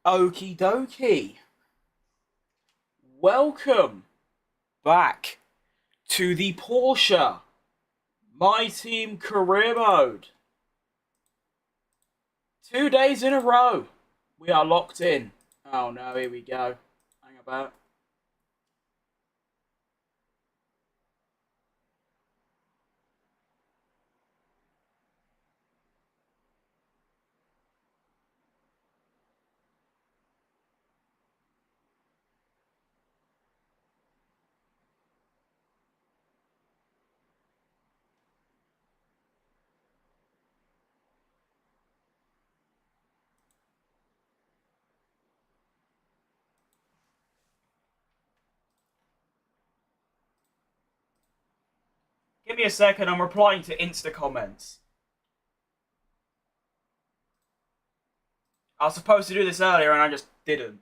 Okie dokie. Welcome back to the Porsche My Team Career Mode. 2 days in a row, we are locked in. Oh no, here we go. Hang about. Give me a second, I'm replying to Insta comments. I was supposed to do this earlier and I just didn't.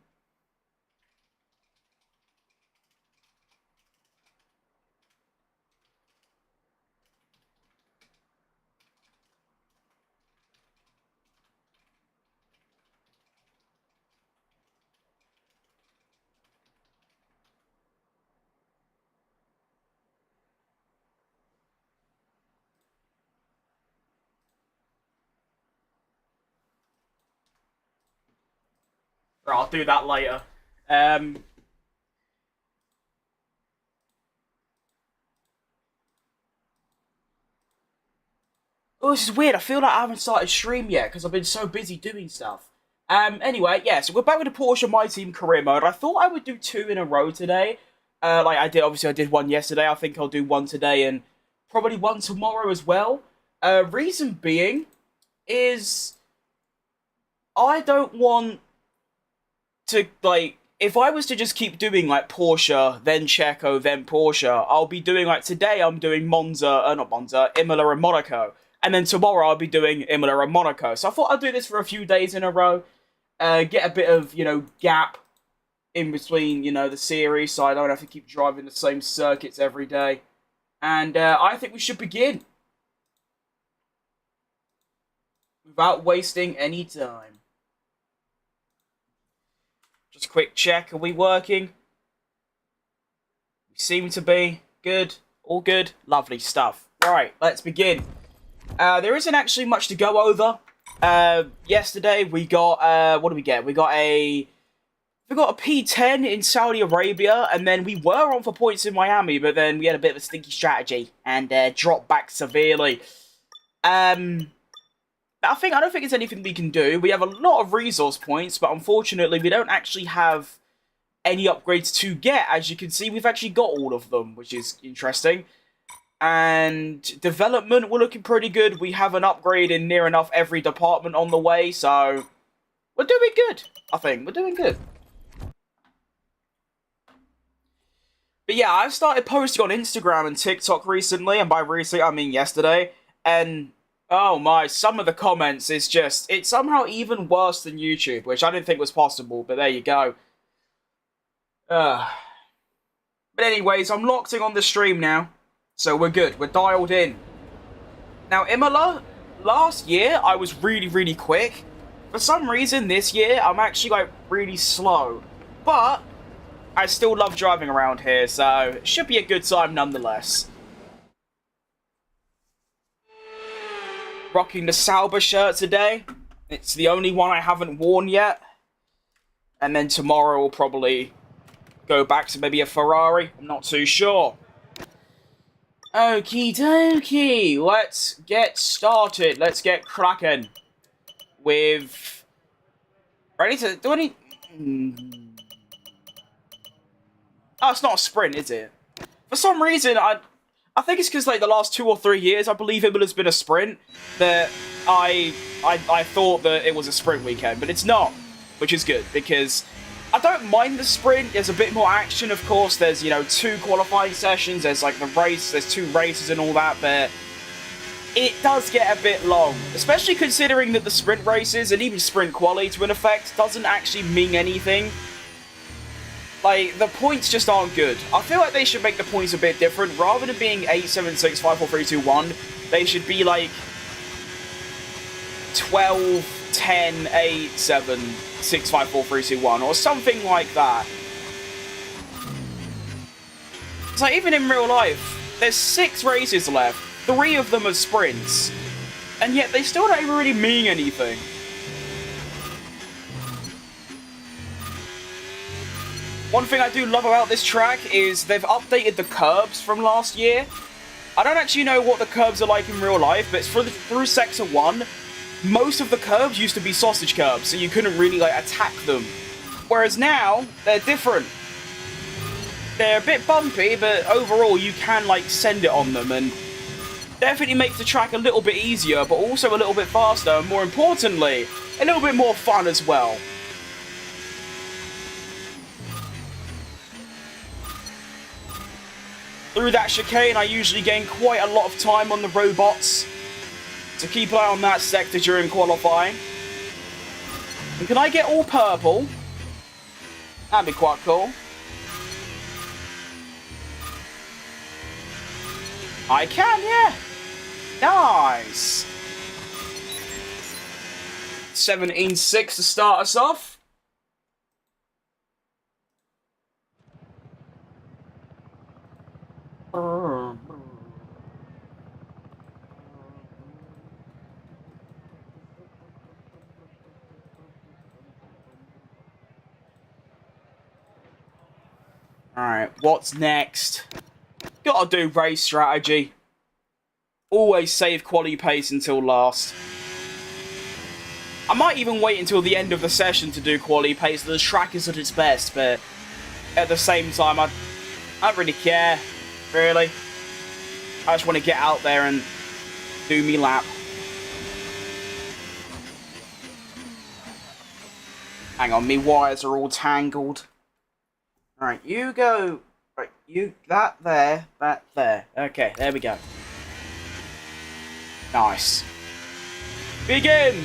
Right, I'll do that later. Oh, this is weird. I feel like I haven't started stream yet because I've been so busy doing stuff. Anyway, yeah, so we're back with the Porsche My Team Career Mode. I thought I would do 2 in a row today. Like I did, obviously I did one yesterday. I think I'll do one today and probably one tomorrow as well. Reason being is I don't want to, like, if I was to just keep doing, like, Porsche, then Checo, then Porsche, I'll be doing, like, today I'm doing not Monza, Imola and Monaco. And then tomorrow I'll be doing Imola and Monaco. So I thought I'd do this for a few days in a row. Get a bit of, gap in between, the series, so I don't have to keep driving the same circuits every day. And I think we should begin. Without wasting any time. Just a quick check, are we working? We seem to be. Good. All good. Lovely stuff. Right, let's begin. There isn't actually much to go over. Yesterday we got, what did we get? We got a P10 in Saudi Arabia, and then we were on for points in Miami, but then we had a bit of a stinky strategy, and dropped back severely. I don't think it's anything we can do. We have a lot of resource points, but unfortunately we don't actually have any upgrades to get. As you can see, we've actually got all of them, which is interesting. And development, we're looking pretty good. We have an upgrade in near enough every department on the way, so we're doing good, I think. We're doing good. But yeah, I've started posting on Instagram and TikTok recently, and by recently, I mean yesterday, and oh my, some of the comments is just, it's somehow even worse than YouTube, which I didn't think was possible, but there you go. But anyways, I'm locked in on the stream now, so we're good, we're dialed in. Now, Imola, last year, I was really, really quick. For some reason, this year, I'm actually, like, really slow. But I still love driving around here, so it should be a good time nonetheless. Rocking the Sauber shirt today. It's the only one I haven't worn yet. And then tomorrow we'll probably go back to maybe a Ferrari. I'm not too sure. Okie dokie. Let's get started. Let's get cracking. With... Ready to... Do any... Oh, it's not a sprint, is it? For some reason, I think it's because, like, the last 2 or 3 years, I believe Imola's been a sprint, that I thought that it was a sprint weekend, but it's not, which is good, because I don't mind the sprint. There's a bit more action, of course. There's, 2 qualifying sessions, there's, like, the race, there's 2 races and all that, but it does get a bit long, especially considering that the sprint races, and even sprint quali, to an effect, doesn't actually mean anything. Like, the points just aren't good. I feel like they should make the points a bit different. Rather than being 8, 7, 6, 5, 4, 3, 2, 1, they should be like 12, 10, 8, 7, 6, 5, 4, 3, 2, 1, or something like that. So even in real life, there's 6 races left, 3 of them are sprints, and yet they still don't even really mean anything. One thing I do love about this track is they've updated the curbs from last year. I don't actually know what the curbs are like in real life, but through Sector 1, most of the curbs used to be sausage curbs, so you couldn't really like attack them. Whereas now, they're different. They're a bit bumpy, but overall you can like send it on them, and definitely makes the track a little bit easier, but also a little bit faster, and more importantly, a little bit more fun as well. Through that chicane, I usually gain quite a lot of time on the robots, so keep an eye on that sector during qualifying. And can I get all purple? That'd be quite cool. I can, yeah. Nice. 17.6 to start us off. Alright, what's next? Gotta do race strategy. Always save quality pace until last. I might even wait until the end of the session to do quality pace, so the track is at its best, but at the same time, I don't really care, really. I just want to get out there and do me lap. Hang on, me wires are all tangled. Alright, you go. Right, you, that there. Okay, there we go. Nice. Begin!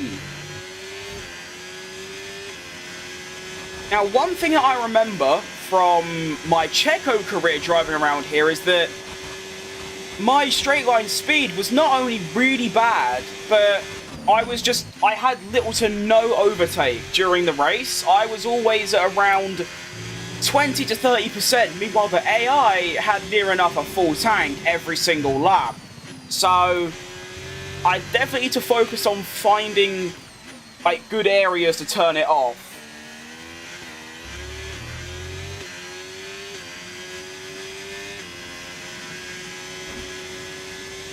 Now, one thing that I remember from my Checo career driving around here is that my straight line speed was not only really bad, but I had little to no overtake during the race. I was always at around 20 to 30%, meanwhile the AI had near enough a full tank every single lap. So I definitely need to focus on finding like good areas to turn it off.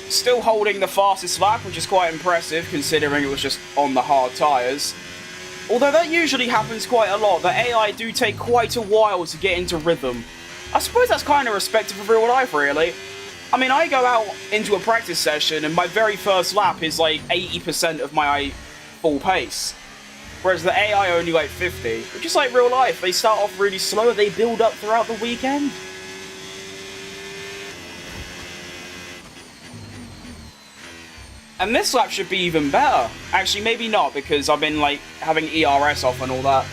Still holding the fastest lap, which is quite impressive considering it was just on the hard tyres. Although that usually happens quite a lot, the AI do take quite a while to get into rhythm. I suppose that's kind of respective of real life, really. I mean, I go out into a practice session and my very first lap is like 80% of my full pace. Whereas the AI only like 50, which is like real life. They start off really slow, they build up throughout the weekend. And this lap should be even better. Actually, maybe not, because I've been, like, having ERS off and all that.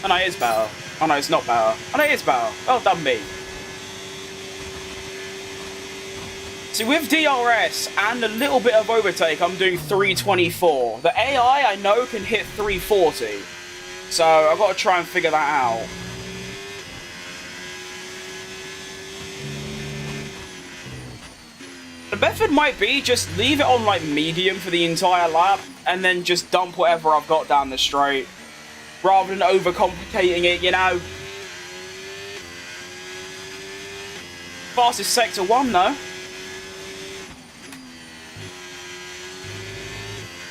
Oh no, it is better. Oh no, it's not better. Oh no, it is better. Well done, me. See, with DRS and a little bit of overtake, I'm doing 324. The AI, I know, can hit 340. So, I've got to try and figure that out. The method might be just leave it on like medium for the entire lap and then just dump whatever I've got down the straight rather than overcomplicating it, you know. Fastest sector 1 though.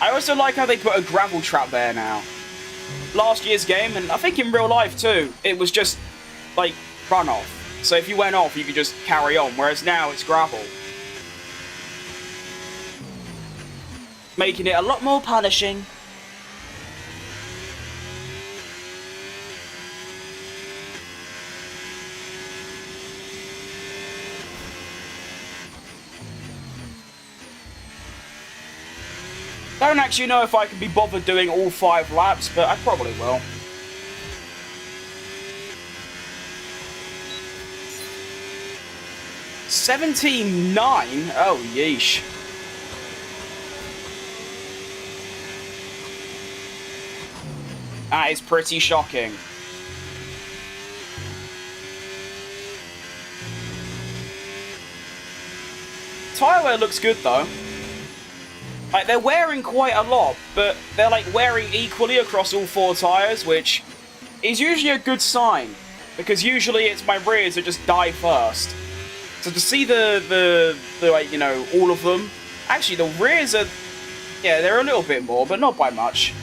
I also like how they put a gravel trap there now. Last year's game, and I think in real life too, it was just like runoff. So if you went off, you could just carry on, whereas now it's gravel. Making it a lot more punishing. Don't actually know if I can be bothered doing all 5 laps, but I probably will. $17.9? Oh, yeesh. That is pretty shocking. Tyre wear looks good though. Like, they're wearing quite a lot, but they're like wearing equally across all 4 tyres, which is usually a good sign, because usually it's my rears that just die first. So to see the like, you know, all of them, actually the rears are, yeah, they're a little bit more, but not by much.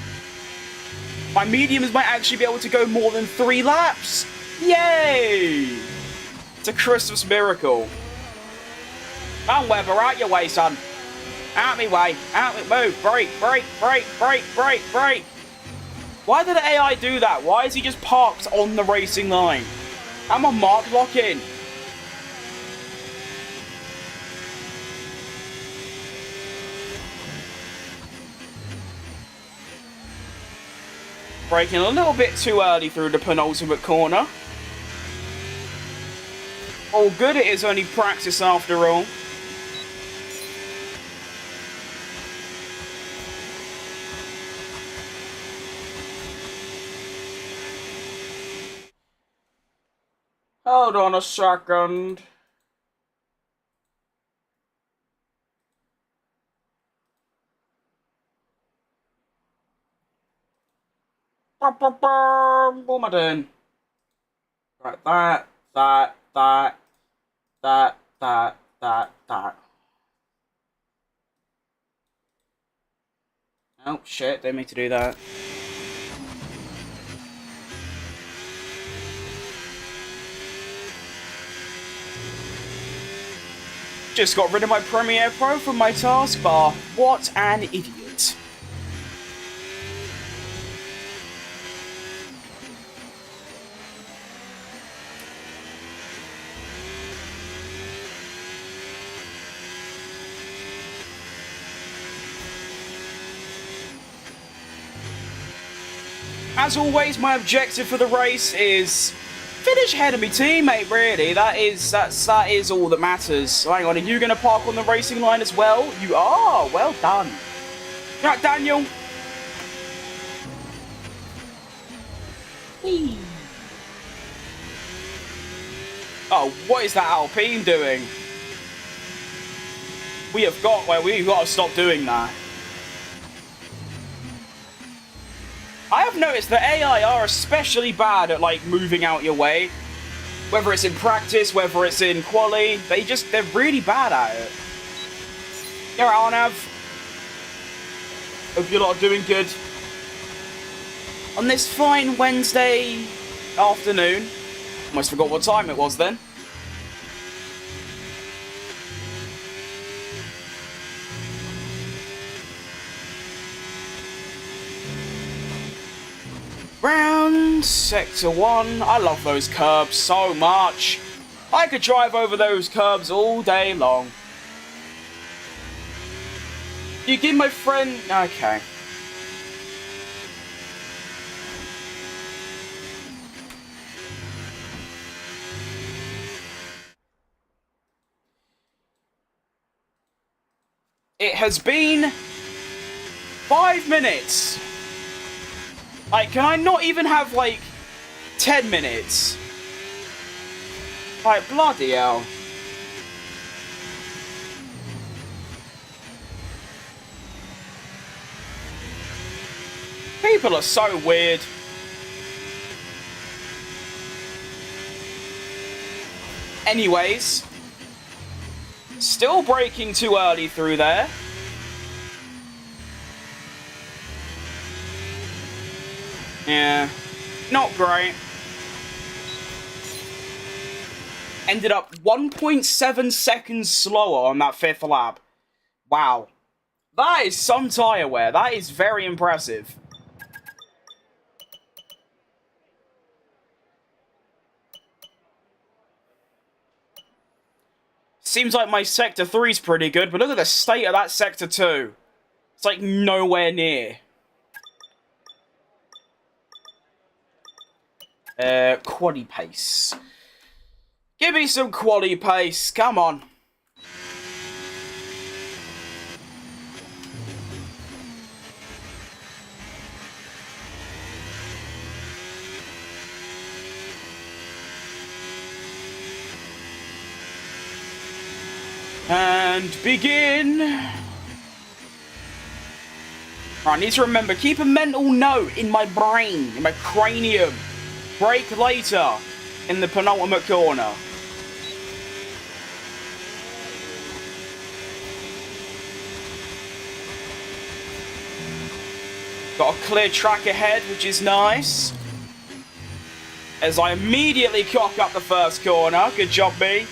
My mediums might actually be able to go more than 3 laps. Yay! It's a Christmas miracle. Come on, Webber, out your way, son. Out me way. Out me, move. Brake, brake, brake, brake, brake, brake. Why did the AI do that? Why is he just parked on the racing line? I'm on Mark, lock in. Braking a little bit too early through the penultimate corner. All good, it is only practice after all. Hold on a second. What am I doing? Right, that. Oh, shit, didn't mean to do that. Just got rid of my Premiere Pro from my taskbar. What an idiot. As always, my objective for the race is finish ahead of my teammate, really. That is all that matters. Hang on, are you going to park on the racing line as well? You are. Well done. Right, Daniel. Whee. Oh, what is that Alpine doing? We've got to stop doing that. I have noticed that AI are especially bad at, like, moving out your way. Whether it's in practice, whether it's in quali, they're really bad at it. Yeah, Arnav. Hope you're lot doing good. On this fine Wednesday afternoon. Almost forgot what time it was then. Round Sector 1. I love those curbs so much. I could drive over those curbs all day long. You give my friend... Okay. It has been 5 minutes. Like, can I not even have, like, 10 minutes? Like, bloody hell. People are so weird. Anyways. Still braking too early through there. Yeah, not great. Ended up 1.7 seconds slower on that 5th lap. Wow. That is some tyre wear. That is very impressive. Seems like my Sector 3 is pretty good, but look at the state of that Sector 2. It's like nowhere near. Quali pace. Give me some quali pace. Come on. And begin. I need to remember, keep a mental note in my brain, in my cranium. Brake later in the penultimate corner. Got a clear track ahead, which is nice. As I immediately cock up the first corner. Good job, me.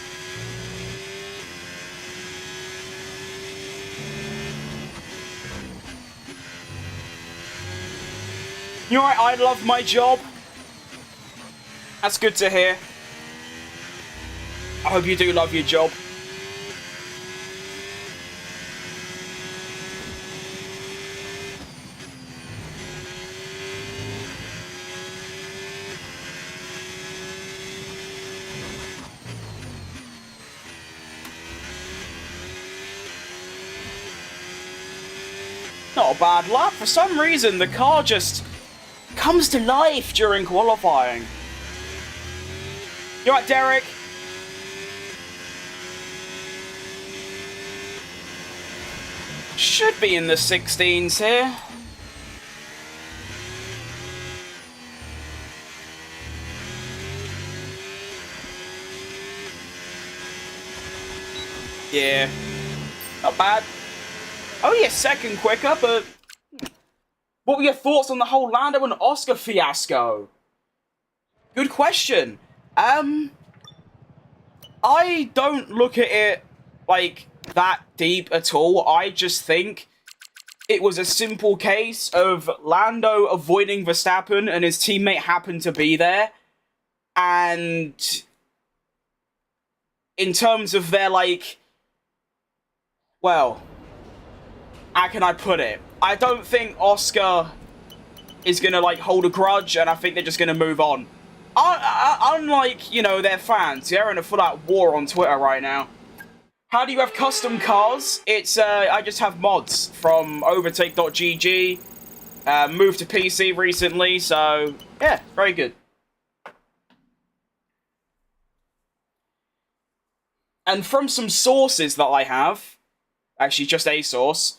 You know what? I love my job. That's good to hear. I hope you do love your job. Not a bad lap. For some reason, the car just comes to life during qualifying. You alright, Derek? Should be in the 16s here. Yeah. Not bad. Only a second quicker, but what were your thoughts on the whole Lando and Oscar fiasco? Good question. I don't look at it like that deep at all. I just think it was a simple case of Lando avoiding Verstappen and his teammate happened to be there. And in terms of their, like, well, how can I put it? I don't think Oscar is going to, like, hold a grudge, and I think they're just going to move on. Unlike, you know, their fans. They're in a full-out war on Twitter right now. How do you have custom cars? It's, I just have mods from overtake.gg. Moved to PC recently, so, yeah, very good. And from some sources that I have, actually just a source,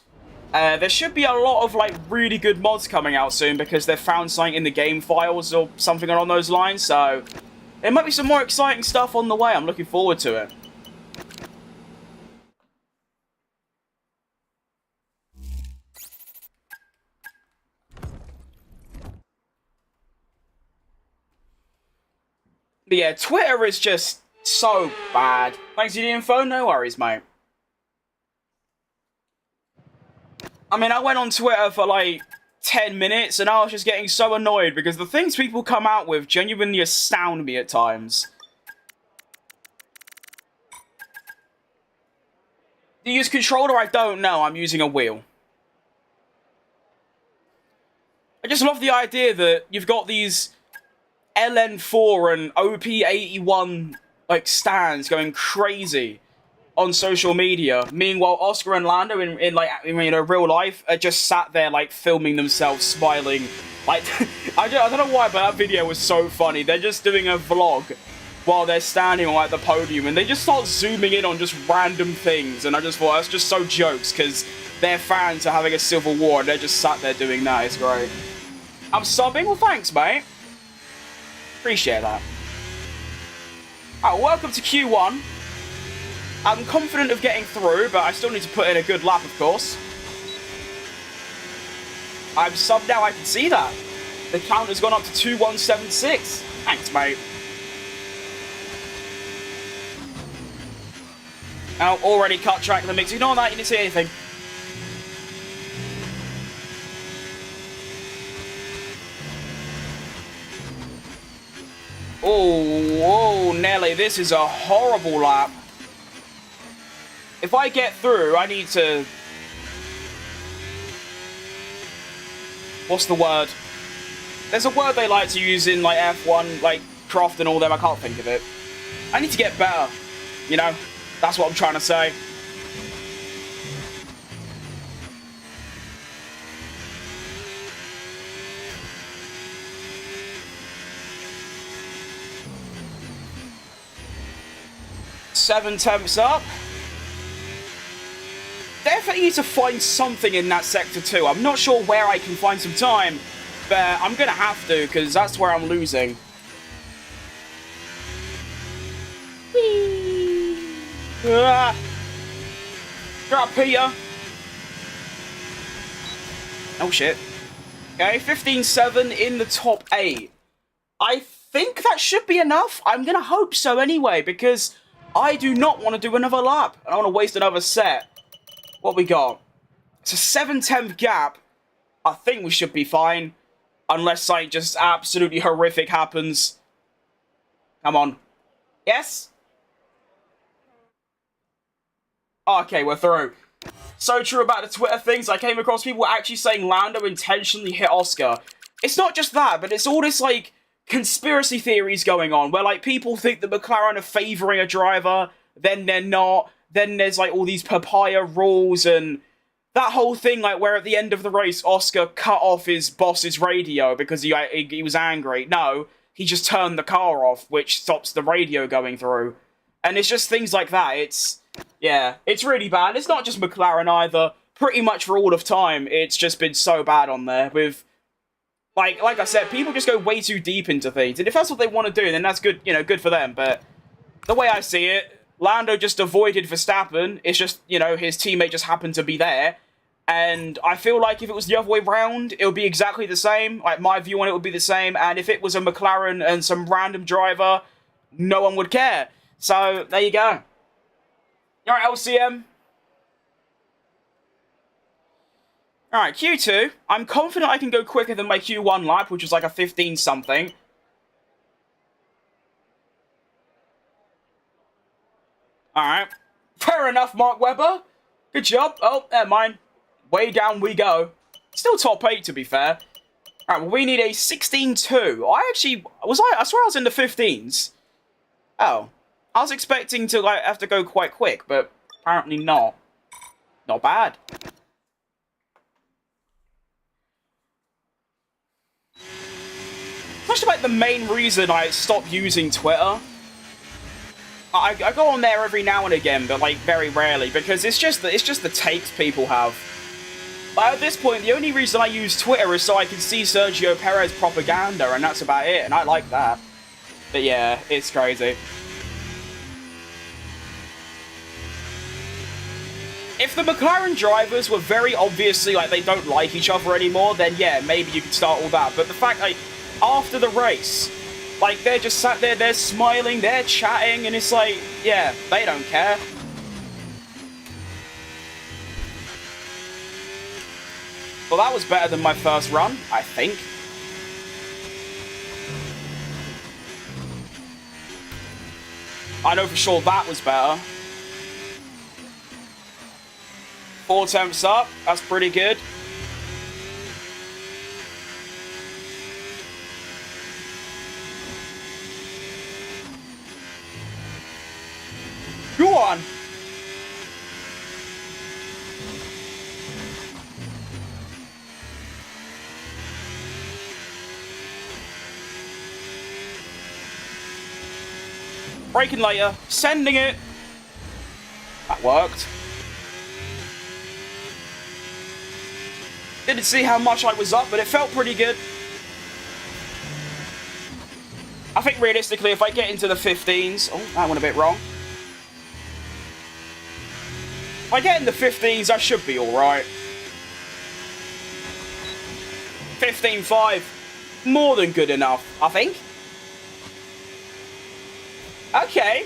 there should be a lot of, like, really good mods coming out soon because they've found something in the game files or something along those lines, so there might be some more exciting stuff on the way. I'm looking forward to it. But yeah, Twitter is just so bad. Thanks for the info, no worries, mate. I mean, I went on Twitter for like 10 minutes and I was just getting so annoyed because the things people come out with genuinely astound me at times. Do you use controller? I don't know. I'm using a wheel. I just love the idea that you've got these LN4 and OP81 like stands going crazy on social media. Meanwhile, Oscar and Lando in real life are just sat there like filming themselves smiling. Like I don't know why, but that video was so funny. They're just doing a vlog while they're standing on like the podium, and they just start zooming in on just random things. And I just thought that's just so jokes because their fans are having a civil war and they're just sat there doing that. It's great. I'm subbing. Well, thanks, mate. Appreciate that. Alright, welcome to Q1. I'm confident of getting through, but I still need to put in a good lap, of course. I'm subbed now, I can see that. The count has gone up to 2176. Thanks, mate. Oh, already cut track in the mix. Ignore that, you didn't see anything. Oh, Nelly, this is a horrible lap. If I get through, I need to... What's the word? There's a word they like to use in, like, F1, like, Croft and all them. I can't think of it. I need to get better. You know? That's what I'm trying to say. Seven temps up. to need to find something in that sector too. I'm not sure where I can find some time, but I'm going to have to, because that's where I'm losing. Whee! Ah. You're up, Peter. Oh, shit. Okay, 15-7 in the top 8. I think that should be enough. I'm going to hope so anyway, because I do not want to do another lap. I don't want to waste another set. What we got? It's a 7/10 gap. I think we should be fine. Unless something just absolutely horrific happens. Come on. Yes? Okay, we're through. So true about the Twitter things. I came across people actually saying Lando intentionally hit Oscar. It's not just that, but it's all this, like, conspiracy theories going on, where, like, people think that McLaren are favouring a driver, then they're not, then there's, like, all these papaya rules, and that whole thing, like, where at the end of the race, Oscar cut off his boss's radio because he was angry. No, he just turned the car off, which stops the radio going through. And it's just things like that. Yeah, it's really bad. It's not just McLaren either. Pretty much for all of time, it's just been so bad on there with... Like I said, people just go way too deep into things. And if that's what they want to do, then that's good, you know, good for them. But the way I see it, Lando just avoided Verstappen. It's just, you know, his teammate just happened to be there. And I feel like if it was the other way round, it would be exactly the same. Like, my view on it would be the same. And if it was a McLaren and some random driver, no one would care. So, there you go. Alright, LCM. Alright, Q2. I'm confident I can go quicker than my Q1 lap, which was like a 15-something. Alright. Fair enough, Mark Webber. Good job. Oh, never mind. Way down we go. Still top 8, to be fair. Alright, well, we need a 16-2. I swear I was in the 15s. Oh. I was expecting to, like, have to go quite quick, but apparently not. Not bad. That's like the main reason I stopped using Twitter. I go on there every now and again, but like very rarely, because it's just the takes people have. But at this point, the only reason I use Twitter is so I can see Sergio Perez propaganda, and that's about it, and I like that. But yeah, it's crazy. If the McLaren drivers were very obviously, like, they don't like each other anymore, then yeah, maybe you could start all that. But the fact, like, after the race, like, they're just sat there, they're smiling, they're chatting, and it's like, yeah, they don't care. Well, that was better than my first run, I think. I know for sure that was better. 4 attempts up, that's pretty good. Go on! Braking later, sending it. That worked. Didn't see how much I was up, but it felt pretty good. I think realistically, if I get into the 15s... Oh, that went a bit wrong. If I get in the 15s, I should be alright. 15.5. More than good enough, I think. Okay.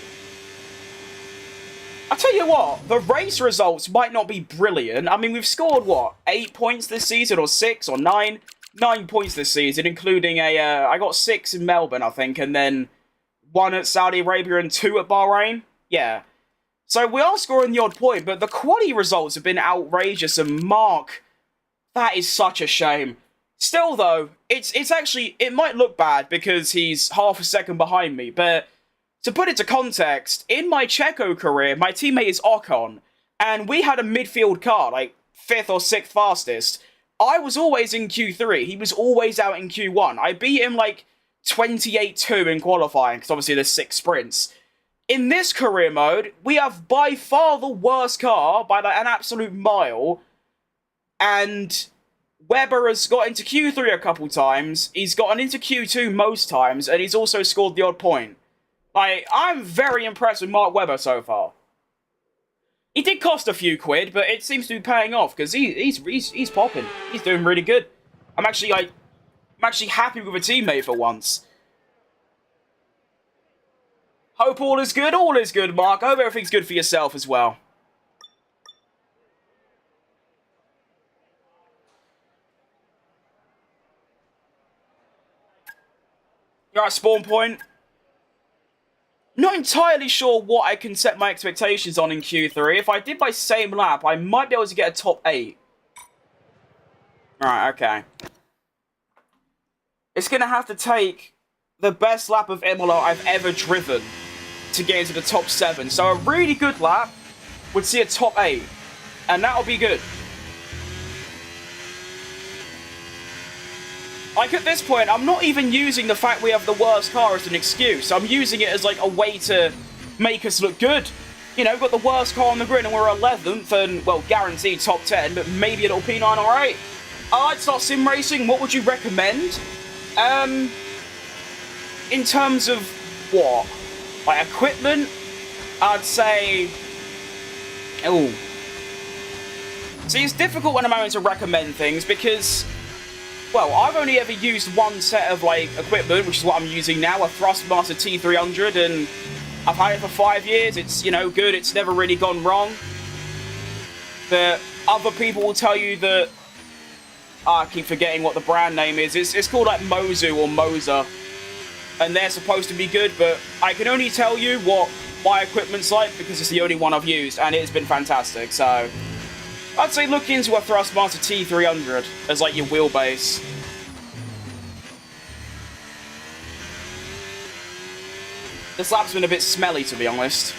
I tell you what, the race results might not be brilliant. I mean, we've scored, what, 8 points this season, or 6, or 9? 9 points this season, including I got 6 in Melbourne, I think, and then 1 at Saudi Arabia and 2 at Bahrain. Yeah. So we are scoring the odd point, but the quality results have been outrageous, and Mark, that is such a shame. Still, though, it's actually, it might look bad because he's half a second behind me, but... To put it to context, in my Checo career, my teammate is Ocon, and we had a midfield car, like 5th or 6th fastest. I was always in Q3, he was always out in Q1. I beat him like 28-2 in qualifying, because obviously there's 6 sprints. In this career mode, we have by far the worst car by like an absolute mile. And Webber has got into Q3 a couple times. He's gotten into Q2 most times. And he's also scored the odd point. Like, I'm very impressed with Mark Webber so far. He did cost a few quid, but it seems to be paying off because he's popping. He's doing really good. I'm actually happy with a teammate for once. Hope all is good. All is good, Mark. I hope everything's good for yourself as well. You're at spawn point. Not entirely sure what I can set my expectations on in Q3. If I did my same lap, I might be able to get a top 8. Alright, okay. It's going to have to take the best lap of Imola I've ever driven to get into the top 7. So a really good lap would see a top 8. And that'll be good. Like, at this point, I'm not even using the fact we have the worst car as an excuse. I'm using it as, like, a way to make us look good. You know, we've got the worst car on the grid and we're 11th and, well, guaranteed top 10, but maybe a little P9 alright. I'd start sim racing. What would you recommend? In terms of what? Like, equipment? I'd say... Oh. See, it's difficult when I'm having to recommend things because... Well, I've only ever used one set of, like, equipment, which is what I'm using now, a Thrustmaster T300, and I've had it for 5 years. It's, you know, good. It's never really gone wrong. But other people will tell you that... I keep forgetting what the brand name is. It's called, like, Mozu or Moser. And they're supposed to be good, but I can only tell you what my equipment's like because it's the only one I've used, and it's been fantastic, so... I'd say look into a Thrustmaster T300 as, like, your wheelbase. This lap's been a bit smelly, to be honest.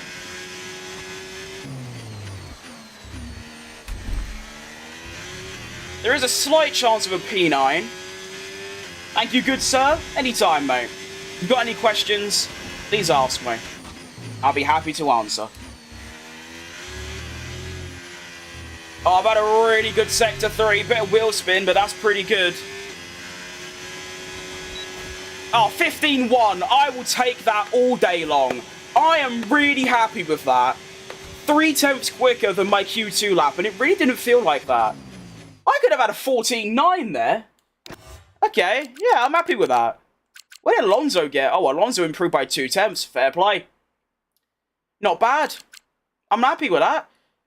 There is a slight chance of a P9. Thank you, good sir. Anytime, mate. If you've got any questions, please ask me. I'll be happy to answer. Oh, I've had a really good Sector 3. Bit of wheel spin, but that's pretty good. Oh, 15-1. I will take that all day long. I am really happy with that. 3 tenths quicker than my Q2 lap, and it really didn't feel like that. I could have had a 14-9 there. Okay, yeah, I'm happy with that. What did Alonso get? Oh, Alonso improved by 2 tenths. Fair play. Not bad. I'm happy with that.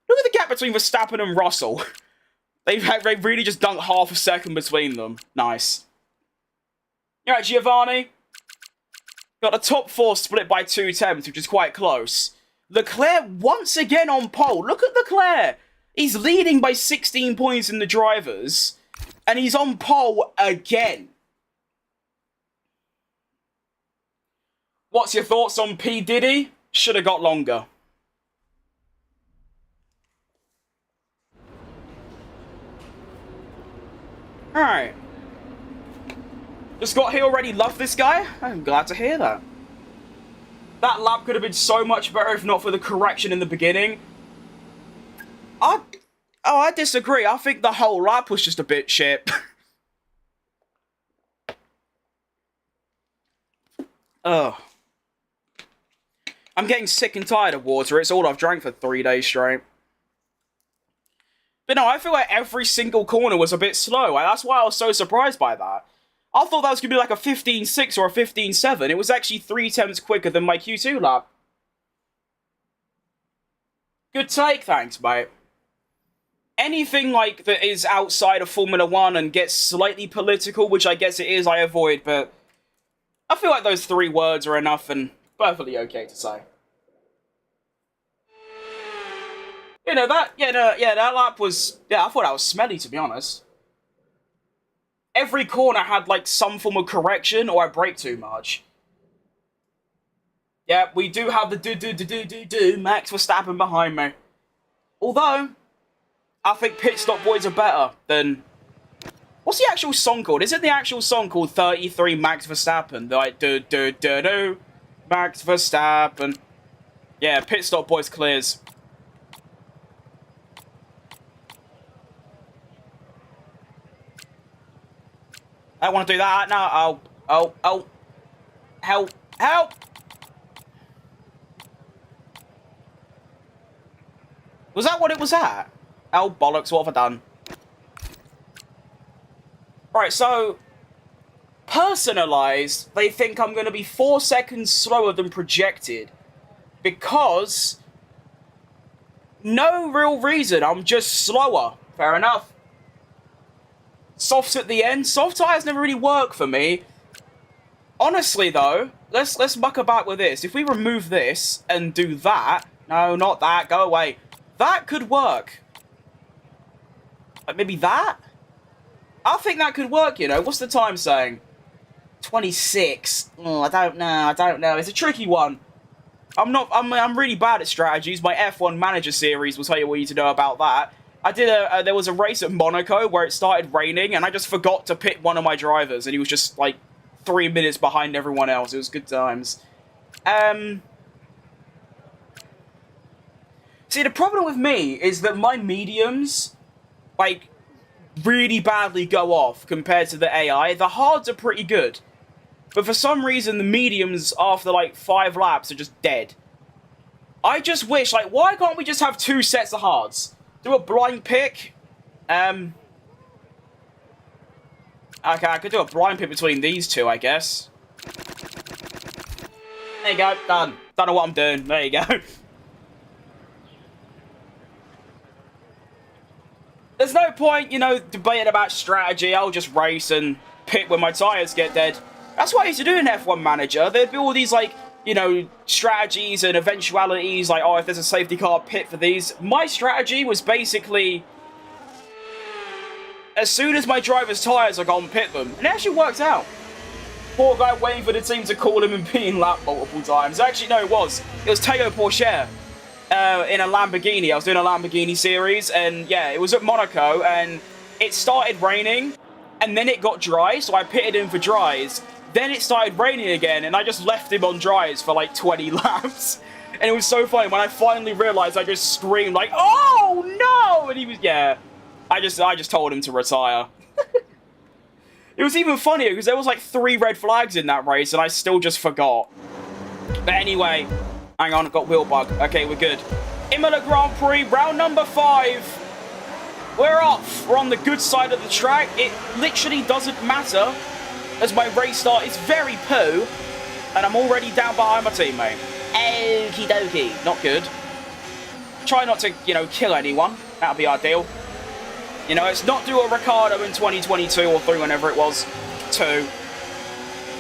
Look at the gap between Verstappen and Russell. They've really just dunked half a second between them. Nice. Alright, Giovanni. Got the top 4 split by 2 tenths, which is quite close. Leclerc once again on pole. Look at Leclerc. He's leading by 16 points in the drivers. And he's on pole again. What's your thoughts on P. Diddy? Should have got longer. Alright. Just Scott here already loved this guy? I'm glad to hear that. That lap could have been so much better if not for the correction in the beginning. I disagree. I think the whole lap was just a bit shit. Ugh. I'm getting sick and tired of water. It's all I've drank for 3 days straight. But no, I feel like every single corner was a bit slow. That's why I was so surprised by that. I thought that was going to be like a 15.6 or a 15.7. It was actually 3 tenths quicker than my Q2 lap. Good take, thanks, mate. Anything like that is outside of Formula 1 and gets slightly political, which I guess it is, I avoid, but I feel like those 3 words are enough and perfectly okay to say. You know, that lap was, I thought that was smelly, to be honest. Every corner had, like, some form of correction, or I brake too much. Yeah, we do have the Max Verstappen behind me. Although, I think Pit Stop Boys are better than... What's the actual song called? Isn't the actual song called 33 Max Verstappen? Like, Max Verstappen. Yeah, pit stop, boys, clears. I don't want to do that. No. Oh. Help. Help. Was that what it was at? Oh, bollocks. What have I done? Right, so... Personalized, they think I'm going to be 4 seconds slower than projected. Because... No real reason. I'm just slower. Fair enough. Softs at the end. Soft tires never really work for me. Honestly, though, let's muck about with this. If we remove this and do that... No, not that. Go away. That could work. Like, maybe that? I think that could work, you know. What's the time saying? 26. Oh, I don't know. It's a tricky one. I'm really bad at strategies. My F1 Manager series will tell you what you need to know about that. I did there was a race at Monaco where it started raining, and I just forgot to pit one of my drivers, and he was just, like, 3 minutes behind everyone else. It was good times. See, the problem with me is that my mediums, like, really badly go off compared to the AI. The hards are pretty good. But for some reason, the mediums, after, like, 5 laps, are just dead. I just wish, like, why can't we just have 2 sets of hards? Do a blind pick. Okay, I could do a blind pick between these two, I guess. There you go, done. Don't know what I'm doing. There you go. There's no point, you know, debating about strategy. I'll just race and pit when my tyres get dead. That's what I used to do in F1 Manager. There'd be all these, like, you know, strategies and eventualities, like, oh, if there's a safety car, pit for these. My strategy was basically, as soon as my driver's tyres are gone, pit them. And it actually worked out. Poor guy waiting for the team to call him and being lapped multiple times. Actually, no, it was Théo PORSCHE. In a Lamborghini. I was doing a Lamborghini series, and yeah, it was at Monaco, and it started raining, and then it got dry, so I pitted him for dries. Then it started raining again, and I just left him on dries for like 20 laps. And it was so funny. When I finally realized, I just screamed like, "Oh no!" And he was, yeah. I just told him to retire. It was even funnier because there was like 3 red flags in that race, and I still just forgot. But anyway. Hang on, got wheel bug. Okay, we're good. Imola Grand Prix, round number 5. We're off. We're on the good side of the track. It literally doesn't matter, as my race start is very poo, and I'm already down behind my teammate. Okie dokie. Not good. Try not to, you know, kill anyone. That'll be ideal. You know, it's not do a Ricardo in 2022 or 3, whenever it was. 2.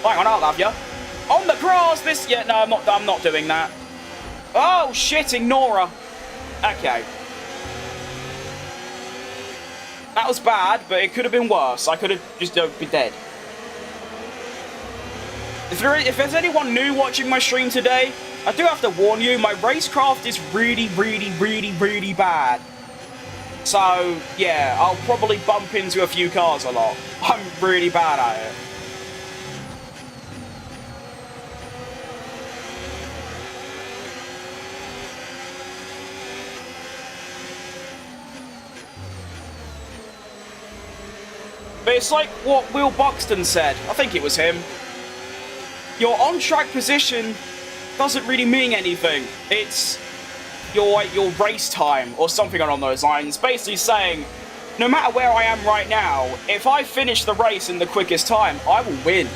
Hang on, I'll have you. On the grass, this... Yeah, no, I'm not doing that. Oh, shit, ignore her. Okay. That was bad, but it could have been worse. I could have just been dead. If there's anyone new watching my stream today, I do have to warn you, my racecraft is really bad. So, yeah, I'll probably bump into a few cars a lot. I'm really bad at it. But it's like what Will Buxton said. I think it was him. Your on-track position doesn't really mean anything. It's your race time or something along those lines. Basically saying, no matter where I am right now, if I finish the race in the quickest time, I will win.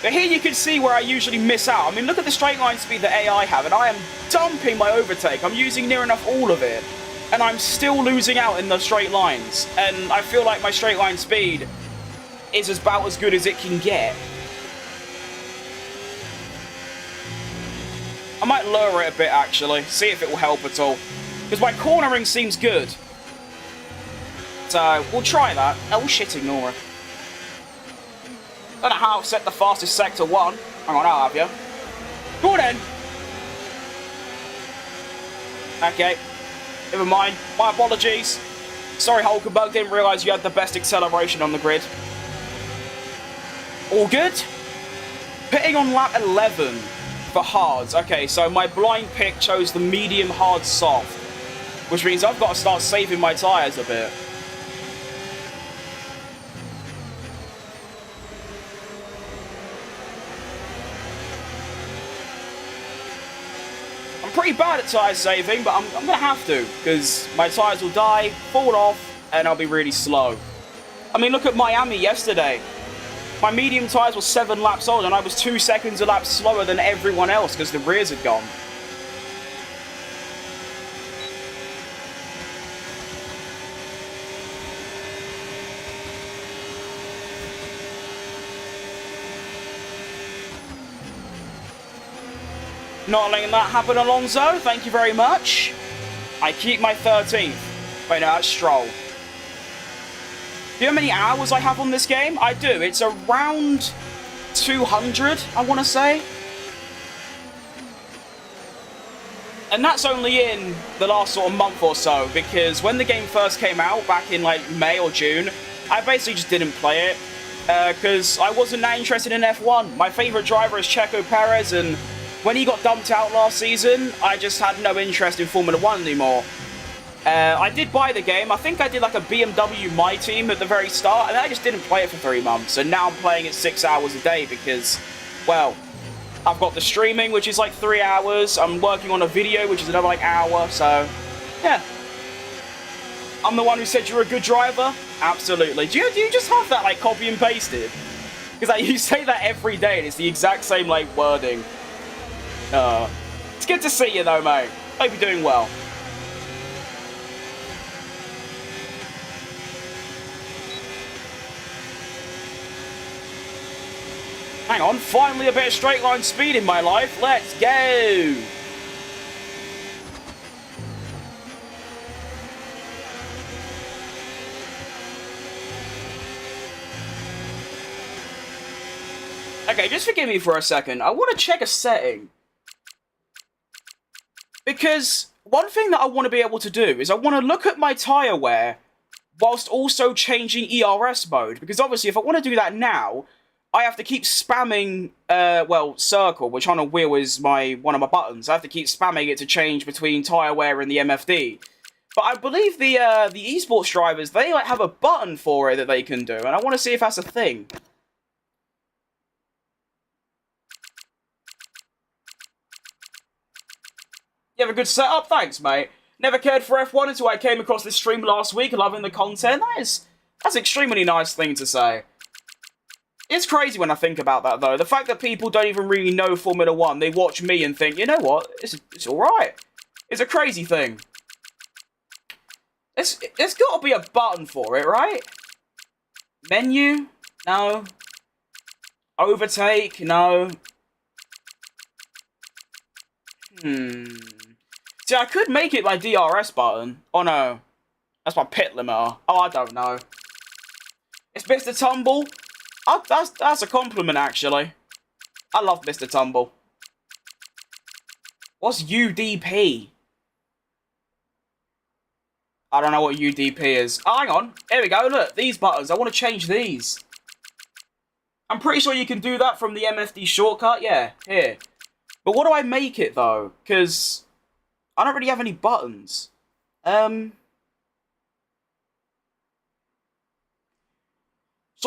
But here you can see where I usually miss out. I mean, look at the straight line speed that AI have, and I am dumping my overtake. I'm using near enough all of it. And I'm still losing out in the straight lines. And I feel like my straight line speed is about as good as it can get. I might lower it a bit, actually. See if it will help at all. Because my cornering seems good. So, we'll try that. Oh, shit, ignore it. Don't know how I've set the fastest sector 1. Hang on, I'll have you. Go on then. Okay. Never mind. My apologies. Sorry, Hulkenberg. Didn't realise you had the best acceleration on the grid. All good. Pitting on lap 11. For hards. Okay, so my blind pick chose the medium, hard, soft. Which means I've got to start saving my tyres a bit. I'm pretty bad at tyre saving, but I'm going to have to. Because my tyres will die, fall off, and I'll be really slow. I mean, look at Miami yesterday. My medium tyres were 7 laps old, and I was 2 seconds a lap slower than everyone else because the rears had gone. Not letting that happen, Alonso. Thank you very much. I keep my 13th. Wait, no, that's Stroll. Do you know how many hours I have on this game? I do. It's around 200, I want to say. And that's only in the last sort of month or so, because when the game first came out, back in like May or June, I basically just didn't play it, because I wasn't that interested in F1. My favourite driver is Checo Perez, and when he got dumped out last season, I just had no interest in Formula 1 anymore. I did buy the game. I think I did like a BMW My Team at the very start, and I just didn't play it for 3 months. And now I'm playing it 6 hours a day because, well, I've got the streaming, which is like 3 hours. I'm working on a video, which is another like hour. So, yeah. I'm the one who said you're a good driver. Absolutely. Do you just have that like copy and pasted? Because like, you say that every day, and it's the exact same like wording. It's good to see you though, mate. Hope you're doing well. Hang on, finally a bit of straight line speed in my life. Let's go! Okay, just forgive me for a second. I want to check a setting. Because one thing that I want to be able to do is I want to look at my tyre wear whilst also changing ERS mode. Because obviously if I want to do that now, I have to keep spamming, well, circle, which on a wheel is one of my buttons. I have to keep spamming it to change between tyre wear and the MFD. But I believe the esports drivers, they like have a button for it that they can do, and I want to see if that's a thing. You have a good setup? Thanks, mate. Never cared for F1 until I came across this stream last week, loving the content. That's an extremely nice thing to say. It's crazy when I think about that, though. The fact that people don't even really know Formula 1, they watch me and think, you know what, it's alright. It's a crazy thing. There's got to be a button for it, right? Menu? No. Overtake? No. See, I could make it my DRS button. Oh, no. That's my pit limiter. Oh, I don't know. It's Mr. Tumble. Oh, that's a compliment, actually. I love Mr. Tumble. What's UDP? I don't know what UDP is. Oh, hang on. Here we go. Look, these buttons. I want to change these. I'm pretty sure you can do that from the MFD shortcut. Yeah, here. But what do I make it, though? Because I don't really have any buttons. So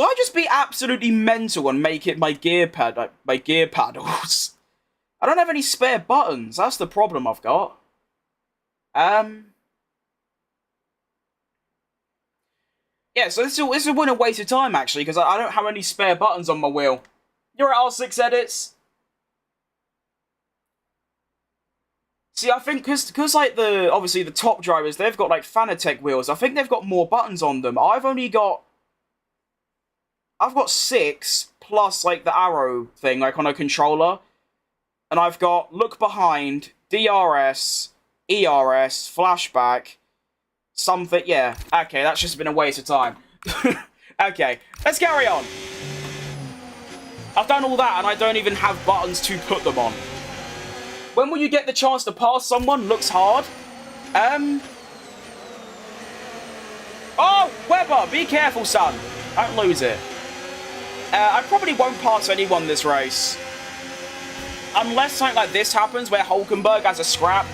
I just be absolutely mental and make it my gear paddles. I don't have any spare buttons. That's the problem I've got. Yeah, so this is a waste of time, actually, because I don't have any spare buttons on my wheel. You're at R6 Edits. See, I think, because like, obviously the top drivers, they've got, like, Fanatec wheels. I think they've got more buttons on them. I've got 6, plus, like, the arrow thing, like, on a controller. And I've got look behind, DRS, ERS, flashback, something, yeah. Okay, that's just been a waste of time. Okay, let's carry on. I've done all that, and I don't even have buttons to put them on. When will you get the chance to pass someone? Looks hard. Oh, Webber, be careful, son. Don't lose it. I probably won't pass anyone this race. unless something like this happens where Hulkenberg has a scrap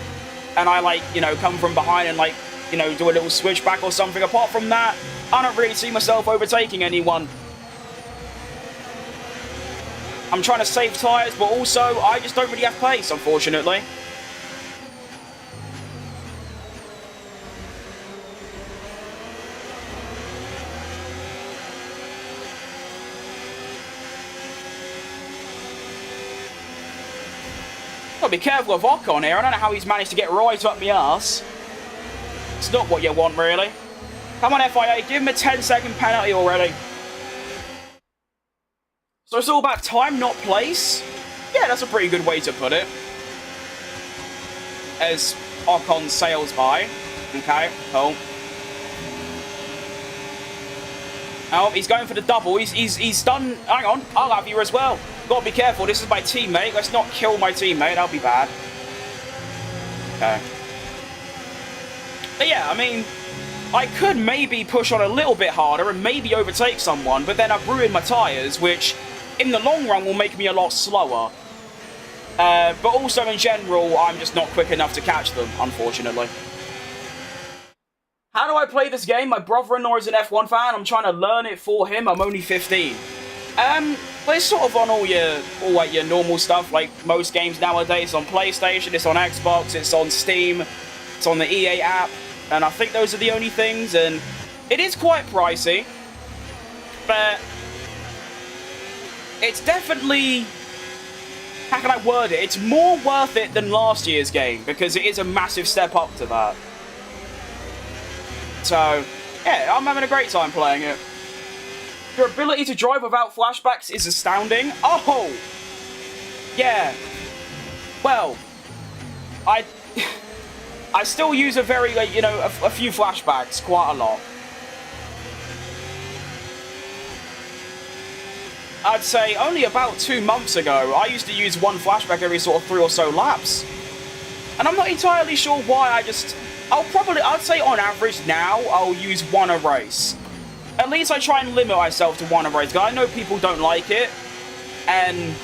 and I, like, you know, come from behind and, like, you know, do a little switchback or something. Apart from that, I don't really see myself overtaking anyone. I'm trying to save tyres, but also I just don't really have pace, unfortunately. Gotta be careful of Ocon here. I don't know how he's managed to get right up my arse. It's not what you want, really. Come on, FIA, give him a 10-second penalty already. So it's all about time, not place? Yeah, that's a pretty good way to put it. As Ocon sails by. Okay, cool. Oh, he's going for the double. He's done... Hang on, I'll have you as well. Gotta be careful, this is my teammate. Let's not kill my teammate, that'll be bad. Okay. But yeah, I mean, I could maybe push on a little bit harder and maybe overtake someone, but then I've ruined my tyres, which in the long run will make me a lot slower. But also in general, I'm just not quick enough to catch them, unfortunately. How do I play this game? My brother-in-law is an F1 fan. I'm trying to learn it for him. I'm only 15. But it's sort of on all your normal stuff, like most games nowadays. It's on PlayStation, it's on Xbox, it's on Steam, it's on the EA app, and I think those are the only things, and it is quite pricey, but it's definitely, how can I word it? It's more worth it than last year's game, because it is a massive step up to that. So, yeah, I'm having a great time playing it. Your ability to drive without flashbacks is astounding. Oh! Yeah. Well, I still use a very, like, you know, a few flashbacks, quite a lot. I'd say only about 2 months ago, I used to use one flashback every sort of 3 or so laps. And I'm not entirely sure why. I'd say on average now, I'll use one a race. At least I try and limit myself to one a race, because I know people don't like it, and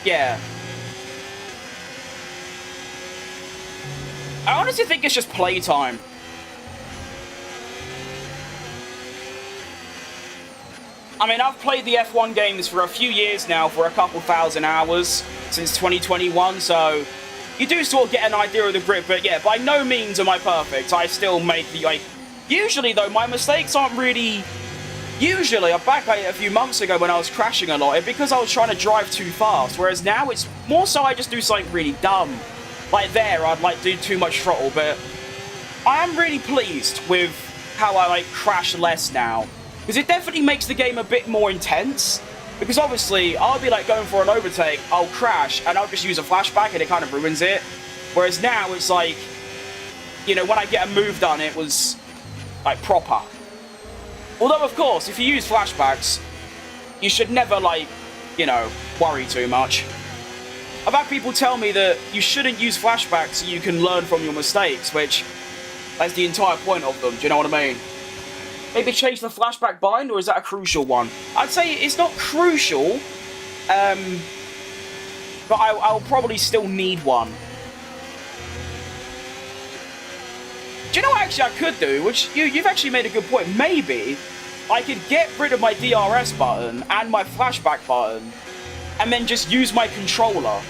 yeah. I honestly think it's just playtime. I mean, I've played the F1 games for a few years now, for a couple thousand hours, since 2021, so you do sort of get an idea of the grip, but yeah, by no means am I perfect. I still make the, like, usually though, my mistakes aren't really, usually, back like, a few months ago when I was crashing a lot, it's because I was trying to drive too fast, whereas now it's more so I just do something really dumb. Like there, I'd like do too much throttle, but I am really pleased with how I like crash less now. Because it definitely makes the game a bit more intense. Because obviously, I'll be like going for an overtake, I'll crash, and I'll just use a flashback and it kind of ruins it. Whereas now it's like, you know, when I get a move done, it was like proper. Although, of course, if you use flashbacks, you should never, like, you know, worry too much. I've had people tell me that you shouldn't use flashbacks so you can learn from your mistakes, which, that's the entire point of them, do you know what I mean? Maybe change the flashback bind, or is that a crucial one? I'd say it's not crucial, but I'll probably still need one. Do you know what actually I could do? Which you've actually made a good point. Maybe I could get rid of my DRS button and my flashback button and then just use my controller.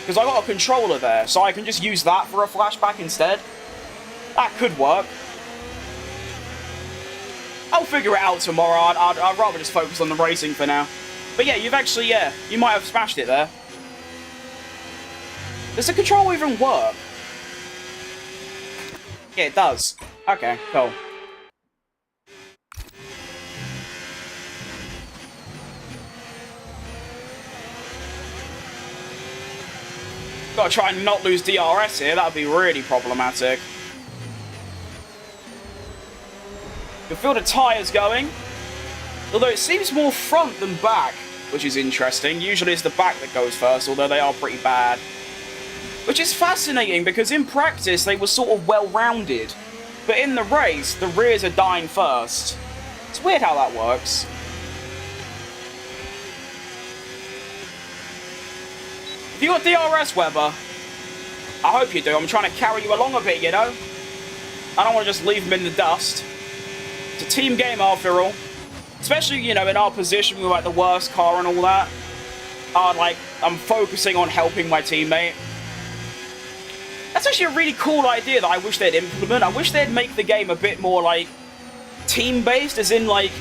Because I got a controller there, so I can just use that for a flashback instead. That could work. I'll figure it out tomorrow. I'd rather just focus on the racing for now. But yeah, you've actually, yeah, you might have smashed it there. Does the controller even work? Yeah, it does. Okay, cool. Gotta try and not lose DRS here, that would be really problematic. You can feel the tyres going. Although it seems more front than back, which is interesting. Usually it's the back that goes first, although they are pretty bad. Which is fascinating, because in practice they were sort of well-rounded. But in the race, the rears are dying first. It's weird how that works. you got DRS, Weber, I hope you do. I'm trying to carry you along a bit, you know? I don't want to just leave him in the dust. It's a team game after all. Especially, you know, in our position with, like, the worst car and all that. I'm focusing on helping my teammate. That's actually a really cool idea that I wish they'd implement. I wish they'd make the game a bit more, like, team-based, as in, like,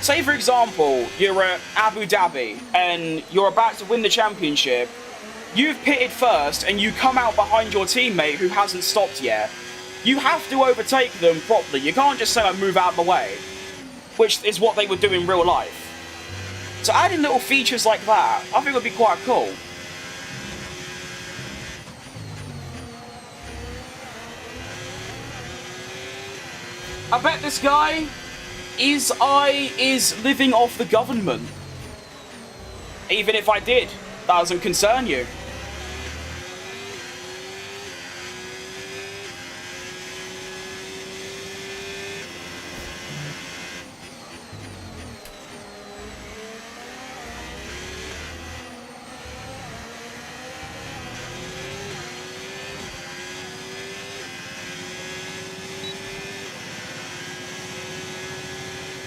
say, for example, you're at Abu Dhabi, and you're about to win the championship. You've pitted first, and you come out behind your teammate who hasn't stopped yet. You have to overtake them properly. You can't just say, like, move out of the way. Which is what they would do in real life. So adding little features like that, I think would be quite cool. I bet this guy is living off the government. Even if I did, that doesn't concern you.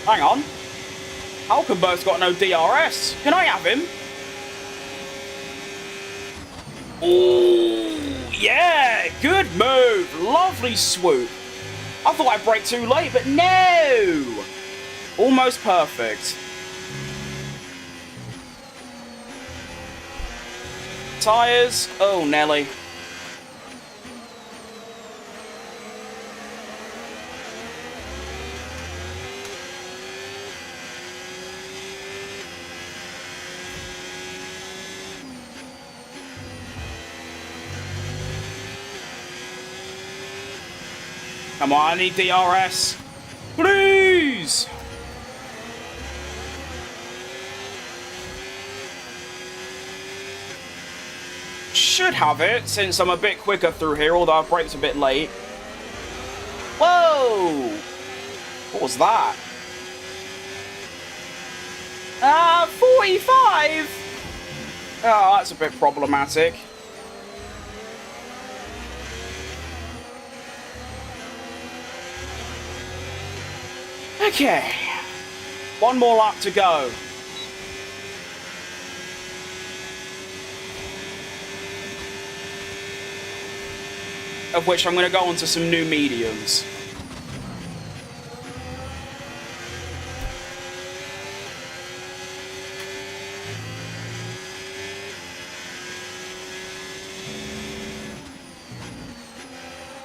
Hang on. Hulkenberg's got no DRS. Can I have him? Oh, yeah. Good move. Lovely swoop. I thought I'd brake too late, but no. Almost perfect. Tyres. Oh, Nelly. Come on, I need DRS. Please! Should have it, since I'm a bit quicker through here, although our brake's a bit late. Whoa! What was that? 45! Oh, that's a bit problematic. Okay, one more lap to go. Of which I'm going to go on to some new mediums.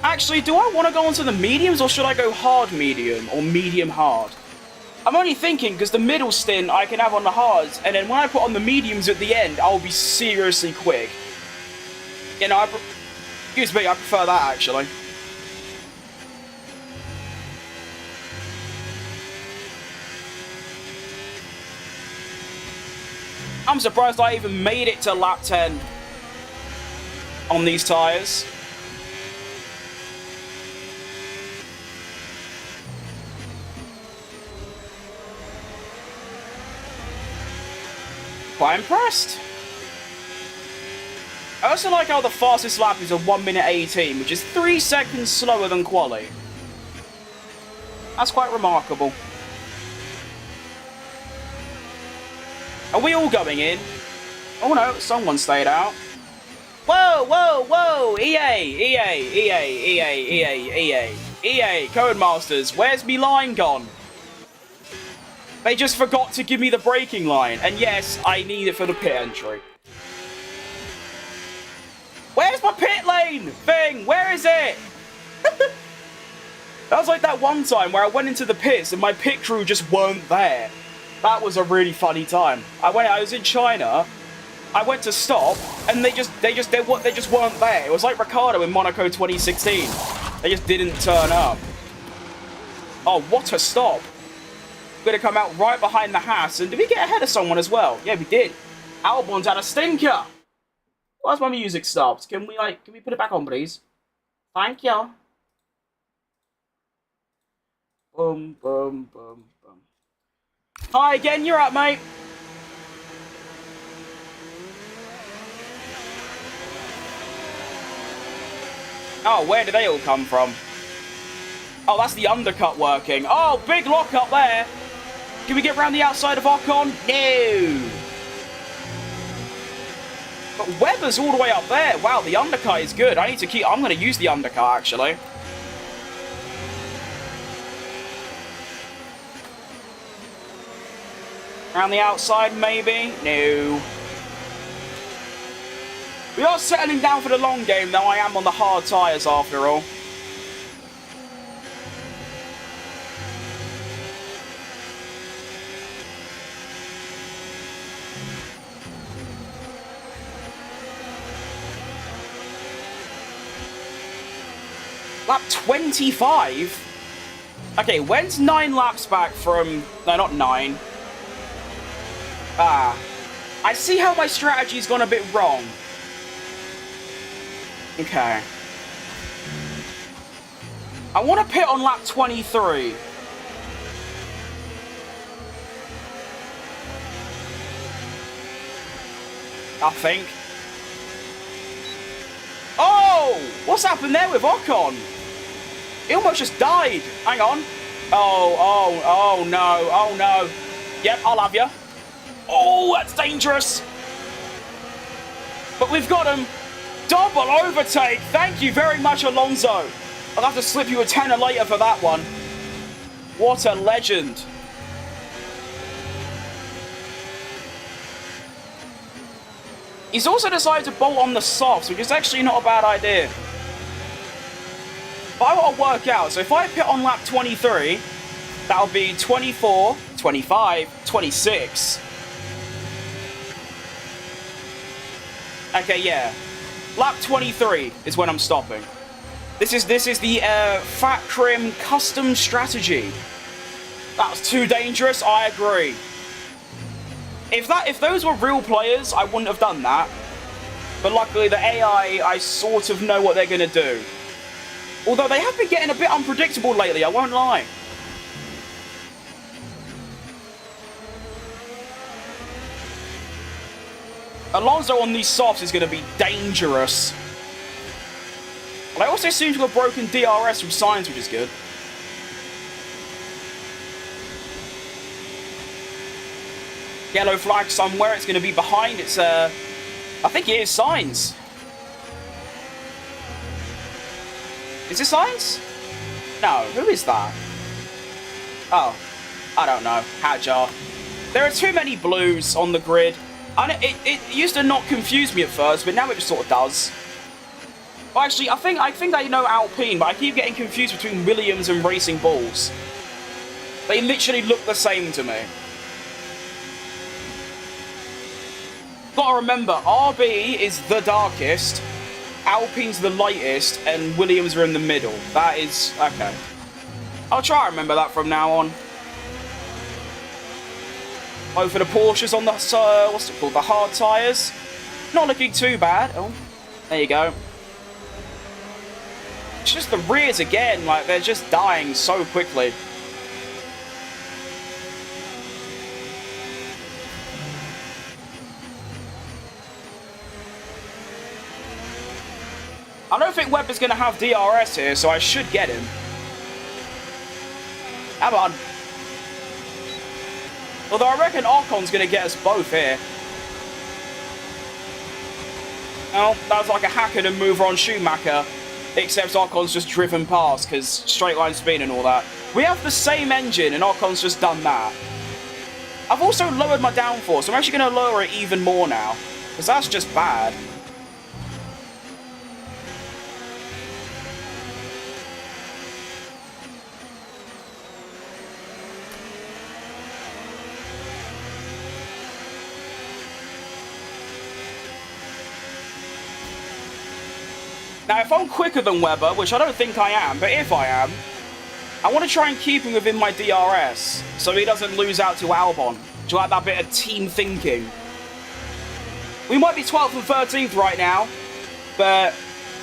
Actually, do I want to go onto the mediums, or should I go hard medium, or medium hard? I'm only thinking, because the middle stint I can have on the hards, and then when I put on the mediums at the end, I'll be seriously quick. You know, excuse me, I prefer that, actually. I'm surprised I even made it to lap 10 on these tyres. Quite impressed. I also like how the fastest lap is a 1 minute 18, which is 3 seconds slower than quali. That's quite remarkable. Are we all going in? Oh no, someone stayed out. Whoa, whoa, whoa! EA, Codemasters, where's me line gone? They just forgot to give me the braking line. And yes, I need it for the pit entry. Where's my pit lane thing? Where is it? That was like that one time where I went into the pits and my pit crew just weren't there. That was a really funny time. I was in China. I went to stop and they just weren't there. It was like Ricardo in Monaco 2016. They just didn't turn up. Oh, what a stop. Going to come out right behind the Haas. And did we get ahead of someone as well? Yeah, we did. Albon's had a stinker. Why's my music stopped? Can we put it back on, please? Thank you. Boom, boom, boom, boom. Hi again, you're up, mate. Oh, where did they all come from? Oh, that's the undercut working. Oh, big lock up there. Can we get around the outside of Ocon? No. But Webber's all the way up there. Wow, the undercut is good. I need to keep... I'm going to use the undercut, actually. Around the outside, maybe? No. We are settling down for the long game, though. I am on the hard tyres, after all. Lap 25? Okay, when's 9 laps back from... No, not 9. Ah. I see how my strategy's gone a bit wrong. Okay. I want to pit on lap 23. I think. Oh! What's happened there with Ocon? He almost just died. Hang on. Oh no. Yep, I'll have you. Oh, that's dangerous. But we've got him. Double overtake. Thank you very much, Alonso. I'll have to slip you a tenner later for that one. What a legend. He's also decided to bolt on the softs, which is actually not a bad idea. But I want to work out. So if I pit on lap 23, that'll be 24, 25, 26. Okay, yeah. Lap 23 is when I'm stopping. This is the Fat Crim custom strategy. That was too dangerous, I agree. If those were real players, I wouldn't have done that. But luckily the AI, I sort of know what they're going to do. Although they have been getting a bit unpredictable lately, I won't lie. Alonso on these softs is going to be dangerous. But I also seem to have broken DRS from Sainz, which is good. Yellow flag somewhere. It's going to be behind. It's, I think it is Sainz. Is it Sainz? No. Who is that? Oh. I don't know. Hadjar. There are too many blues on the grid. And it used to not confuse me at first, but now it just sort of does. Well, actually, I think I know Alpine, but I keep getting confused between Williams and Racing Bulls. They literally look the same to me. Gotta remember, RB is the darkest, Alpine's the lightest, and Williams are in the middle. That is... okay. I'll try to remember that from now on. Both of the Porsches on the, what's it called, the hard tyres. Not looking too bad. Oh, there you go. It's just the rears again, like, they're just dying so quickly. I don't think Webber's going to have DRS here, so I should get him. Come on. Although I reckon Ocon's going to get us both here. Well, that was like a Hackenden mover on Schumacher. Except Ocon's just driven past, because straight line speed and all that. We have the same engine, and Ocon's just done that. I've also lowered my downforce. I'm actually going to lower it even more now. Because that's just bad. Now, if I'm quicker than Webber, which I don't think I am, but if I am, I want to try and keep him within my DRS, so he doesn't lose out to Albon. Do you like that bit of team thinking? We might be 12th and 13th right now, but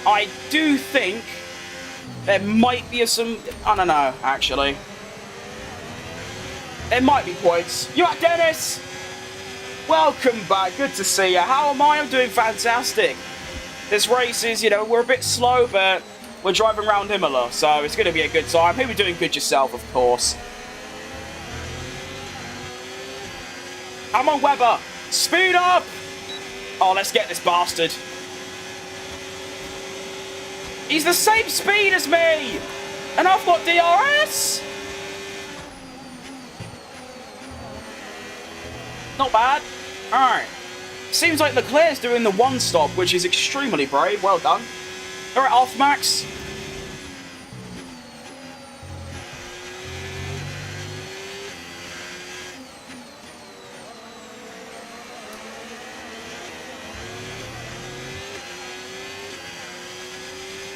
I do think there might be some... I don't know, actually. There might be points. You right, Dennis? Welcome back. Good to see you. How am I? I'm doing fantastic. This race is, you know, we're a bit slow, but We're driving around Imola, so it's going to be a good time. Hope you're doing good yourself, of course. Come on, Webber. Speed up! Oh, let's get this bastard. He's the same speed as me! And I've got DRS! Not bad. Alright. Seems like Leclerc's doing the one stop, which is extremely brave. Well done. Alright, off Max.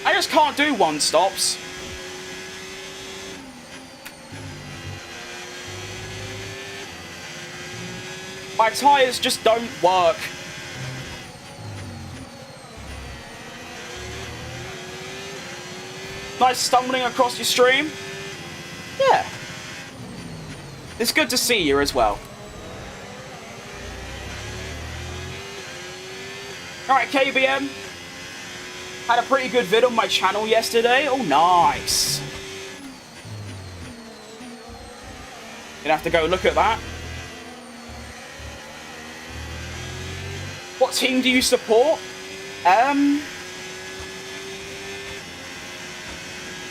I just can't do one stops. My tyres just don't work. Nice stumbling across your stream. Yeah. It's good to see you as well. Alright, KBM. Had a pretty good vid on my channel yesterday. Oh, nice. Gonna have to go look at that. What team do you support? I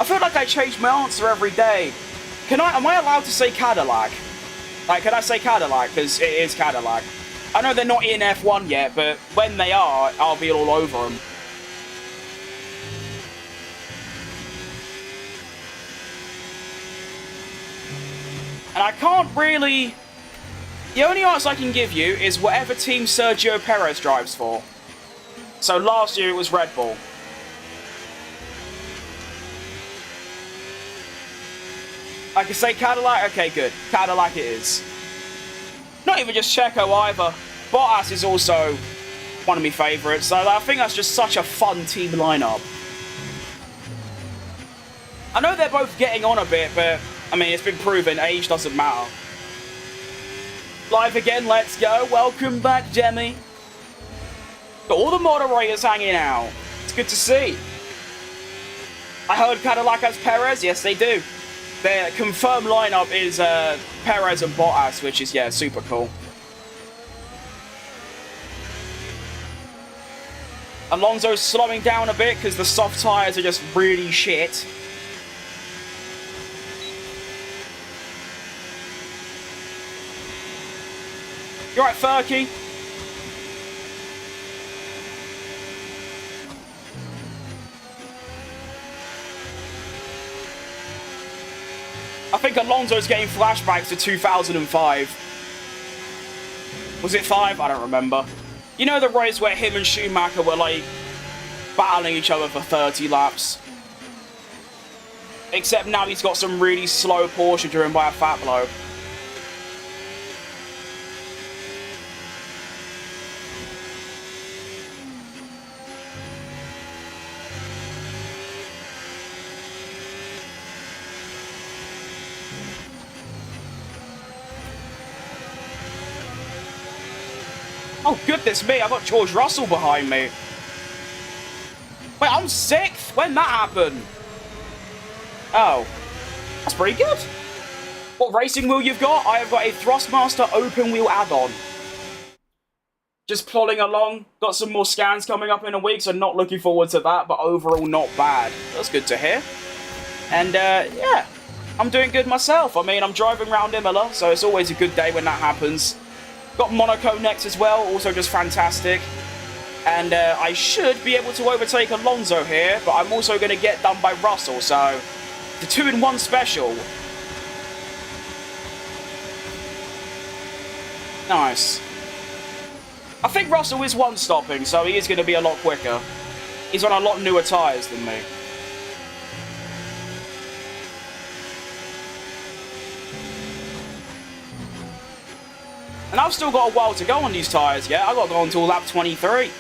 feel like I change my answer every day. Am I allowed to say Cadillac? Like, can I say Cadillac? Because it is Cadillac. I know they're not in F1 yet, but when they are, I'll be all over them. And I can't really... The only answer I can give you is whatever team Sergio Perez drives for. So last year it was Red Bull. I can say Cadillac? Okay, good. Cadillac it is. Not even just Checo either. Bottas is also one of my favourites. So I think that's just such a fun team lineup. I know they're both getting on a bit, but I mean, it's been proven age doesn't matter. Live again, let's go. Welcome back, Jemmy. Got all the moderators hanging out. It's good to see. I heard Cadillac has Perez. Yes, they do. Their confirmed lineup is Perez and Bottas, which is, yeah, super cool. Alonso's slowing down a bit because the soft tyres are just really shit. You alright, Furky? I think Alonso's getting flashbacks to 2005. Was it 5? I don't remember. You know the race where him and Schumacher were, like, battling each other for 30 laps? Except now he's got some really slow Porsche driven by a fat bloke. Oh, goodness me, I've got George Russell behind me. Wait, I'm 6th? When that happened? Oh. That's pretty good. What racing wheel you've got? I have got a Thrustmaster open wheel add-on. Just plodding along. Got some more scans coming up in a week, so not looking forward to that, but overall not bad. That's good to hear. And, yeah. I'm doing good myself. I mean, I'm driving around Imola, so it's always a good day when that happens. Got Monaco next as well, also just fantastic. And I should be able to overtake Alonso here, but I'm also going to get done by Russell, so the 2-in-1 special. Nice. I think Russell is one-stopping, so he is going to be a lot quicker. He's on a lot newer tyres than me. And I've still got a while to go on these tyres yet. I've got to go until lap 23.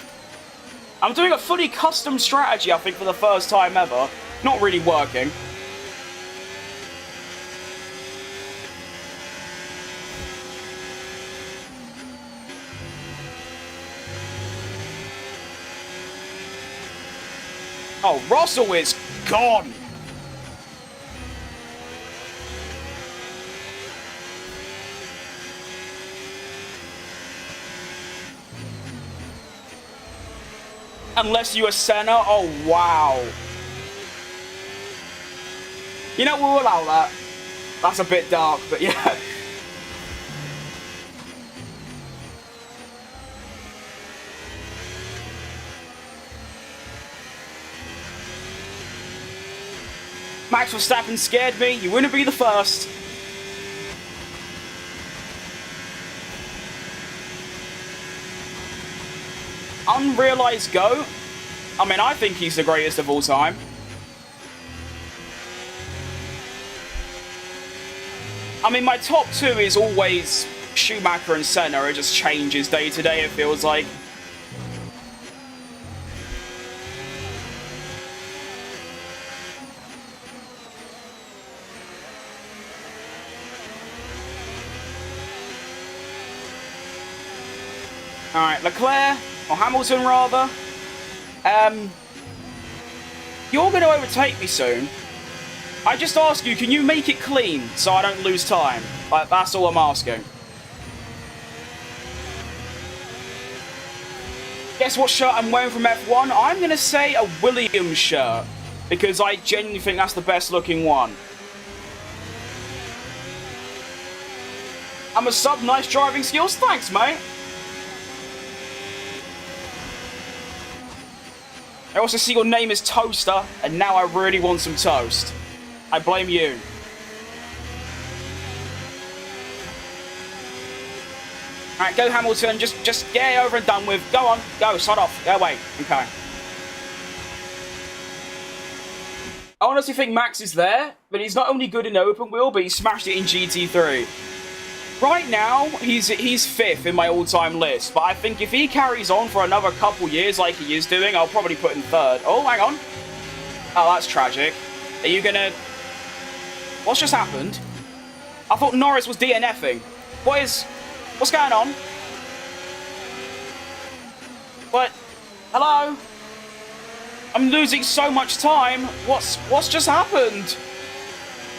I'm doing a fully custom strategy, I think, for the first time ever. Not really working. Oh, Russell is gone. Unless you are Senna. Oh, wow. You know, we'll allow that. That's a bit dark, but yeah. Max Verstappen scared me. You wouldn't be the first. Unrealized GOAT. I mean, I think he's the greatest of all time. I mean, my top two is always Schumacher and Senna. It just changes day to day, it feels like. Alright, Leclerc, or Hamilton rather. You're going to overtake me soon. I just ask you, can you make it clean so I don't lose time? Like, that's all I'm asking. Guess what shirt I'm wearing from F1? I'm going to say a Williams shirt, because I genuinely think that's the best looking one. I'm a sub, nice driving skills. Thanks, mate. I also see your name is Toaster, and now I really want some toast. I blame you. Alright, go Hamilton, just get it over and done with. Go on, go, sod off, go away. Okay. I honestly think Max is there, but he's not only good in open wheel, but he smashed it in GT3. Right now, he's 5th in my all-time list, but I think if he carries on for another couple years like he is doing, I'll probably put him 3rd. Oh, hang on. Oh, that's tragic. Are you gonna... What's just happened? I thought Norris was DNFing. What's going on? What? Hello? I'm losing so much time. What's just happened?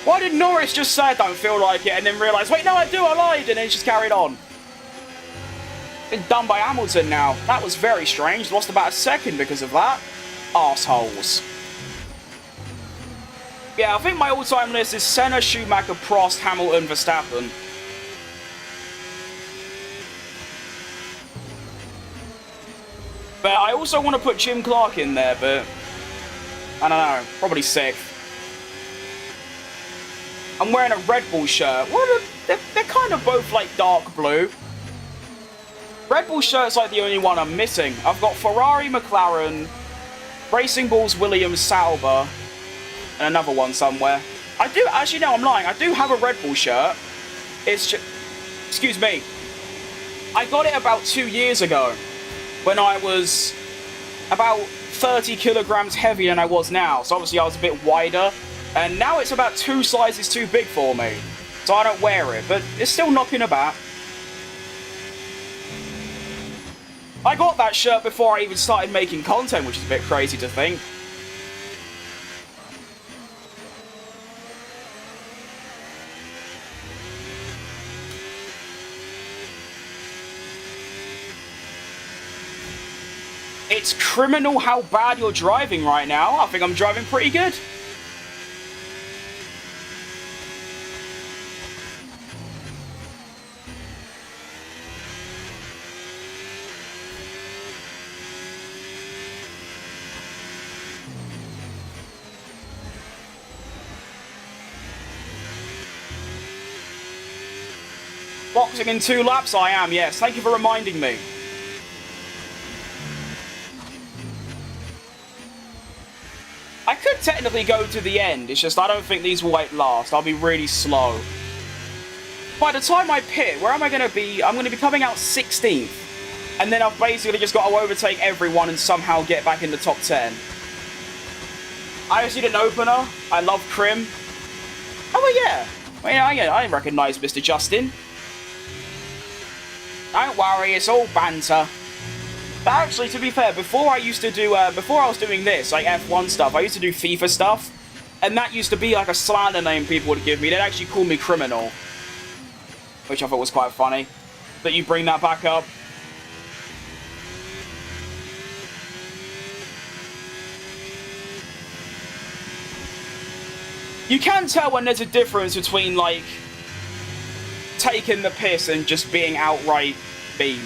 Why did Norris just say I don't feel like it and then realise, wait, no, I do, I lied, and then just carried on? Been done by Hamilton now. That was very strange. Lost about a second because of that. Arseholes. Yeah, I think my all-time list is Senna, Schumacher, Prost, Hamilton, Verstappen. But I also want to put Jim Clark in there, but I don't know, probably 6th. I'm wearing a Red Bull shirt. They're kind of both like dark blue. Red Bull shirt's like the only one I'm missing. I've got Ferrari, McLaren, Racing Bulls, Williams, Sauber, and another one somewhere. I do, actually no, I'm lying. I do have a Red Bull shirt. It's just, excuse me. I got it about 2 years ago when I was about 30 kilograms heavier than I was now. So obviously I was a bit wider. And now it's about 2 sizes too big for me. So I don't wear it, but it's still knocking about. I got that shirt before I even started making content, which is a bit crazy to think. It's criminal how bad you're driving right now. I think I'm driving pretty good. Boxing in 2 laps, I am, yes. Thank you for reminding me. I could technically go to the end, it's just I don't think these will last. I'll be really slow. By the time I pit, where am I going to be? I'm going to be coming out 16th. And then I've basically just got to overtake everyone and somehow get back in the top 10. I just need an opener. I love Crim. Oh, well, yeah. Well, yeah, I recognise Mr. Justin. Don't worry, it's all banter. But actually, to be fair, before I used to do, before I was doing this, like F1 stuff, I used to do FIFA stuff. And that used to be like a slander name people would give me. They'd actually call me Criminal. Which I thought was quite funny. That you bring that back up. You can tell when there's a difference between, like, taking the piss and just being outright mean.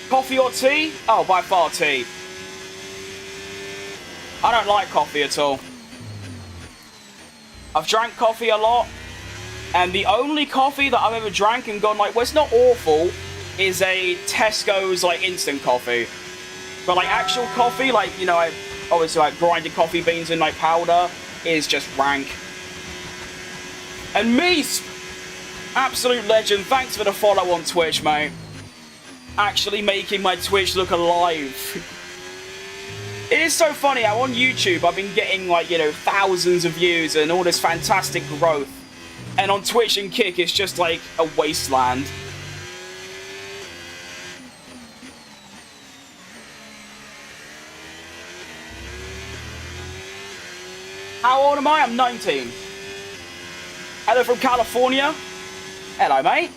Coffee or tea? Oh, by far tea. I don't like coffee at all. I've drank coffee a lot, and the only coffee that I've ever drank and gone like, well, it's not awful, is a Tesco's like instant coffee. But like actual coffee, like, you know, I obviously like grinded coffee beans in like powder, is just rank. And Meese, absolute legend, thanks for the follow on Twitch, mate. Actually making my Twitch look alive. It is so funny how on YouTube I've been getting, like, you know, thousands of views and all this fantastic growth. And on Twitch and Kick it's just like a wasteland. How old am I? I'm 19. Hello from California. Hello, mate.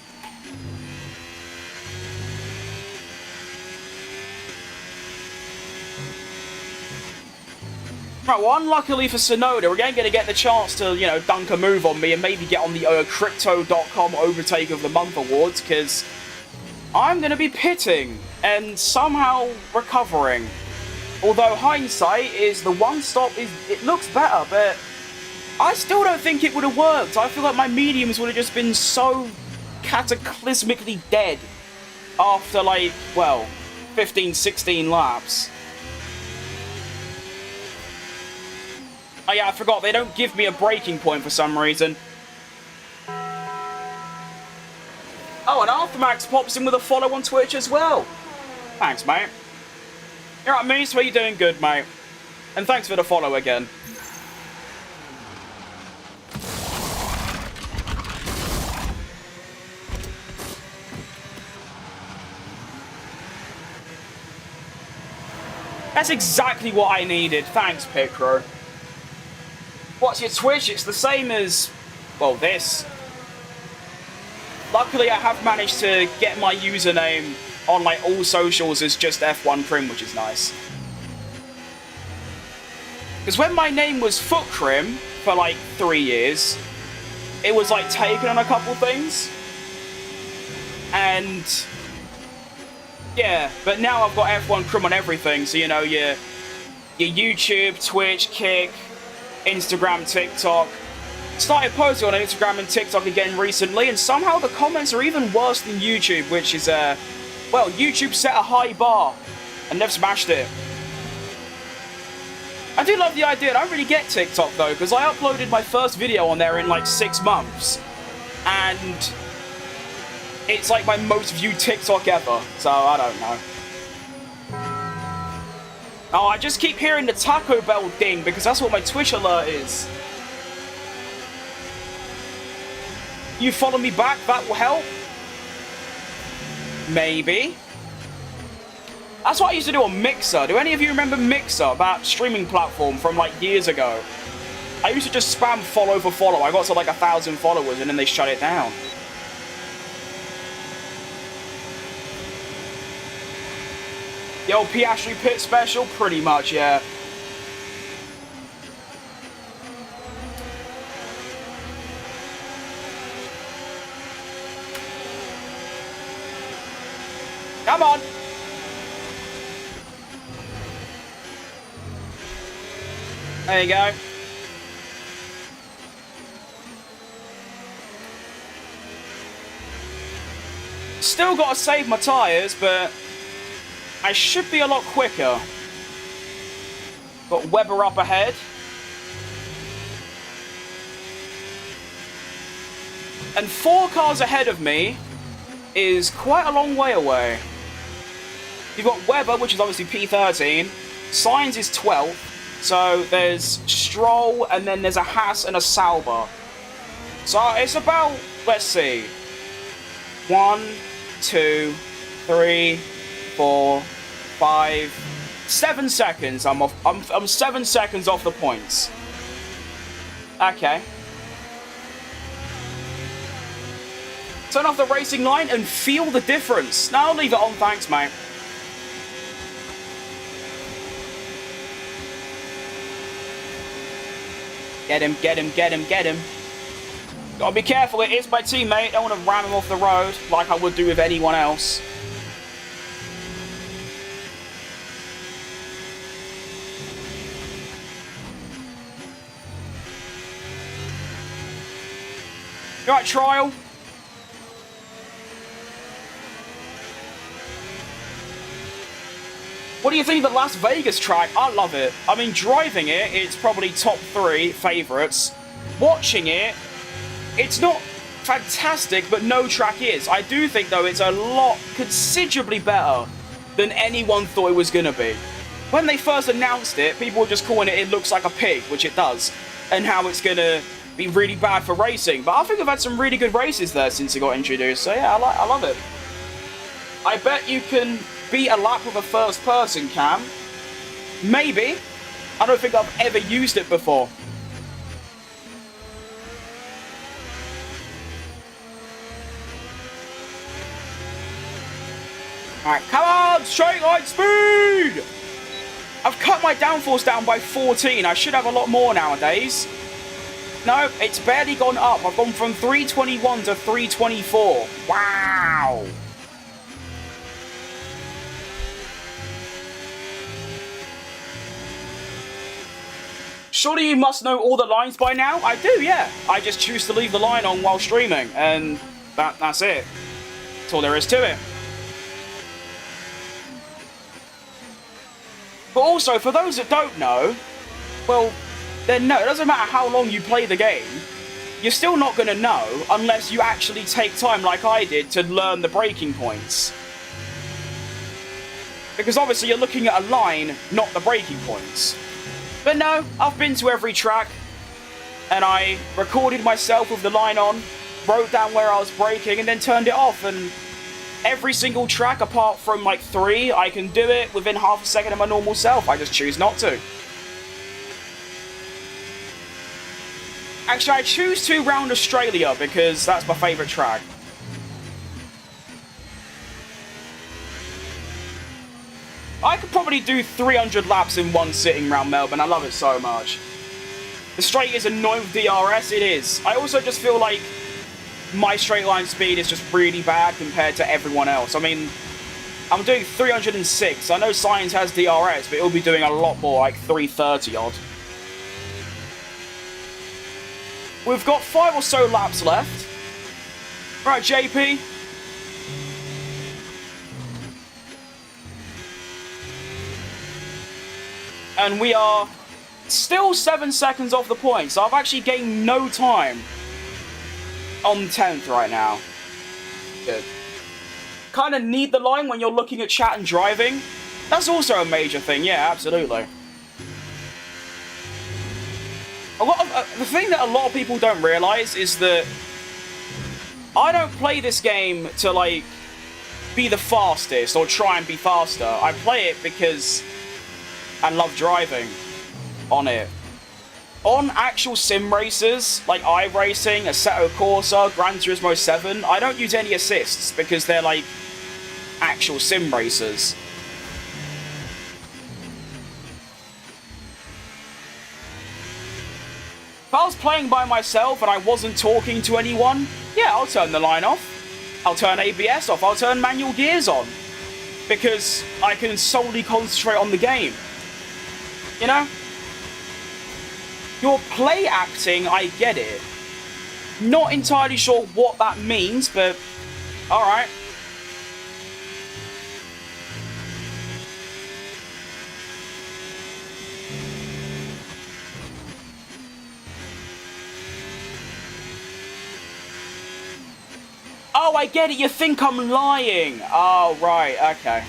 Right, well, unluckily for Sonoda, we're again going to get the chance to, you know, dunk a move on me and maybe get on the Crypto.com Overtake of the Month awards, because I'm going to be pitting and somehow recovering. Although hindsight is the one stop, it looks better, but I still don't think it would have worked. I feel like my mediums would have just been so cataclysmically dead after, like, well, 15, 16 laps. Oh yeah, I forgot, they don't give me a breaking point for some reason. Oh, and Arthmax pops in with a follow on Twitch as well. Thanks, mate. You're right, Moose, how you doing? Good, mate. And thanks for the follow again. That's exactly what I needed. Thanks, Picro. What's your Twitch? It's the same as, well, this. Luckily, I have managed to get my username on, like, all socials as just F1 Crim, which is nice. Because when my name was Foot Crim for, like, 3 years, it was, like, taken on a couple things. And yeah, but now I've got F1 Crim on everything, so, you know, your YouTube, Twitch, Kick, Instagram, TikTok. Started posting on Instagram and TikTok again recently, and somehow the comments are even worse than YouTube, which is, well, YouTube set a high bar, and they've smashed it. I do love the idea. I don't really get TikTok, though, because I uploaded my first video on there in, like, 6 months, and it's, like, my most viewed TikTok ever, so I don't know. Oh, I just keep hearing the Taco Bell ding, because that's what my Twitch alert is. You follow me back, that will help? Maybe. That's what I used to do on Mixer. Do any of you remember Mixer, that streaming platform from, like, years ago? I used to just spam follow for follow. I got to, like, 1,000 followers, and then they shut it down. The old Piastri Pit special? Pretty much, yeah. Come on! There you go. Still got to save my tyres, but I should be a lot quicker. Got Webber up ahead. And 4 cars ahead of me is quite a long way away. You've got Weber, which is obviously P13. Signs is 12th. So there's Stroll, and then there's a Haas and a Sauber. So it's about, let's see, 1, 2, 3, 4, 5, 7 seconds. I'm 7 seconds off the points. Okay. Turn off the racing line and feel the difference. No, I'll leave it on, thanks, mate. Get him, get him, get him, get him. Gotta be careful, it is my teammate. I don't want to ram him off the road like I would do with anyone else. You alright, Trial? What do you think of the Las Vegas track? I love it. I mean, driving it, it's probably top 3 favourites. Watching it, it's not fantastic, but no track is. I do think, though, it's a lot considerably better than anyone thought it was going to be. When they first announced it, people were just calling it looks like a pig, which it does, and how it's going to be really bad for racing. But I think I've had some really good races there since it got introduced, so yeah, I love it. I bet you can beat a lap with a first person cam. Maybe. I don't think I've ever used it before. Alright, come on! Straight line speed! I've cut my downforce down by 14. I should have a lot more nowadays. No, it's barely gone up. I've gone from 321 to 324. Wow! Surely you must know all the lines by now? I do, yeah. I just choose to leave the line on while streaming, and that's it. That's all there is to it. But also, for those that don't know, well, then no, it doesn't matter how long you play the game, you're still not going to know unless you actually take time like I did to learn the braking points. Because obviously you're looking at a line, not the braking points. But no, I've been to every track, and I recorded myself with the line on, wrote down where I was braking, and then turned it off, and every single track apart from like 3, I can do it within half a second of my normal self. I just choose not to. Actually, I choose to round Australia because that's my favourite track. I could probably do 300 laps in one sitting round Melbourne. I love it so much. The straight is annoying with DRS, it is. I also just feel like my straight line speed is just really bad compared to everyone else. I mean, I'm doing 306. I know Science has DRS, but it'll be doing a lot more, like 330 odd. We've got 5 or so laps left. Right, JP. And we are still 7 seconds off the point, so I've actually gained no time on 10th right now. Good. Kind of need the line when you're looking at chat and driving. That's also a major thing, yeah, absolutely. The thing that a lot of people don't realise is that I don't play this game to, like, be the fastest or try and be faster. I play it because I love driving on it. On actual sim races, like iRacing, Assetto Corsa, Gran Turismo 7, I don't use any assists because they're like actual sim racers. If I was playing by myself and I wasn't talking to anyone, yeah, I'll turn the line off. I'll turn ABS off. I'll turn manual gears on. Because I can solely concentrate on the game. You know? Your play acting, I get it. Not entirely sure what that means, but alright. Oh, I get it. You think I'm lying. Oh, right. Okay.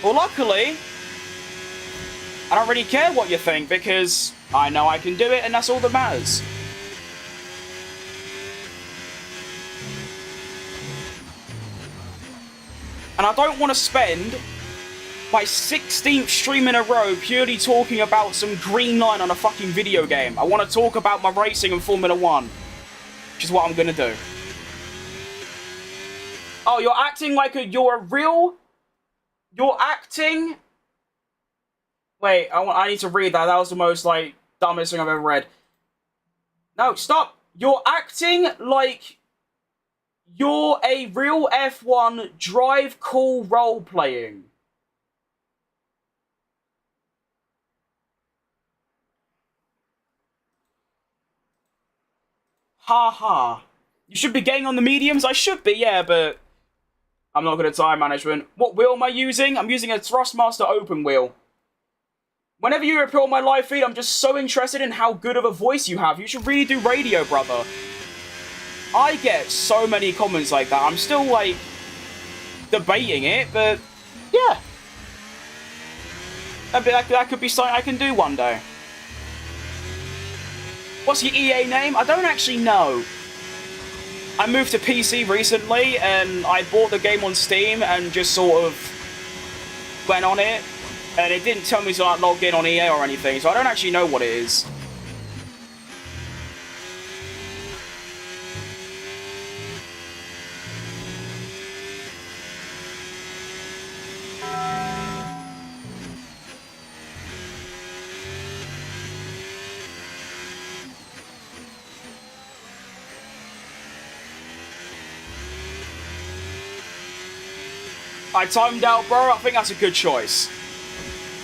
Well, luckily, I don't really care what you think, because I know I can do it, and that's all that matters. And I don't want to spend my 16th stream in a row purely talking about some green line on a fucking video game. I want to talk about my racing in Formula 1, which is what I'm going to do. Oh, you're acting like you're a real... You're acting... Wait, I need to read that. That was the most, like, dumbest thing I've ever read. No, stop. You're acting like you're a real F1 drive cool role-playing. Ha ha. You should be getting on the mediums? I should be, yeah, but I'm not good at time management. What wheel am I using? I'm using a Thrustmaster open wheel. Whenever you appear on my live feed, I'm just so interested in how good of a voice you have. You should really do radio, brother. I get so many comments like that. I'm still, like, debating it, but yeah. That could be something I can do one day. What's your EA name? I don't actually know. I moved to PC recently, and I bought the game on Steam and just sort of went on it. And it didn't tell me to like, log in on EA or anything, so I don't actually know what it is. I timed out, bro. I think that's a good choice.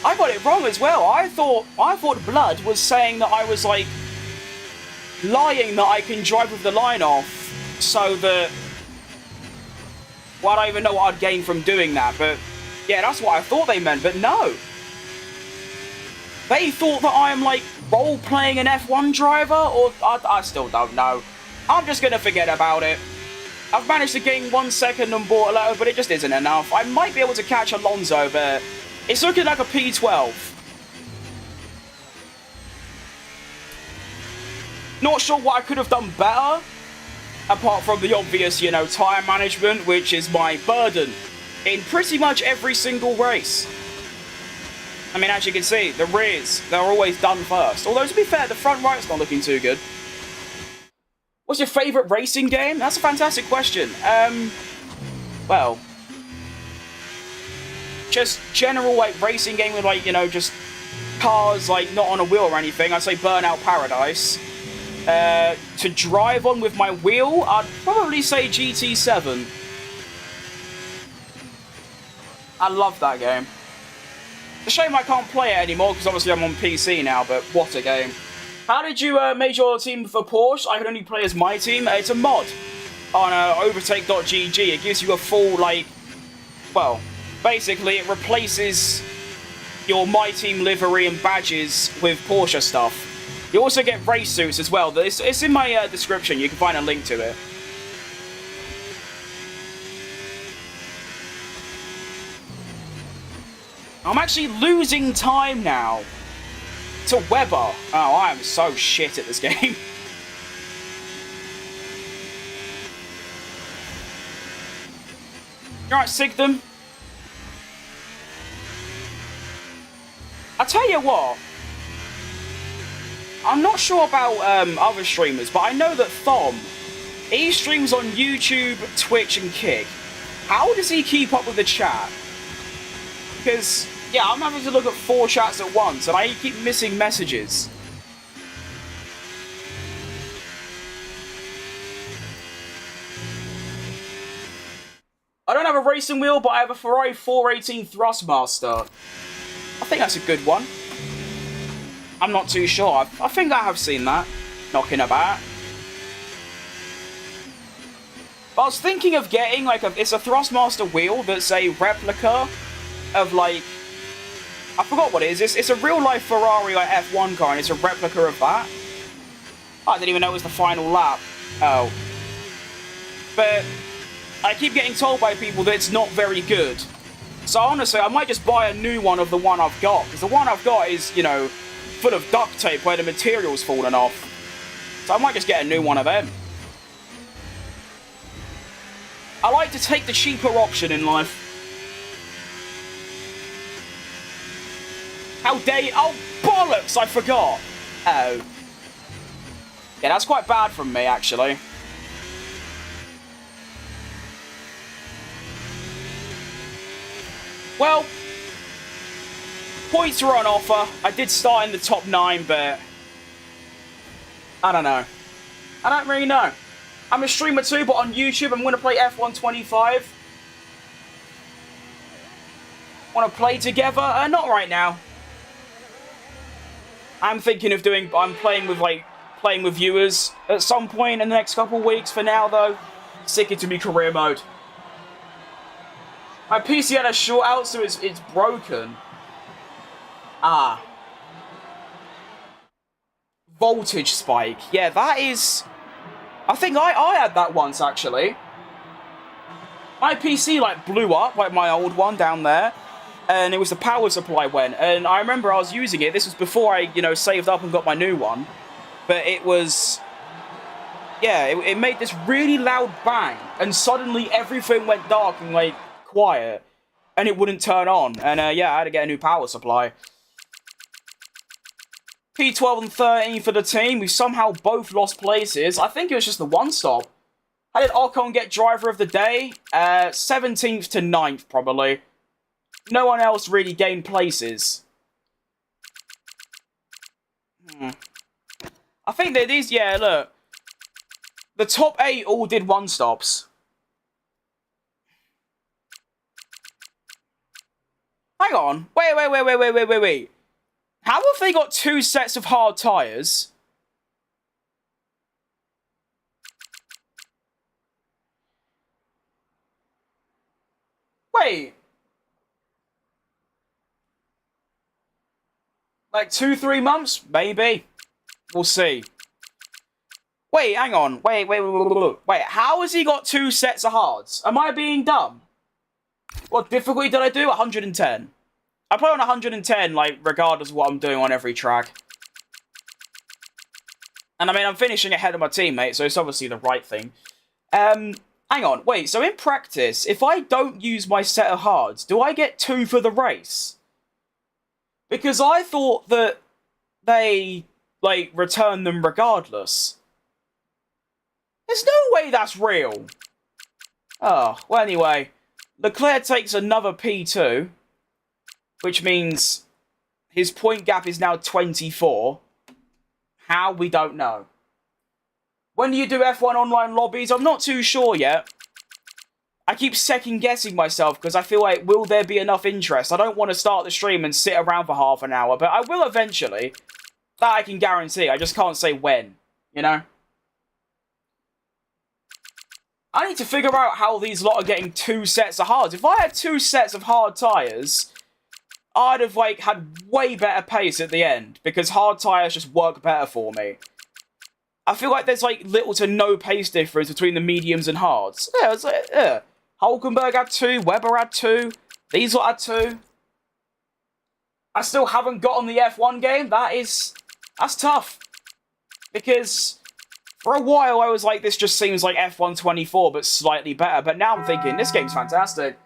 I got it wrong as well. I thought Blood was saying that I was, like, lying that I can drive with the line off, so that... Well, I don't even know what I'd gain from doing that, but... Yeah, that's what I thought they meant, but no. They thought that I am, like, role-playing an F1 driver, or... I still don't know. I'm just gonna forget about it. I've managed to gain 1 second on Bortolo, but it just isn't enough. I might be able to catch Alonso, but... It's looking like a P12. Not sure what I could have done better, apart from the obvious, you know, tyre management, which is my burden in pretty much every single race. I mean, as you can see, the rears, they're always done first. Although, to be fair, the front right's not looking too good. What's your favourite racing game? That's a fantastic question. Well... Just general, like, racing game with, like, you know, just cars, like, not on a wheel or anything. I'd say Burnout Paradise. To drive on with my wheel, I'd probably say GT7. I love that game. It's a shame I can't play it anymore, because obviously I'm on PC now, but what a game. How did you make your team for Porsche? I can only play as my team. It's a mod on overtake.gg. It gives you a full, like, well... Basically, it replaces your My Team livery and badges with Porsche stuff. You also get race suits as well. It's in my description. You can find a link to it. I'm actually losing time now to Weber. Oh, I am so shit at this game. Alright, Sigdom. I tell you what, I'm not sure about other streamers, but I know that Thom, he streams on YouTube, Twitch, and Kick. How does he keep up with the chat? Because, yeah, I'm having to look at 4 chats at once, and I keep missing messages. I don't have a racing wheel, but I have a Ferrari 418 Thrustmaster. I think that's a good one. I'm not too sure. I think I have seen that knocking about. But I was thinking of getting, like, it's a Thrustmaster wheel that's a replica of, like... I forgot what it is. It's a real-life Ferrari, like, F1 car, and it's a replica of that. I didn't even know it was the final lap. Oh. But I keep getting told by people that it's not very good. So honestly, I might just buy a new one of the one I've got. Because the one I've got is, you know, full of duct tape where the material's fallen off. So I might just get a new one of them. I like to take the cheaper option in life. How dare you? Oh, bollocks! I forgot. Oh. Yeah, that's quite bad from me, actually. Well, points are on offer. I did start in the top 9, but I don't know. I don't really know. I'm a streamer too, but on YouTube, I'm going to play F1 25. Want to play together? Not right now. I'm thinking of doing. I'm playing with viewers at some point in the next couple of weeks. For now, though, stick it to me career mode. My PC had a shortout, so it's broken. Ah. Voltage spike. Yeah, that is... I think I had that once, actually. My PC, like, blew up, like my old one down there. And it was the power supply went. And I remember I was using it. This was before I, you know, saved up and got my new one. But it was... Yeah, it made this really loud bang. And suddenly everything went dark and, like... quiet, and it wouldn't turn on, and yeah, I had to get a new power supply. P12 and 13 for the team. We somehow both lost places. I think it was just the one stop. How did Ocon get driver of the day? 17th to 9th, probably. No one else really gained places. I think that these, yeah, look. The top 8 all did one stops. Hang on. Wait. How have they got 2 sets of hard tyres? Wait. Like 2-3 months? Maybe. We'll see. Wait, hang on. Wait. How has he got 2 sets of hards? Am I being dumb? What difficulty did I do? 110. I play on 110, like, regardless of what I'm doing on every track. And, I mean, I'm finishing ahead of my teammate, so it's obviously the right thing. Hang on. Wait, so in practice, if I don't use my set of hards, do I get 2 for the race? Because I thought that they, like, return them regardless. There's no way that's real. Oh, well, anyway... Leclerc takes another P2, which means his point gap is now 24. How? We don't know. When do you do F1 online lobbies? I'm not too sure yet. I keep second-guessing myself because I feel like, will there be enough interest? I don't want to start the stream and sit around for half an hour, but I will eventually. That I can guarantee. I just can't say when, you know? I need to figure out how these lot are getting 2 sets of hards. If I had 2 sets of hard tyres, I'd have, like, had way better pace at the end, because hard tyres just work better for me. I feel like there's, like, little to no pace difference between the mediums and hards. Yeah, it's like, yeah. Hulkenberg had 2, Webber had 2, these lot had 2. I still haven't got on the F1 game. That's tough. Because... for a while, I was like, this just seems like F1 24, but slightly better. But now I'm thinking, this game's fantastic.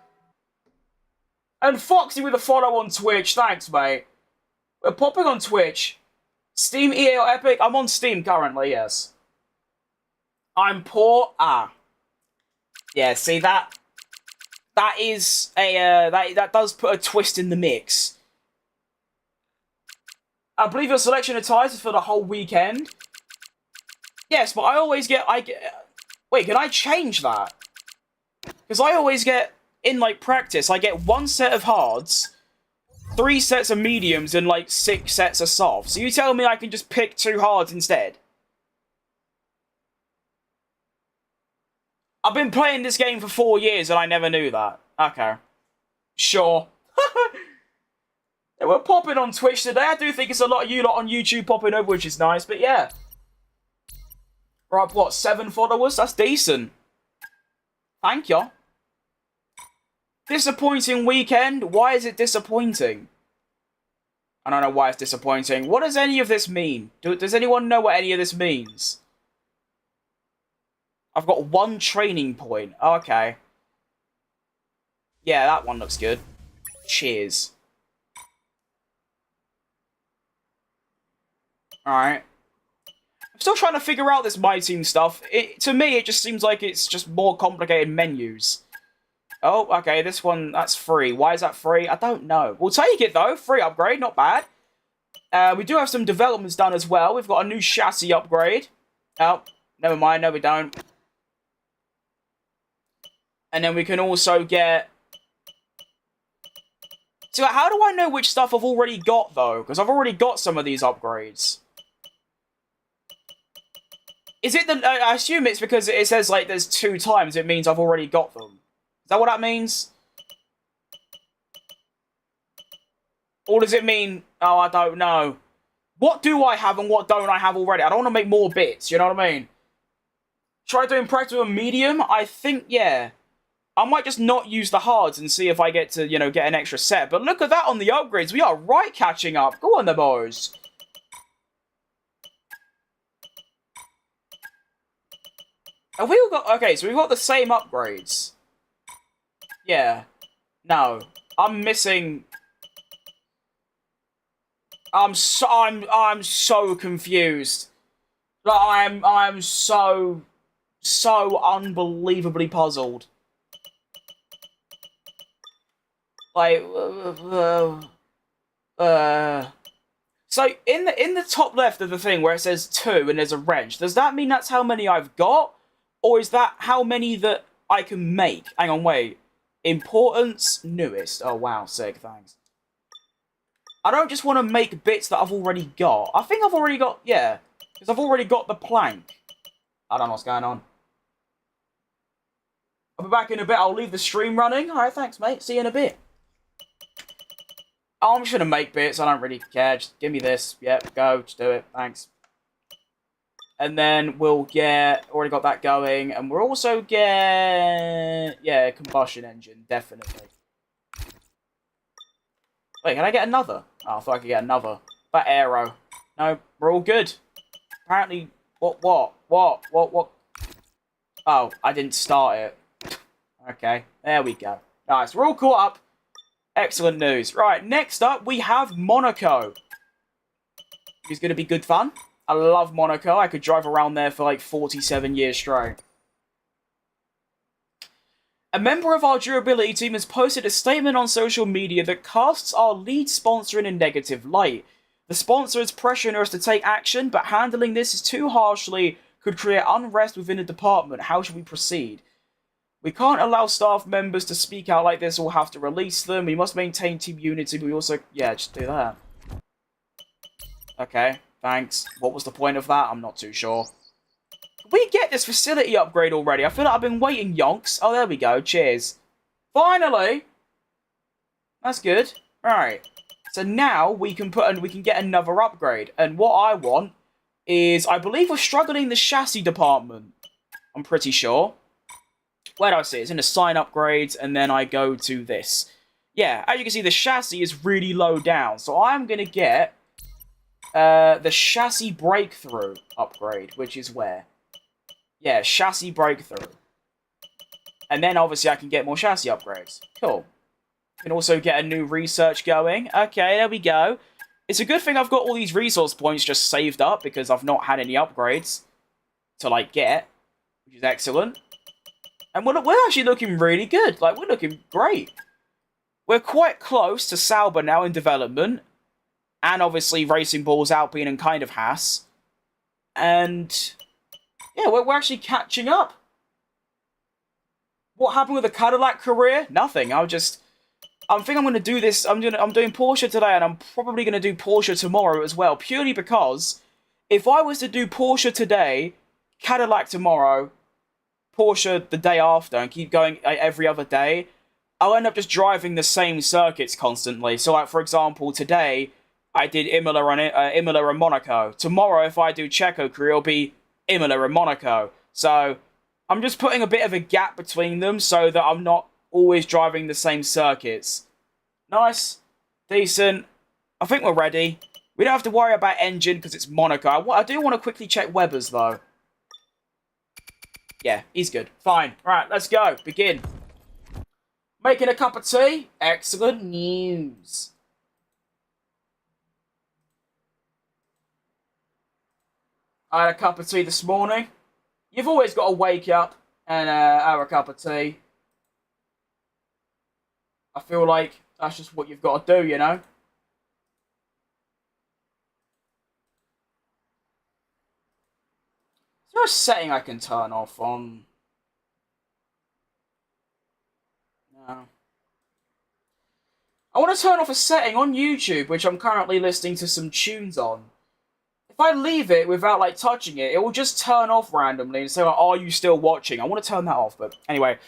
And Foxy with a follow on Twitch. Thanks, mate. We're popping on Twitch. Steam, EA, or Epic? I'm on Steam currently, yes. I'm poor. Ah. Yeah, see, that is a, that does put a twist in the mix. I believe your selection of tyres is for the whole weekend. Yes, but I get... Wait, can I change that? Because I always get, in, like, practice, I get 1 set of hards, 3 sets of mediums, and, like, 6 sets of softs. So you tell me I can just pick 2 hards instead? I've been playing this game for 4 years, and I never knew that. Okay. Sure. Yeah, we're popping on Twitch today. I do think it's a lot of you lot on YouTube popping over, which is nice, but yeah. Right, what, 7 followers? That's decent. Thank you. Disappointing weekend? Why is it disappointing? I don't know why it's disappointing. What does any of this mean? Does anyone know what any of this means? I've got 1 training point. Okay. Yeah, that one looks good. Cheers. Alright. I'm still trying to figure out this My Team stuff. To me, it just seems like it's just more complicated menus. Oh, okay, this one, that's free. Why is that free? I don't know. We'll take it, though. Free upgrade, not bad. We do have some developments done as well. We've got a new chassis upgrade. Oh, never mind. No, we don't. And then we can also get... So how do I know which stuff I've already got, though? Because I've already got some of these upgrades. Is it the... I assume it's because it says, like, there's 2 times. It means I've already got them. Is that what that means? Or does it mean... Oh, I don't know. What do I have and what don't I have already? I don't want to make more bits, you know what I mean? Try doing practical and medium? I think, yeah. I might just not use the hards and see if I get to, you know, get an extra set. But look at that on the upgrades. We are right catching up. Go on, the boys. Have we all got... Okay, so we've got the same upgrades. Yeah. No. I'm missing... I'm so confused. Like, I'm so unbelievably puzzled. Like, So in the top left of the thing where it says 2 and there's a wrench, does that mean that's how many I've got, or is that how many that I can make? Hang on, wait. Importance, newest. Oh wow, sick. Thanks. I don't just want to make bits that I've already got. I think I've already got, yeah. Because I've already got the plank. I don't know what's going on. I'll be back in a bit. I'll leave the stream running. Alright, thanks, mate. See you in a bit. Oh, I'm just going to make bits. I don't really care. Just give me this. Yep, go. Just do it. Thanks. And then we'll get... Already got that going. And we'll also get... Yeah, combustion engine. Definitely. Wait, can I get another? Oh, I thought I could get another. That arrow. No, we're all good. Apparently, what? Oh, I didn't start it. Okay, there we go. Nice, we're all caught up. Excellent news. Right, next up, we have Monaco. It's going to be good fun. I love Monaco. I could drive around there for like 47 years straight. A member of our durability team has posted a statement on social media that casts our lead sponsor in a negative light. The sponsor is pressuring us to take action, but handling this too harshly could create unrest within the department. How should we proceed? We can't allow staff members to speak out like this or have to release them. We must maintain team unity, but we also... Yeah, just do that. Okay, thanks. What was the point of that? I'm not too sure. We get this facility upgrade already. I feel like I've been waiting yonks. Oh, there we go. Cheers. Finally! That's good. Alright. So now we can get another upgrade. And what I want is... I believe we're struggling in the chassis department. I'm pretty sure. Where do I see it? It's in the sign upgrades, and then I go to this. Yeah, as you can see, the chassis is really low down. So I'm going to get the chassis breakthrough upgrade, which is where? Yeah, chassis breakthrough. And then, obviously, I can get more chassis upgrades. Cool. Can also get a new research going. Okay, there we go. It's a good thing I've got all these resource points just saved up, because I've not had any upgrades to, like, get. Which is excellent. And we're actually looking really good. Like, we're looking great. We're quite close to Sauber now in development. And, obviously, Racing Bulls, Alpine, and kind of Haas. And... yeah, we're actually catching up. What happened with the Cadillac career? Nothing. I think I'm going to do this. I'm doing Porsche today, and I'm probably going to do Porsche tomorrow as well. Purely because if I was to do Porsche today, Cadillac tomorrow, Porsche the day after, and keep going every other day, I'll end up just driving the same circuits constantly. So, like, for example, today I did Imola and Monaco. Tomorrow, if I do Checo career, it'll be Imola and Monaco. So I'm just putting a bit of a gap between them so that I'm not always driving the same circuits. Nice. Decent. I think we're ready. We don't have to worry about engine because it's Monaco. I do want to quickly check Weber's, though. Yeah, he's good. Fine. Right, let's go. Begin. Making a cup of tea? Excellent news. I had a cup of tea this morning. You've always got to wake up and have a cup of tea. I feel like that's just what you've got to do, you know? Is there a setting I can turn off on? No. I want to turn off a setting on YouTube, which I'm currently listening to some tunes on. If I leave it without, like, touching it, it will just turn off randomly and say, like, are you still watching? I want to turn that off, but anyway.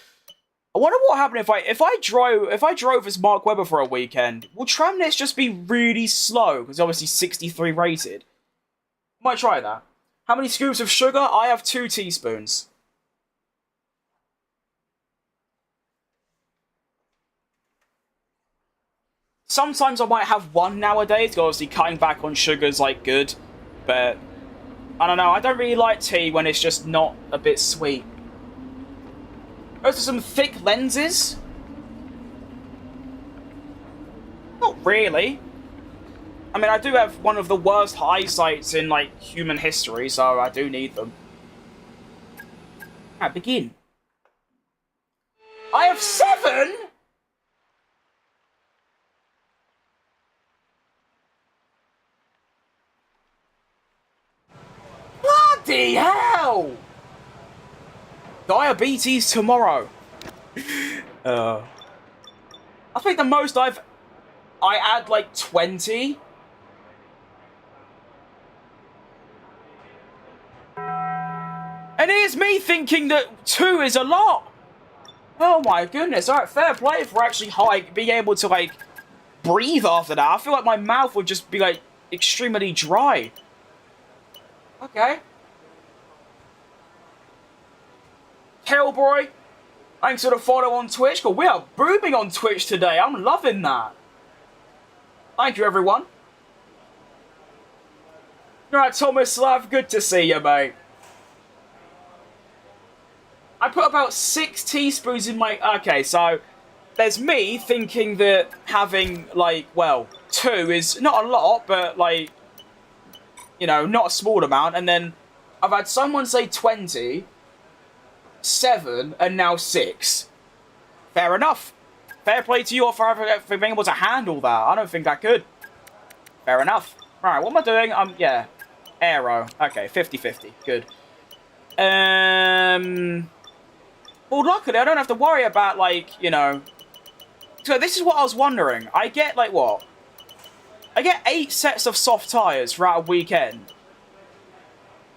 I wonder what happened if I drove as Mark Webber for a weekend. Will Tramnets just be really slow? Because obviously 63 rated. Might try that. How many scoops of sugar? I have 2 teaspoons. Sometimes I might have 1 nowadays, because obviously cutting back on sugar's like good. But I don't know, I don't really like tea when it's just not a bit sweet. Those are some thick lenses. Not really. I mean, I do have one of the worst eyesights in, like, human history, so I do need them. Alright, begin. I have 7?! Bloody hell! Diabetes tomorrow. I think the most I add like 20. And here's me thinking that 2 is a lot. Oh my goodness. Alright, fair play for actually like being able to like breathe after that. I feel like my mouth would just be like extremely dry. Okay. Hellboy, thanks for the follow on Twitch. God, we are booming on Twitch today. I'm loving that. Thank you, everyone. Alright, Thomas Slav, good to see you, mate. I put about 6 teaspoons in my... Okay, so there's me thinking that having, like, well, 2 is not a lot, but, like, you know, not a small amount. And then I've had someone say 20... 7 and now 6. Fair enough. Fair play to you for being able to handle that. I don't think I could. Fair enough. Right, what am I doing? Yeah. Aero. Okay, 50-50. Good. Well, luckily, I don't have to worry about, like, you know... So this is what I was wondering. I get, like, what? I get 8 sets of soft tyres throughout a weekend.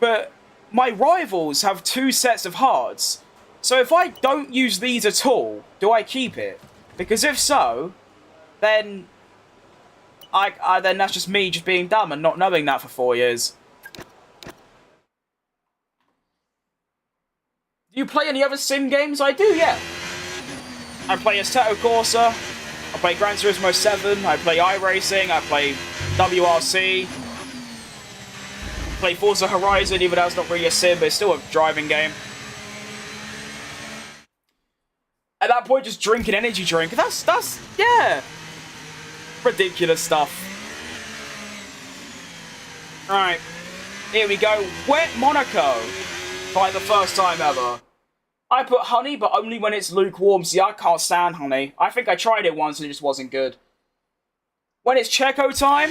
But... my rivals have 2 sets of hards. So if I don't use these at all, do I keep it? Because if so, then then that's just me just being dumb and not knowing that for 4 years. Do you play any other sim games? I do, yeah. I play Assetto Corsa. I play Gran Turismo 7. I play iRacing. I play WRC. Play Forza Horizon, even though it's not really a sim, but it's still a driving game. At that point, just drink an energy drink. That's, yeah. Ridiculous stuff. Alright. Here we go. Wet Monaco. For like the first time ever. I put honey, but only when it's lukewarm. See, I can't stand honey. I think I tried it once and it just wasn't good. When it's Checo time...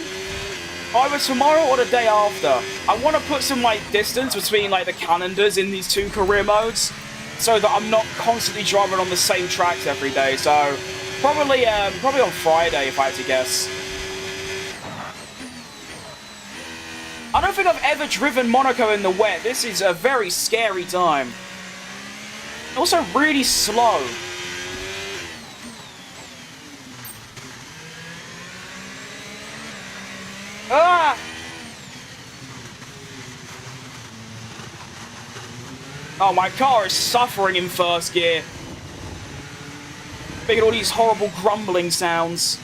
either tomorrow or the day after. I want to put some, like, distance between, like, the calendars in these 2 career modes so that I'm not constantly driving on the same tracks every day. So, probably on Friday, if I had to guess. I don't think I've ever driven Monaco in the wet. This is a very scary time. Also, really slow. Ah! Oh, my car is suffering in first gear. Making all these horrible grumbling sounds.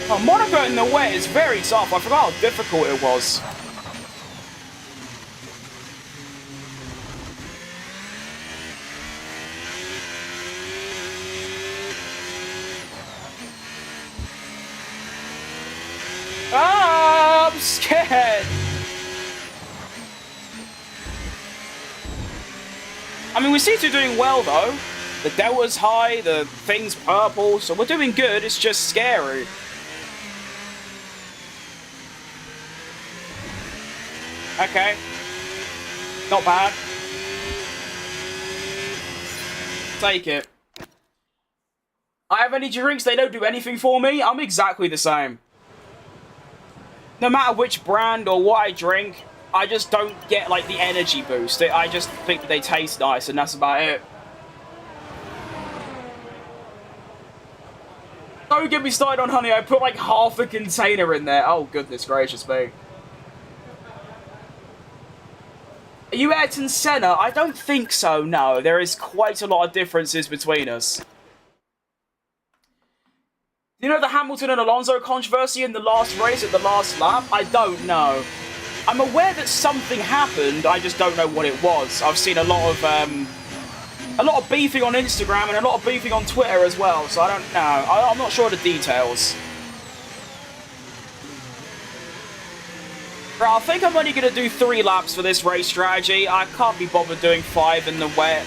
Oh, Monaco in the wet is very tough. I forgot how difficult it was. Ah, I'm scared. I mean, we seem to be doing well, though. The delta's high, the thing's purple, so we're doing good. It's just scary. Okay. Not bad. Take it. I have energy drinks, they don't do anything for me. I'm exactly the same. No matter which brand or what I drink, I just don't get, like, the energy boost. I just think they taste nice, and that's about it. Don't get me started on honey. I put, like, half a container in there. Oh, goodness gracious me. Are you Ayrton Senna? I don't think so, no. There is quite a lot of differences between us. Do you know the Hamilton and Alonso controversy in the last race at the last lap? I don't know. I'm aware that something happened, I just don't know what it was. I've seen a lot of beefing on Instagram and a lot of beefing on Twitter as well, so I don't know. I'm not sure of the details. Right, I think I'm only going to do 3 laps for this race strategy. I can't be bothered doing 5 in the wet.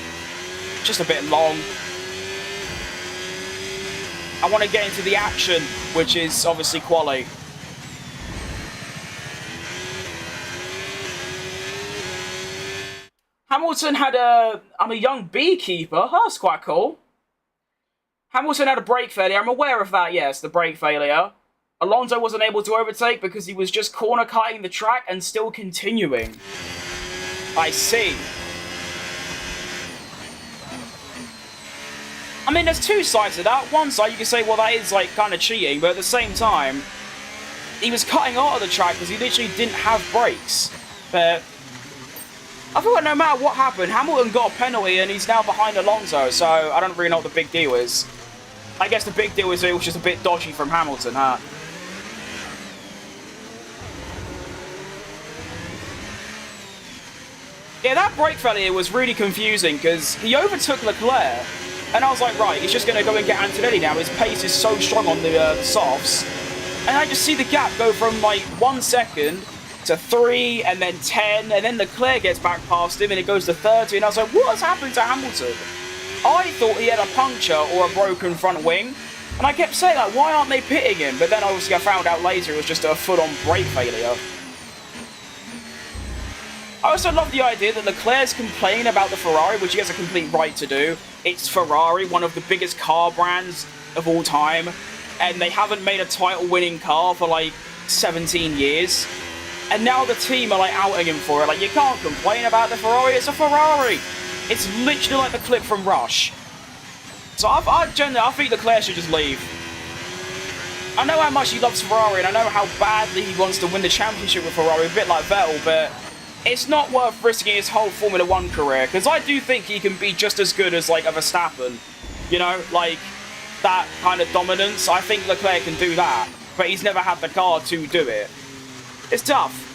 Just a bit long. I want to get into the action, which is obviously quali. Hamilton had I'm a young beekeeper. Oh, that's quite cool. Hamilton had a brake failure. I'm aware of that, yes, the brake failure. Alonso wasn't able to overtake because he was just corner cutting the track and still continuing. I see. I mean, there's 2 sides to that. One side, you can say, well, that is, like, kind of cheating, but at the same time, he was cutting out of the track because he literally didn't have brakes. But I feel like no matter what happened, Hamilton got a penalty and he's now behind Alonso, so I don't really know what the big deal is. I guess the big deal is it was just a bit dodgy from Hamilton, huh? Yeah, that brake failure was really confusing because he overtook Leclerc, and I was like, right, he's just going to go and get Antonelli now. His pace is so strong on the softs, and I just see the gap go from like 1 second to 3, and then 10, and then Leclerc gets back past him, and it goes to 30, and I was like, what has happened to Hamilton? I thought he had a puncture or a broken front wing, and I kept saying, like, why aren't they pitting him? But then obviously I found out later it was just a full-on brake failure. I also love the idea that Leclerc's complaining about the Ferrari, which he has a complete right to do. It's Ferrari, one of the biggest car brands of all time, and they haven't made a title-winning car for, like, 17 years. And now the team are, like, outing him for it. Like, you can't complain about the Ferrari, it's a Ferrari! It's literally like the clip from Rush. So I think Leclerc should just leave. I know how much he loves Ferrari, and I know how badly he wants to win the championship with Ferrari, a bit like Vettel, but it's not worth risking his whole Formula 1 career, because I do think he can be just as good as, like, a Verstappen. You know, like, that kind of dominance. I think Leclerc can do that, but he's never had the car to do it. It's tough.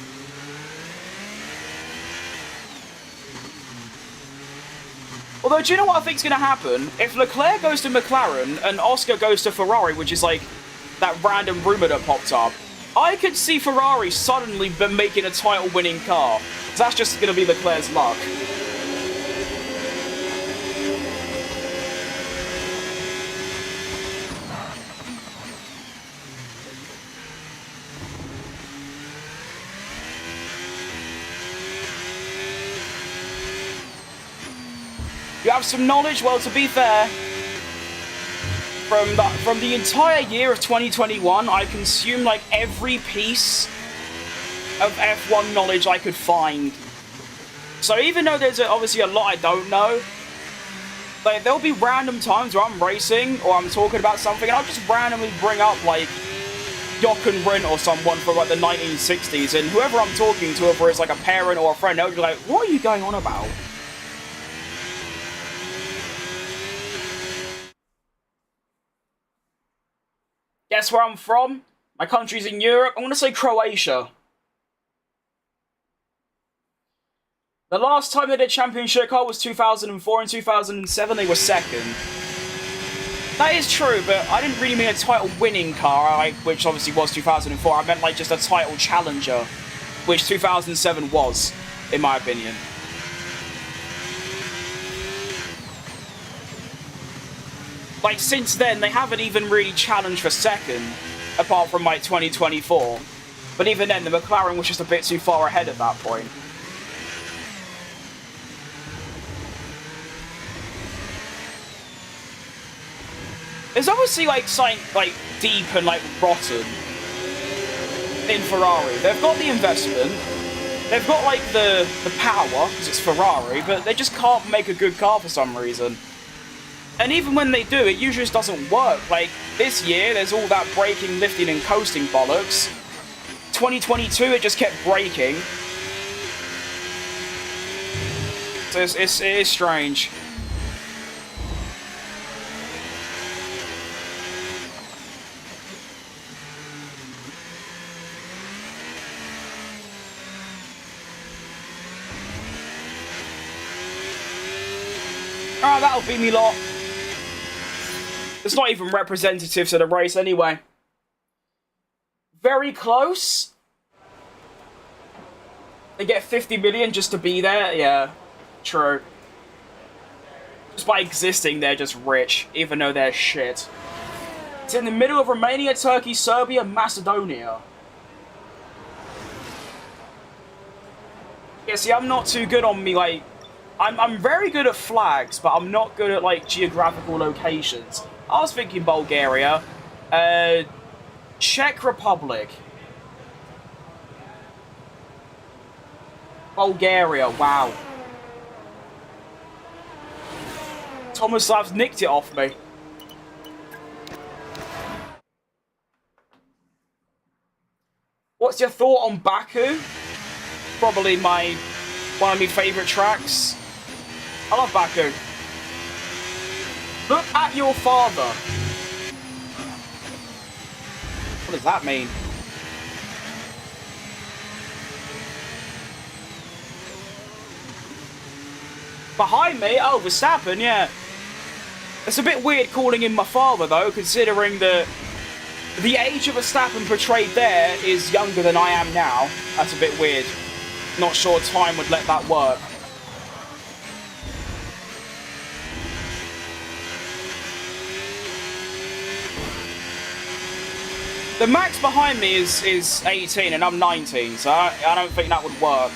Although, do you know what I think's going to happen? If Leclerc goes to McLaren and Oscar goes to Ferrari, which is, like, that random rumour that popped up, I could see Ferrari suddenly making a title-winning car. That's just going to be Leclerc's luck. You have some knowledge? Well, to be fair, from the entire year of 2021, I consumed like every piece of F1 knowledge I could find. So even though there's obviously a lot I don't know, like, there'll be random times where I'm racing or I'm talking about something and I'll just randomly bring up like Jochen Rindt or someone from like the 1960s, and whoever I'm talking to, whether it's like a parent or a friend, they'll be like, what are you going on about? Guess where I'm from? My country's in Europe. I'm going to say Croatia. The last time they did championship car was 2004 and 2007 they were second. That is true, but I didn't really mean a title winning car, which obviously was 2004. I meant like just a title challenger, which 2007 was, in my opinion. Like, since then, they haven't even really challenged for second, apart from like 2024. But even then, the McLaren was just a bit too far ahead at that point. There's obviously like something like deep and like rotten in Ferrari. They've got the investment, they've got like the power because it's Ferrari, but they just can't make a good car for some reason. And even when they do, it usually just doesn't work. Like this year, there's all that braking, lifting, and coasting bollocks. 2022, it just kept braking. So it is strange. Oh, that'll be me lot. It's not even representative to the race anyway. Very close. They get 50 million just to be there? Yeah, true. Just by existing, they're just rich, even though they're shit. It's in the middle of Romania, Turkey, Serbia, Macedonia. Yeah, see, I'm not too good on me, like... I'm very good at flags, but I'm not good at, like, geographical locations. I was thinking Bulgaria. Czech Republic. Bulgaria, wow. Tomislav's nicked it off me. What's your thought on Baku? Probably one of my favourite tracks. I love Baku. Look at your father. What does that mean? Behind me? Oh, Verstappen, yeah. It's a bit weird calling him my father, though, considering that the age of Verstappen portrayed there is younger than I am now. That's a bit weird. Not sure time would let that work. The max behind me is 18 and I'm 19, so I don't think that would work.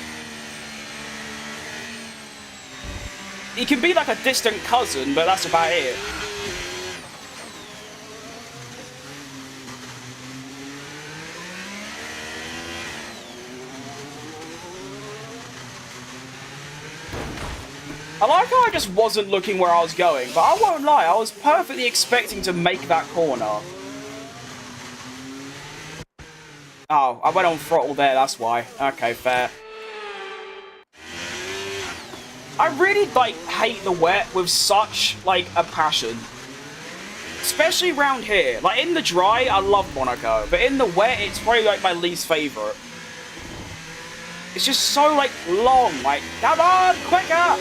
He can be like a distant cousin, but that's about it. I like how I just wasn't looking where I was going, but I won't lie, I was perfectly expecting to make that corner. Oh, I went on throttle there, that's why. Okay, fair. I really, like, hate the wet with such, like, a passion. Especially around here. Like, in the dry, I love Monaco. But in the wet, it's probably, like, my least favourite. It's just so, like, long. Like, come on, quicker!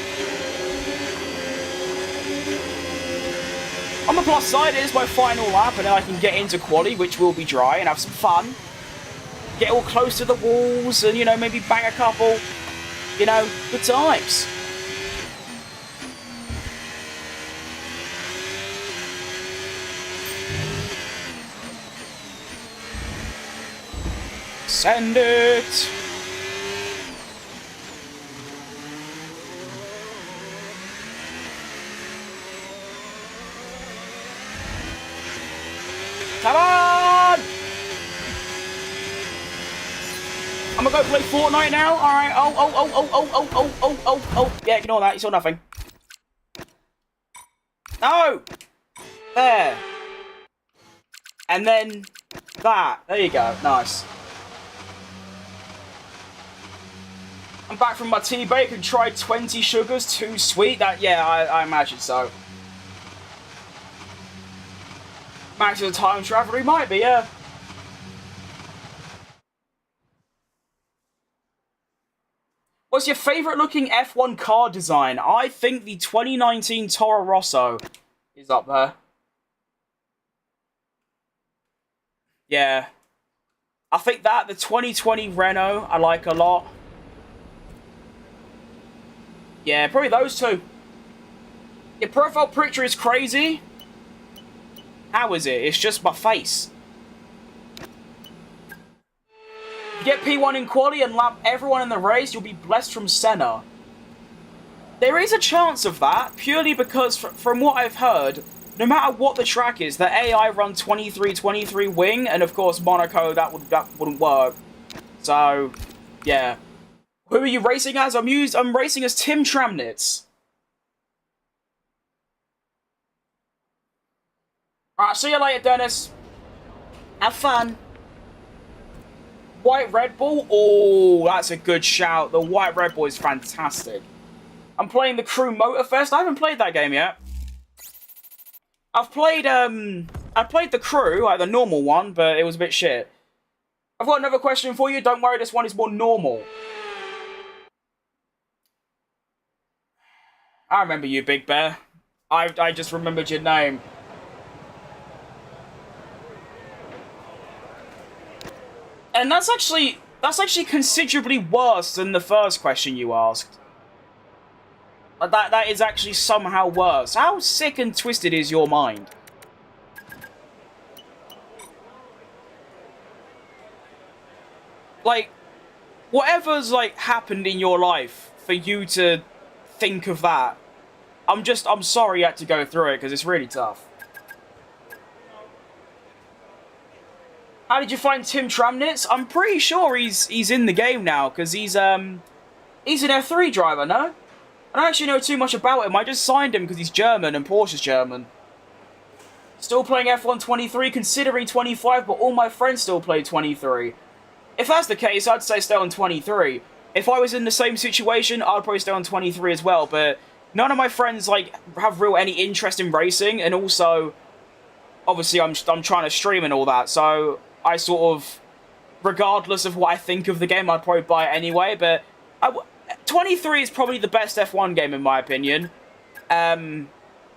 On the plus side, it is my final lap, and then I can get into quali, which will be dry, and have some fun. Get all close to the walls, and, you know, maybe bang a couple. You know, good times. Send it! Come on! I'm gonna go play Fortnite now. Alright. Oh. Yeah, ignore that. You saw nothing. No! There. And then That. There you go. Nice. I'm back from my tea break and tried 20 sugars. Too sweet. That, yeah, I imagine so. Max is a time traveler. He might be, yeah. What's your favourite looking F1 car design? I think the 2019 Toro Rosso is up there. Yeah. I think that, the 2020 Renault, I like a lot. Yeah, probably those two. Your profile picture is crazy. How is it? It's just my face. Get P1 in quali and lap everyone in the race, you'll be blessed from Senna. There is a chance of that, purely because, from what I've heard, no matter what the track is, the AI run 23-23 wing, and of course Monaco, that wouldn't work. So, yeah. Who are you racing as? I'm racing as Tim Tramnitz. Alright, see you later, Dennis. Have fun. White Red Bull? Oh, that's a good shout. The White Red Bull is fantastic. I'm playing the Crew Motorfest. I haven't played that game yet. I played the Crew, like the normal one, but it was a bit shit. I've got another question for you. Don't worry, this one is more normal. I remember you, Big Bear. I just remembered your name. And that's actually considerably worse than the first question you asked. That is actually somehow worse. How sick and twisted is your mind? Like, whatever's, like, happened in your life for you to think of that, I'm sorry you had to go through it, because it's really tough. How did you find Tim Tramnitz? I'm pretty sure he's in the game now, because he's an F3 driver, no? I don't actually know too much about him. I just signed him because he's German and Porsche's German. Still playing F1 23, considering 25, but all my friends still play 23. If that's the case, I'd say stay on 23. If I was in the same situation, I'd probably stay on 23 as well, but none of my friends, like, have any interest in racing, and also, obviously, I'm trying to stream and all that, so I sort of, regardless of what I think of the game, I'd probably buy it anyway, but 23 is probably the best F1 game in my opinion.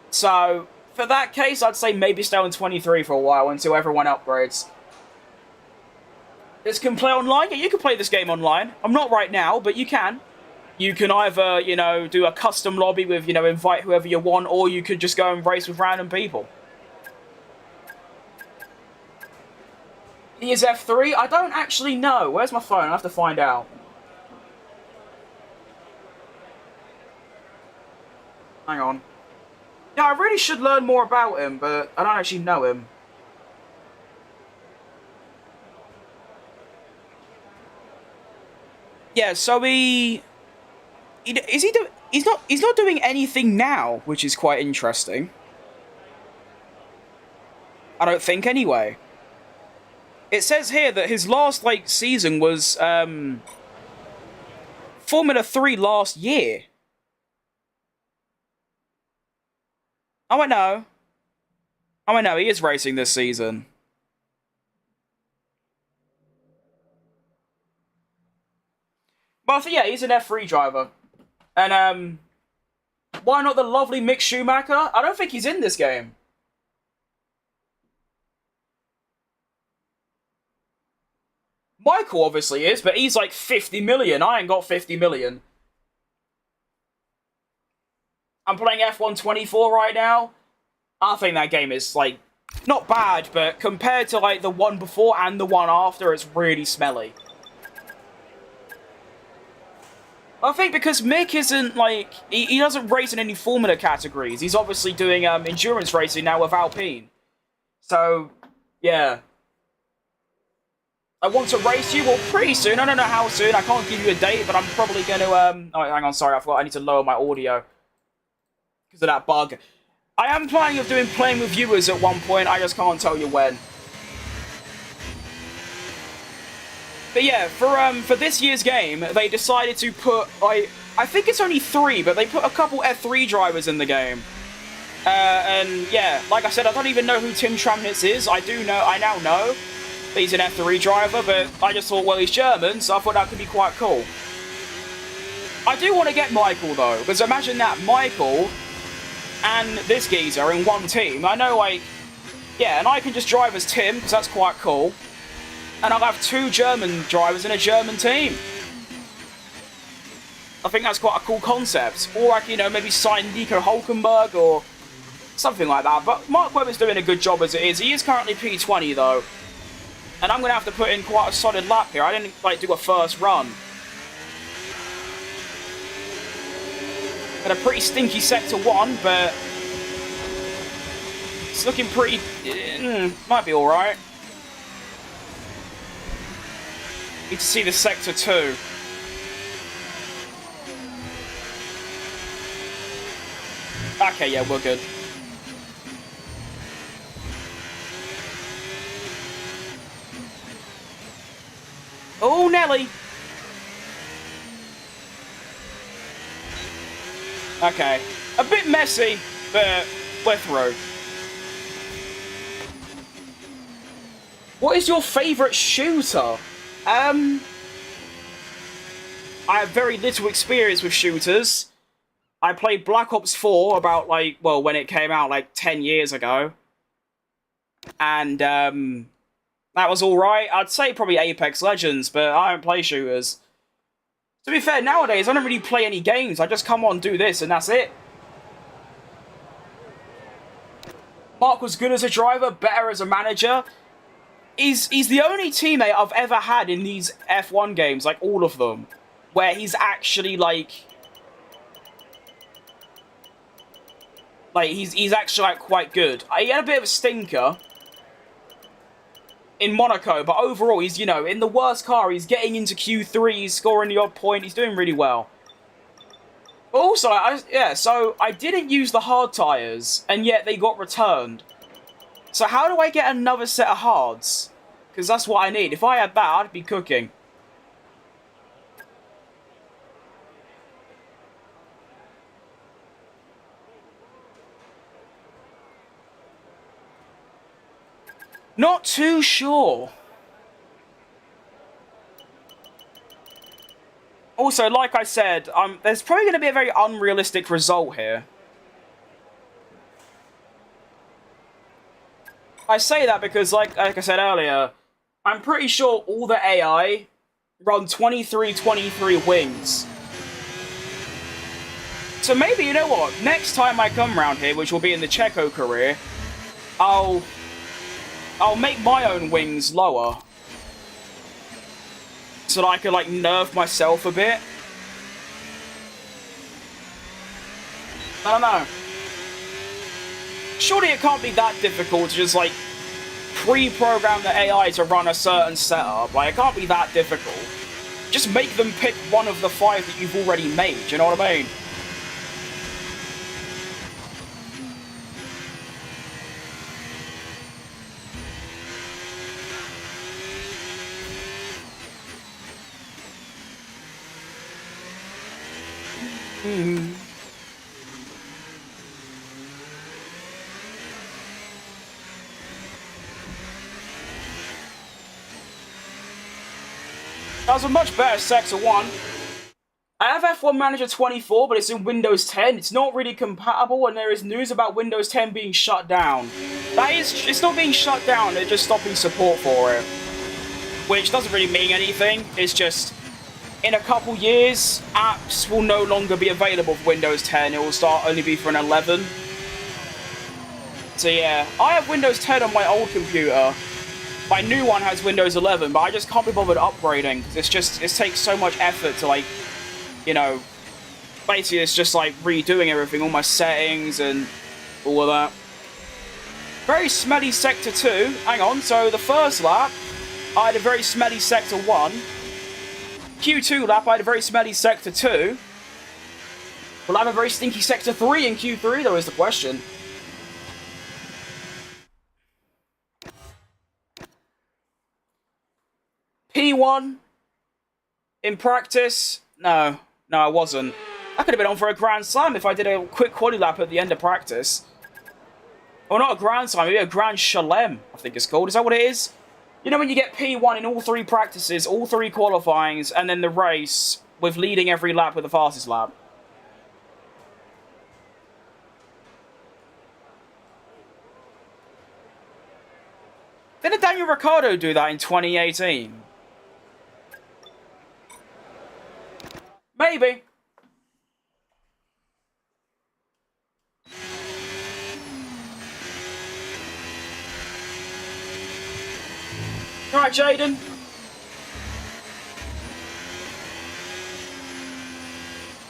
So, for that case, I'd say maybe stay on 23 for a while until everyone upgrades. This can play online? Yeah, you can play this game online. I'm not right now, but you can. You can either, you know, do a custom lobby with, you know, invite whoever you want, or you could just go and race with random people. He is F3? I don't actually know. Where's my phone? I have to find out. Hang on. Yeah, I really should learn more about him, but I don't actually know him. Yeah, so he's not doing anything now, which is quite interesting. I don't think anyway. It says here that his last, like, season was Formula 3 last year. Oh, I know. Oh, I know, he is racing this season. But yeah, he's an F3 driver. And, why not the lovely Mick Schumacher? I don't think he's in this game. Michael obviously is, but he's like 50 million. I ain't got 50 million. I'm playing F1 24 right now. I think that game is, like, not bad, but compared to, like, the one before and the one after, it's really smelly. I think because Mick isn't, like, he doesn't race in any Formula categories. He's obviously doing endurance racing now with Alpine. So, yeah. I want to race you, well, pretty soon. I don't know how soon. I can't give you a date, but I'm probably going to, oh, hang on, sorry, I forgot I need to lower my audio. Because of that bug. I am planning of playing with viewers at one point, I just can't tell you when. But yeah, for this year's game, they decided to put, I think it's only 3, but they put a couple F3 drivers in the game. And yeah, like I said, I don't even know who Tim Tramnitz is. I now know that he's an F3 driver, but I just thought, well, he's German, so I thought that could be quite cool. I do want to get Michael, though, because imagine that, Michael and this geezer are in one team. I know, like, yeah, and I can just drive as Tim, because that's quite cool. And I'll have 2 German drivers in a German team. I think that's quite a cool concept. Or I can, you know, maybe sign Nico Hulkenberg or something like that. But Mark Webber's doing a good job as it is. He is currently P20, though. And I'm going to have to put in quite a solid lap here. I didn't, like, do a first run. Had a pretty stinky sector 1, but it's looking pretty... might be alright. Need to see the sector 2. Okay, yeah, we're good. Oh, Nelly! Okay. A bit messy, but we're through. What is your favourite shooter? I have very little experience with shooters. I played Black Ops 4 about, like, well, when it came out, like, 10 years ago. And, that was alright. I'd say probably Apex Legends, but I don't play shooters. To be fair, nowadays, I don't really play any games. I just come on, do this, and that's it. Mark was good as a driver, better as a manager. He's the only teammate I've ever had in these F1 games, like, all of them, where he's actually, like, he's actually, like, quite good. He had a bit of a stinker in Monaco, but overall, he's, you know, in the worst car, he's getting into Q3, he's scoring the odd point, he's doing really well. But also, so I didn't use the hard tyres, and yet they got returned. So how do I get another set of hards? Because that's what I need. If I had that, I'd be cooking. Not too sure. Also, like I said, there's probably going to be a very unrealistic result here. I say that because, like I said earlier, I'm pretty sure all the AI run 23 wings. So maybe, you know what, next time I come around here, which will be in the Checo career, I'll make my own wings lower. So that I could, like, nerf myself a bit. I don't know. Surely it can't be that difficult to just, like, pre-program the AI to run a certain setup. Like, it can't be that difficult. Just make them pick one of the 5 that you've already made, you know what I mean? That was a much better Sector 1. I have F1 Manager 24, but it's in Windows 10. It's not really compatible, and there is news about Windows 10 being shut down. It's not being shut down, they're just stopping support for it. Which doesn't really mean anything. It's just, in a couple years, apps will no longer be available for Windows 10. It will start only be for an 11. So yeah, I have Windows 10 on my old computer. My new one has Windows 11, but I just can't be bothered upgrading. It takes so much effort to, like, you know, basically it's just like redoing everything, all my settings and all of that. Very smelly Sector 2. Hang on, so the first lap, I had a very smelly Sector 1. Q2 lap, I had a very smelly Sector 2. Will I have a very stinky Sector 3 in Q3, though, is the question. P1, In practice, no. No, I wasn't. I could have been on for a Grand Slam if I did a quick quali lap at the end of practice. Or not a Grand Slam, maybe a Grand Chelem, I think it's called. Is that what it is? You know when you get P1 in all 3 practices, all 3 qualifyings, and then the race with leading every lap with the fastest lap? Didn't Daniel Ricciardo do that in 2018? Maybe. Alright, Jaden.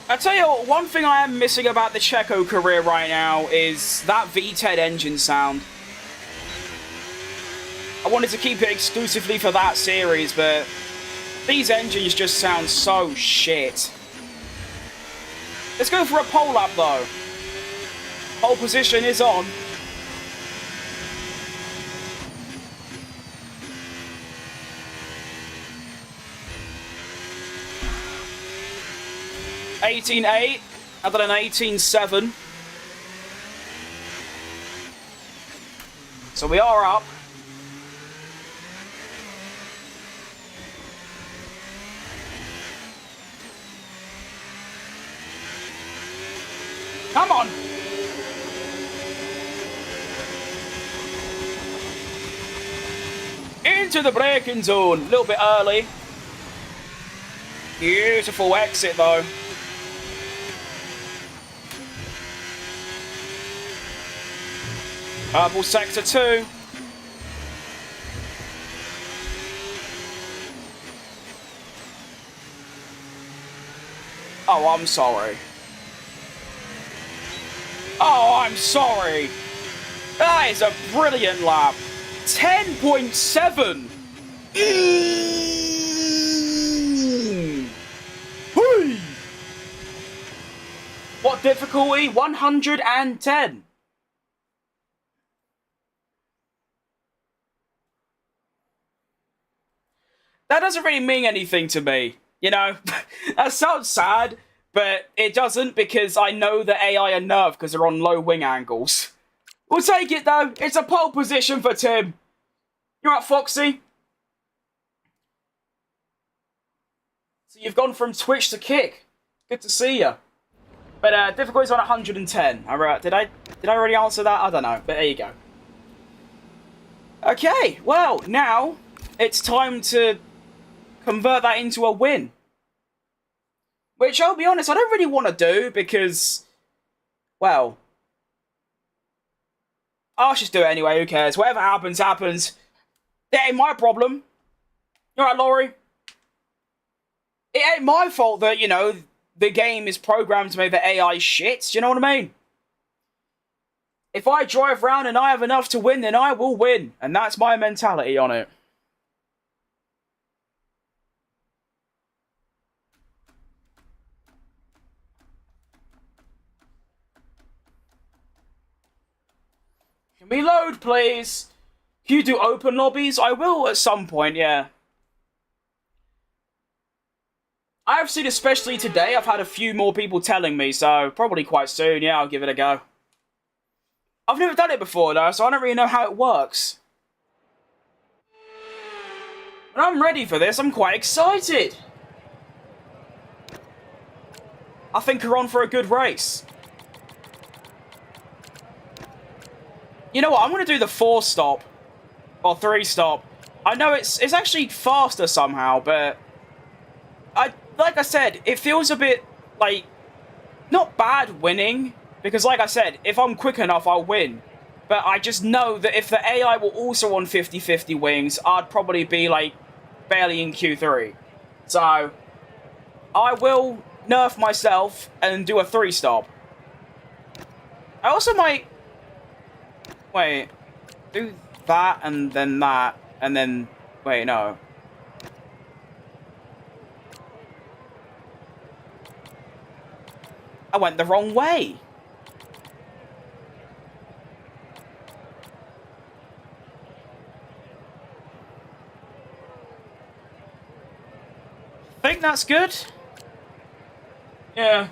I tell you what, one thing I am missing about the Checo career right now is that V10 engine sound. I wanted to keep it exclusively for that series, but these engines just sound so shit. Let's go for a pole lap, though. Pole position is on. (18.8) other than 18.7. So we are up. Come on! Into the braking zone. A little bit early. Beautiful exit, though. Purple sector 2. Oh, I'm sorry. Oh, I'm sorry. That is a brilliant lap. 10.7. What difficulty? 110. That doesn't really mean anything to me, you know? That sounds sad, but it doesn't because I know the AI are nerfed because they're on low wing angles. We'll take it, though. It's a pole position for Tim. You're right, Foxy. So you've gone from Twitch to Kick. Good to see you. But difficulty's on 110. Alright, did I already answer that? I don't know, but there you go. Okay, well, now it's time to convert that into a win. Which, I'll be honest, I don't really want to do because, well, I'll just do it anyway, who cares? Whatever happens, happens. It ain't my problem. You alright, Laurie? It ain't my fault that, you know, the game is programmed to make the AI shit. Do you know what I mean? If I drive around and I have enough to win, then I will win. And that's my mentality on it. Can we load, please? Can you do open lobbies? I will at some point, yeah. I have seen, especially today, I've had a few more people telling me, so probably quite soon, yeah, I'll give it a go. I've never done it before, though, so I don't really know how it works. But I'm ready for this, I'm quite excited. I think we're on for a good race. You know what, I'm going to do the 4-stop. Or 3-stop. I know it's actually faster somehow, but like I said, it feels a bit, like, not bad winning, because like I said, if I'm quick enough, I'll win. But I just know that if the AI were also on 50-50 wings, I'd probably be, like, barely in Q3. So, I will nerf myself and do a 3-stop. I also might... Wait, do that, and then... Wait, no. I went the wrong way. think that's good. Yeah.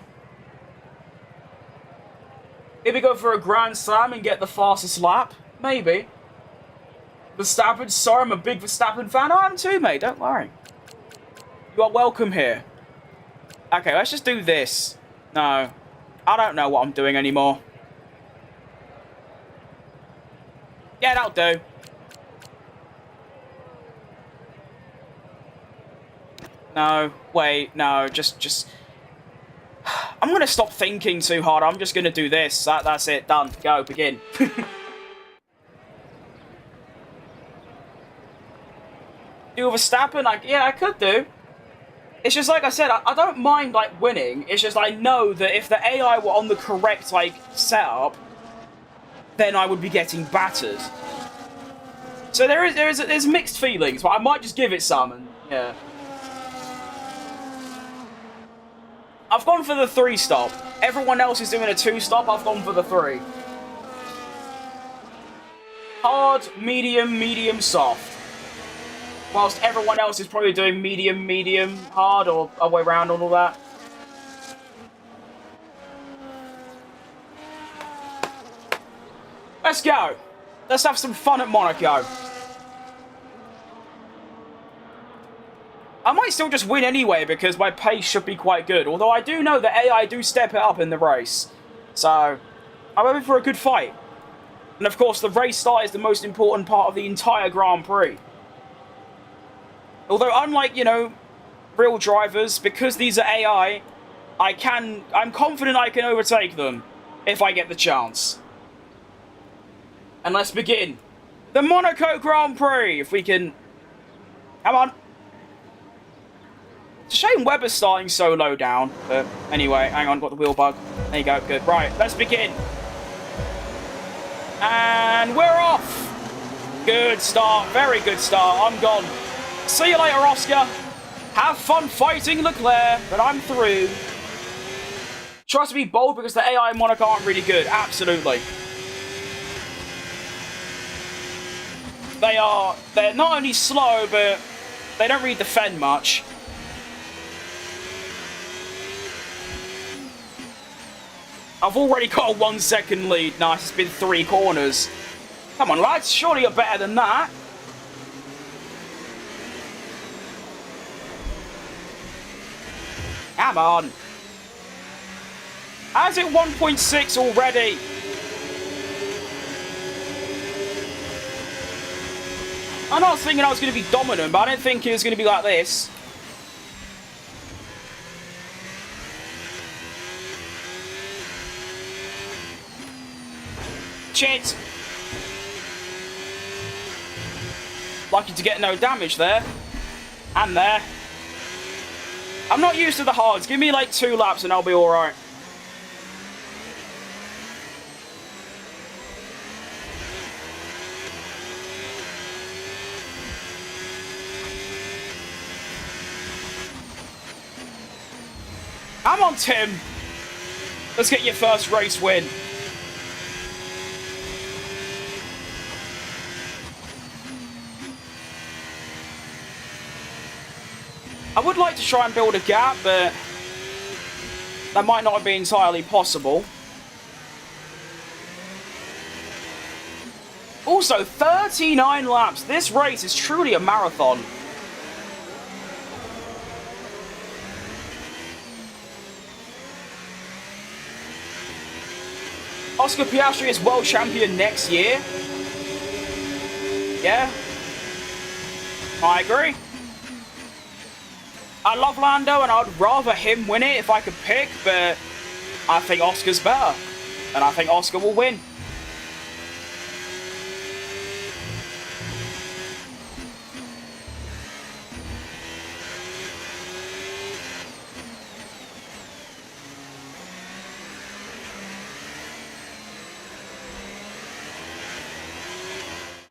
Maybe go for a Grand Slam and get the fastest lap. Maybe. Verstappen, sorry, I'm a big Verstappen fan. I am too, mate. Don't worry. You are welcome here. Okay, let's just do this. No. I don't know what I'm doing anymore. Yeah, that'll do. No, wait, no, just... I'm going to stop thinking too hard. I'm just going to do this. That's it. Done. Go. Begin. Do Verstappen? Yeah, I could do. It's just like I said, I don't mind, like, winning. It's just I know that if the AI were on the correct, like, setup, then I would be getting battered. So there's mixed feelings, but I might just give it some, and, yeah. I've gone for the 3-stop. Everyone else is doing a 2-stop. I've gone for the 3. Hard, medium, medium, soft. Whilst everyone else is probably doing medium, medium, hard, or other way around and all that. Let's go. Let's have some fun at Monaco. I might still just win anyway, because my pace should be quite good. Although I do know that AI do step it up in the race. So, I'm hoping for a good fight. And of course, the race start is the most important part of the entire Grand Prix. Although, unlike, you know, real drivers, because these are AI, I'm confident I can overtake them, if I get the chance. And let's begin. The Monaco Grand Prix, if we can... Come on. It's a shame Webber's starting so low down, but anyway, hang on, got the wheel bug. There you go, good. Right, let's begin. And we're off. Good start, very good start. I'm gone. See you later, Oscar. Have fun fighting Leclerc, but I'm through. Tries to be bold because the AI in Monaco aren't really good. Absolutely. They're not only slow, but they don't really defend much. I've already got a 1-second lead. Nice, it's been 3 corners. Come on, lads, surely you're better than that. Come on. How's it 1.6 already? I'm not thinking I was going to be dominant, but I didn't think it was going to be like this. Shit. Lucky to get no damage there. And there. I'm not used to the hards. Give me like 2 laps and I'll be alright. Come on, Tim. Let's get your first race win. I would like to try and build a gap, but that might not be entirely possible. Also, 39 laps. This race is truly a marathon. Oscar Piastri is world champion next year. Yeah. I agree. I love Lando, and I'd rather him win it if I could pick, but I think Oscar's better. And I think Oscar will win.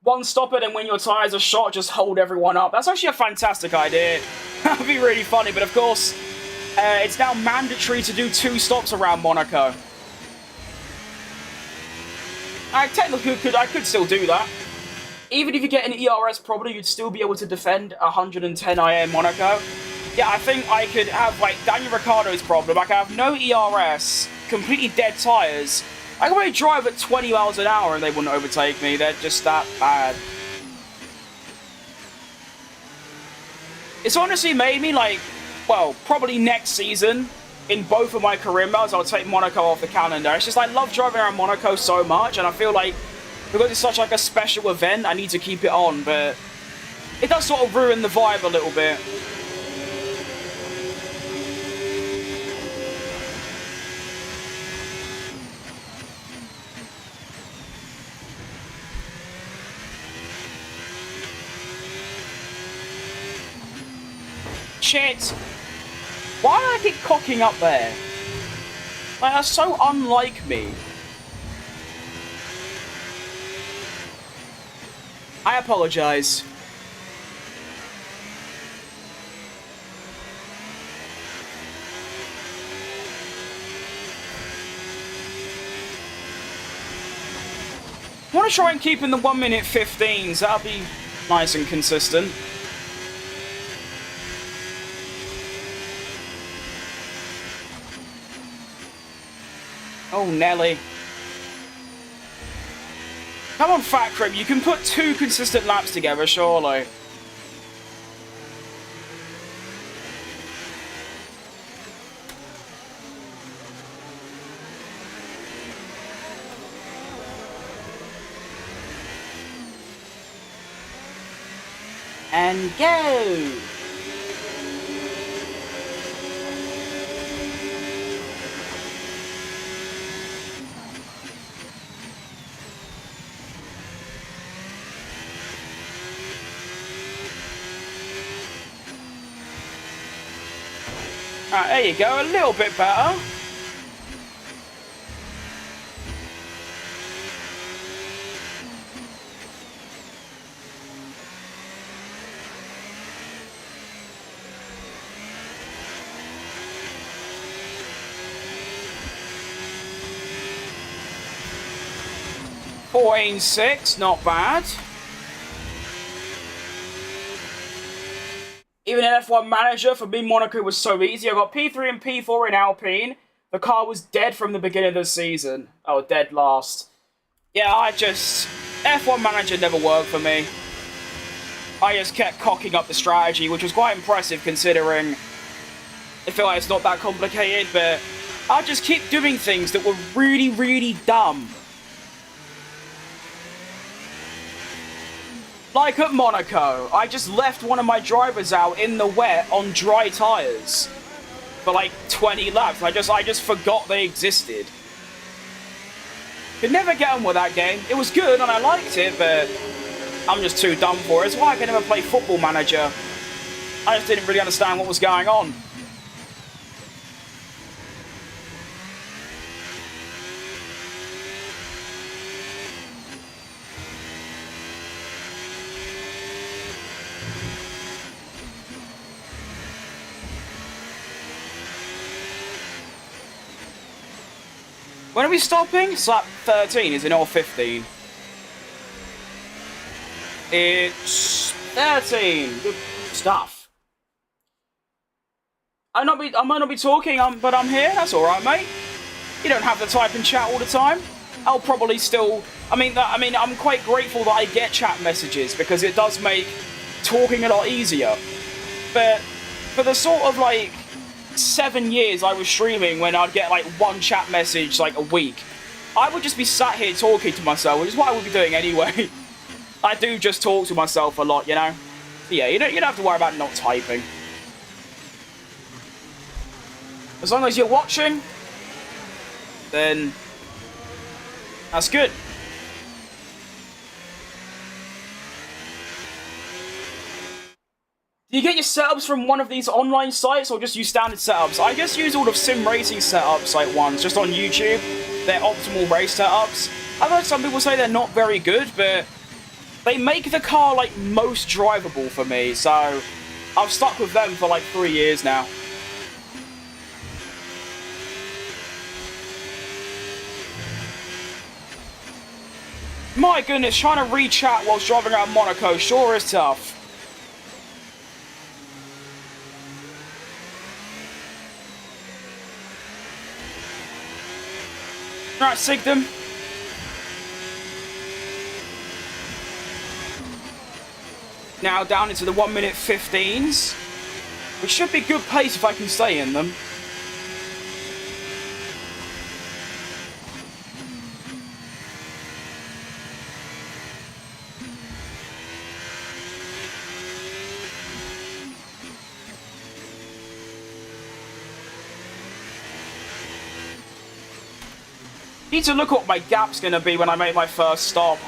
One stop it, and when your tyres are shot, just hold everyone up. That's actually a fantastic idea. That'd be really funny, but of course, it's now mandatory to do 2 stops around Monaco. I could still do that. Even if you get an ERS, probably you'd still be able to defend 110 IA in Monaco. Yeah, I think I could have, like, Daniel Ricciardo's problem. I could have no ERS, completely dead tyres. I could probably drive at 20 miles an hour and they wouldn't overtake me. They're just that bad. It's honestly made me, like, well, probably next season, in both of my career modes, I'll take Monaco off the calendar. It's just I love driving around Monaco so much, and I feel like because it's such like a special event, I need to keep it on, but it does sort of ruin the vibe a little bit. Shit! Why do I keep cocking up there? Like, that's so unlike me. I apologize. I want to try and keep in the 1:15s. That'll be nice and consistent. Oh, Nelly. Come on, Fat Crib. You can put 2 consistent laps together, surely. And go! Alright, there you go, a little bit better. .6, not bad. Even in F1 Manager, for me, Monaco was so easy. I got P3 and P4 in Alpine. The car was dead from the beginning of the season. Oh, dead last. Yeah, F1 Manager never worked for me. I just kept cocking up the strategy, which was quite impressive considering I feel like it's not that complicated, but I just keep doing things that were really, really dumb. Like at Monaco, I just left one of my drivers out in the wet on dry tyres for like 20 laps. I just forgot they existed. Could never get on with that game. It was good and I liked it, but I'm just too dumb for it. It's why I could never play Football Manager. I just didn't really understand what was going on. When are we stopping? It's like 13, is it, or 15? It's 13. Good stuff. I might not be talking, but I'm here. That's all right, mate. You don't have to type and chat all the time. I'll probably still. I mean, I'm quite grateful that I get chat messages because it does make talking a lot easier. But for the sort of like 7 years I was streaming when I'd get like one chat message like a week, I would just be sat here talking to myself, which is what I would be doing anyway. I do just talk to myself a lot, you know? But yeah, you don't have to worry about not typing. As long as you're watching, then that's good. Do you get your setups from one of these online sites or just use standard setups? I just use all the sim racing setups like ones just on YouTube. They're optimal race setups. I've heard some people say they're not very good, but they make the car like most drivable for me. So I've stuck with them for like 3 years now. My goodness, trying to re-chat whilst driving around Monaco sure is tough. Right, sig them. Now down into the 1 minute 15s. Which should be good pace if I can stay in them. Need to look what my gap's going to be when I make my first stop.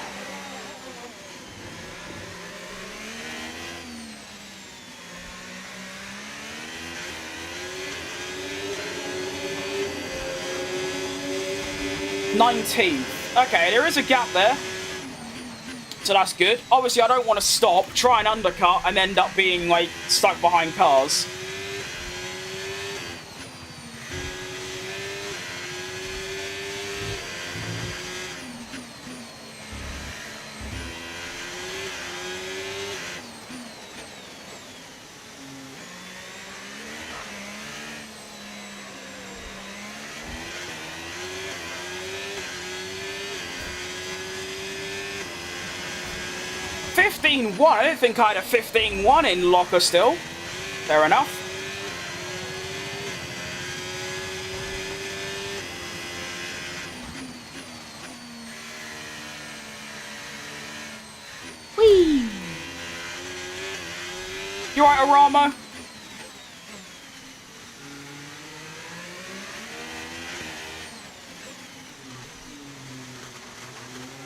Okay, there is a gap there. So that's good. Obviously, I don't want to stop, try and undercut, and end up being, like, stuck behind cars. I didn't think I had a 15-1 in locker still. Fair enough. Whee! You right, Aramo?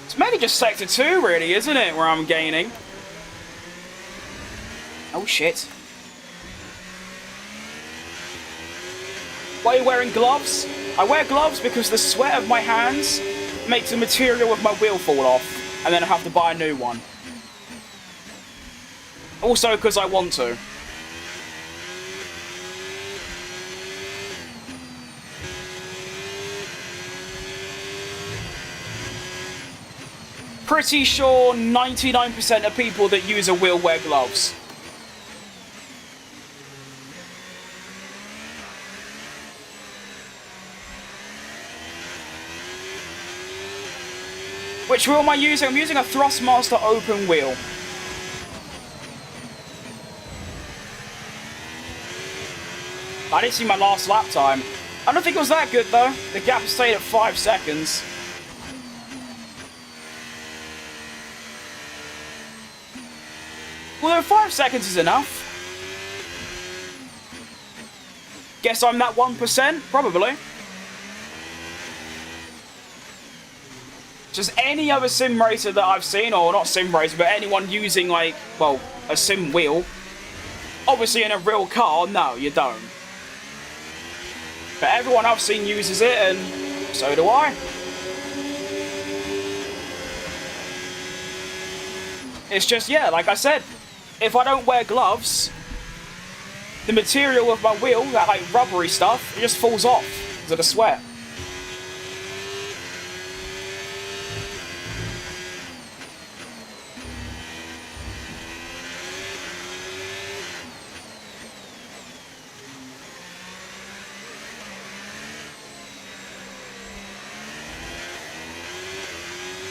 It's mainly just Sector 2, really, isn't it, where I'm gaining? Oh, shit. Why are you wearing gloves? I wear gloves because the sweat of my hands makes the material of my wheel fall off, and then I have to buy a new one. Also because I want to. Pretty sure 99% of people that use a wheel wear gloves. Which wheel am I using? I'm using a Thrustmaster open wheel. I didn't see my last lap time. I don't think it was that good though. The gap stayed at 5 seconds. Well, 5 seconds is enough. Guess I'm that 1%? Probably. Just any other sim racer that I've seen, or not sim racer, but anyone using, like, well, a sim wheel. Obviously in a real car, no, you don't. But everyone I've seen uses it, and so do I. It's just, yeah, like I said, if I don't wear gloves, the material of my wheel, that, like, rubbery stuff, it just falls off because of the sweat.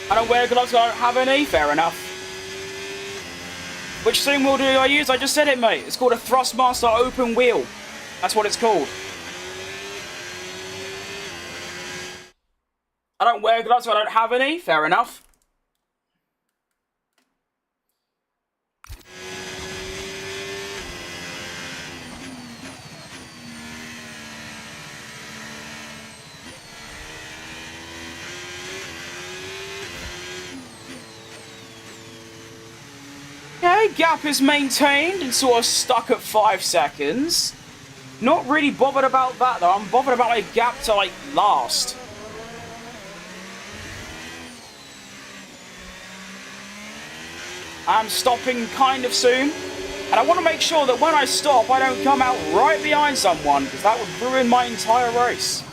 I don't wear gloves, I don't have any. Fair enough. Which sim wheel do I use? I just said it, mate. It's called a Thrustmaster open wheel. That's what it's called. I don't wear gloves, so I don't have any. Fair enough. Okay, gap is maintained and sort of stuck at 5 seconds. Not really bothered about that though. I'm bothered about my gap to, like, last. I'm stopping kind of soon. And I want to make sure that when I stop, I don't come out right behind someone, because that would ruin my entire race.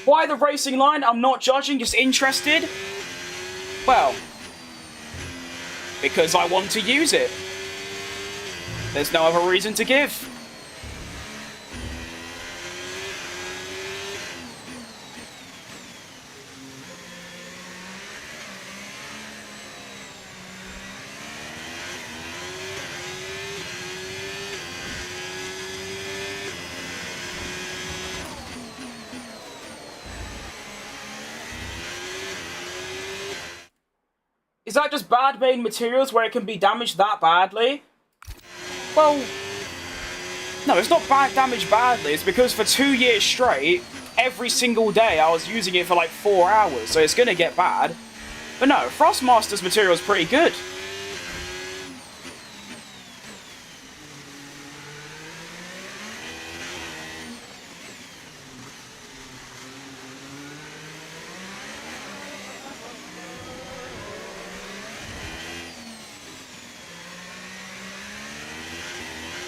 Why the racing line? I'm not judging, just interested. Well, because I want to use it. There's no other reason to give. Is that just bad made materials where it can be damaged that badly? Well, no, it's not bad damaged badly. It's because for 2 years straight, every single day I was using it for like 4 hours, so it's gonna get bad. But no, Thrustmaster's material is pretty good.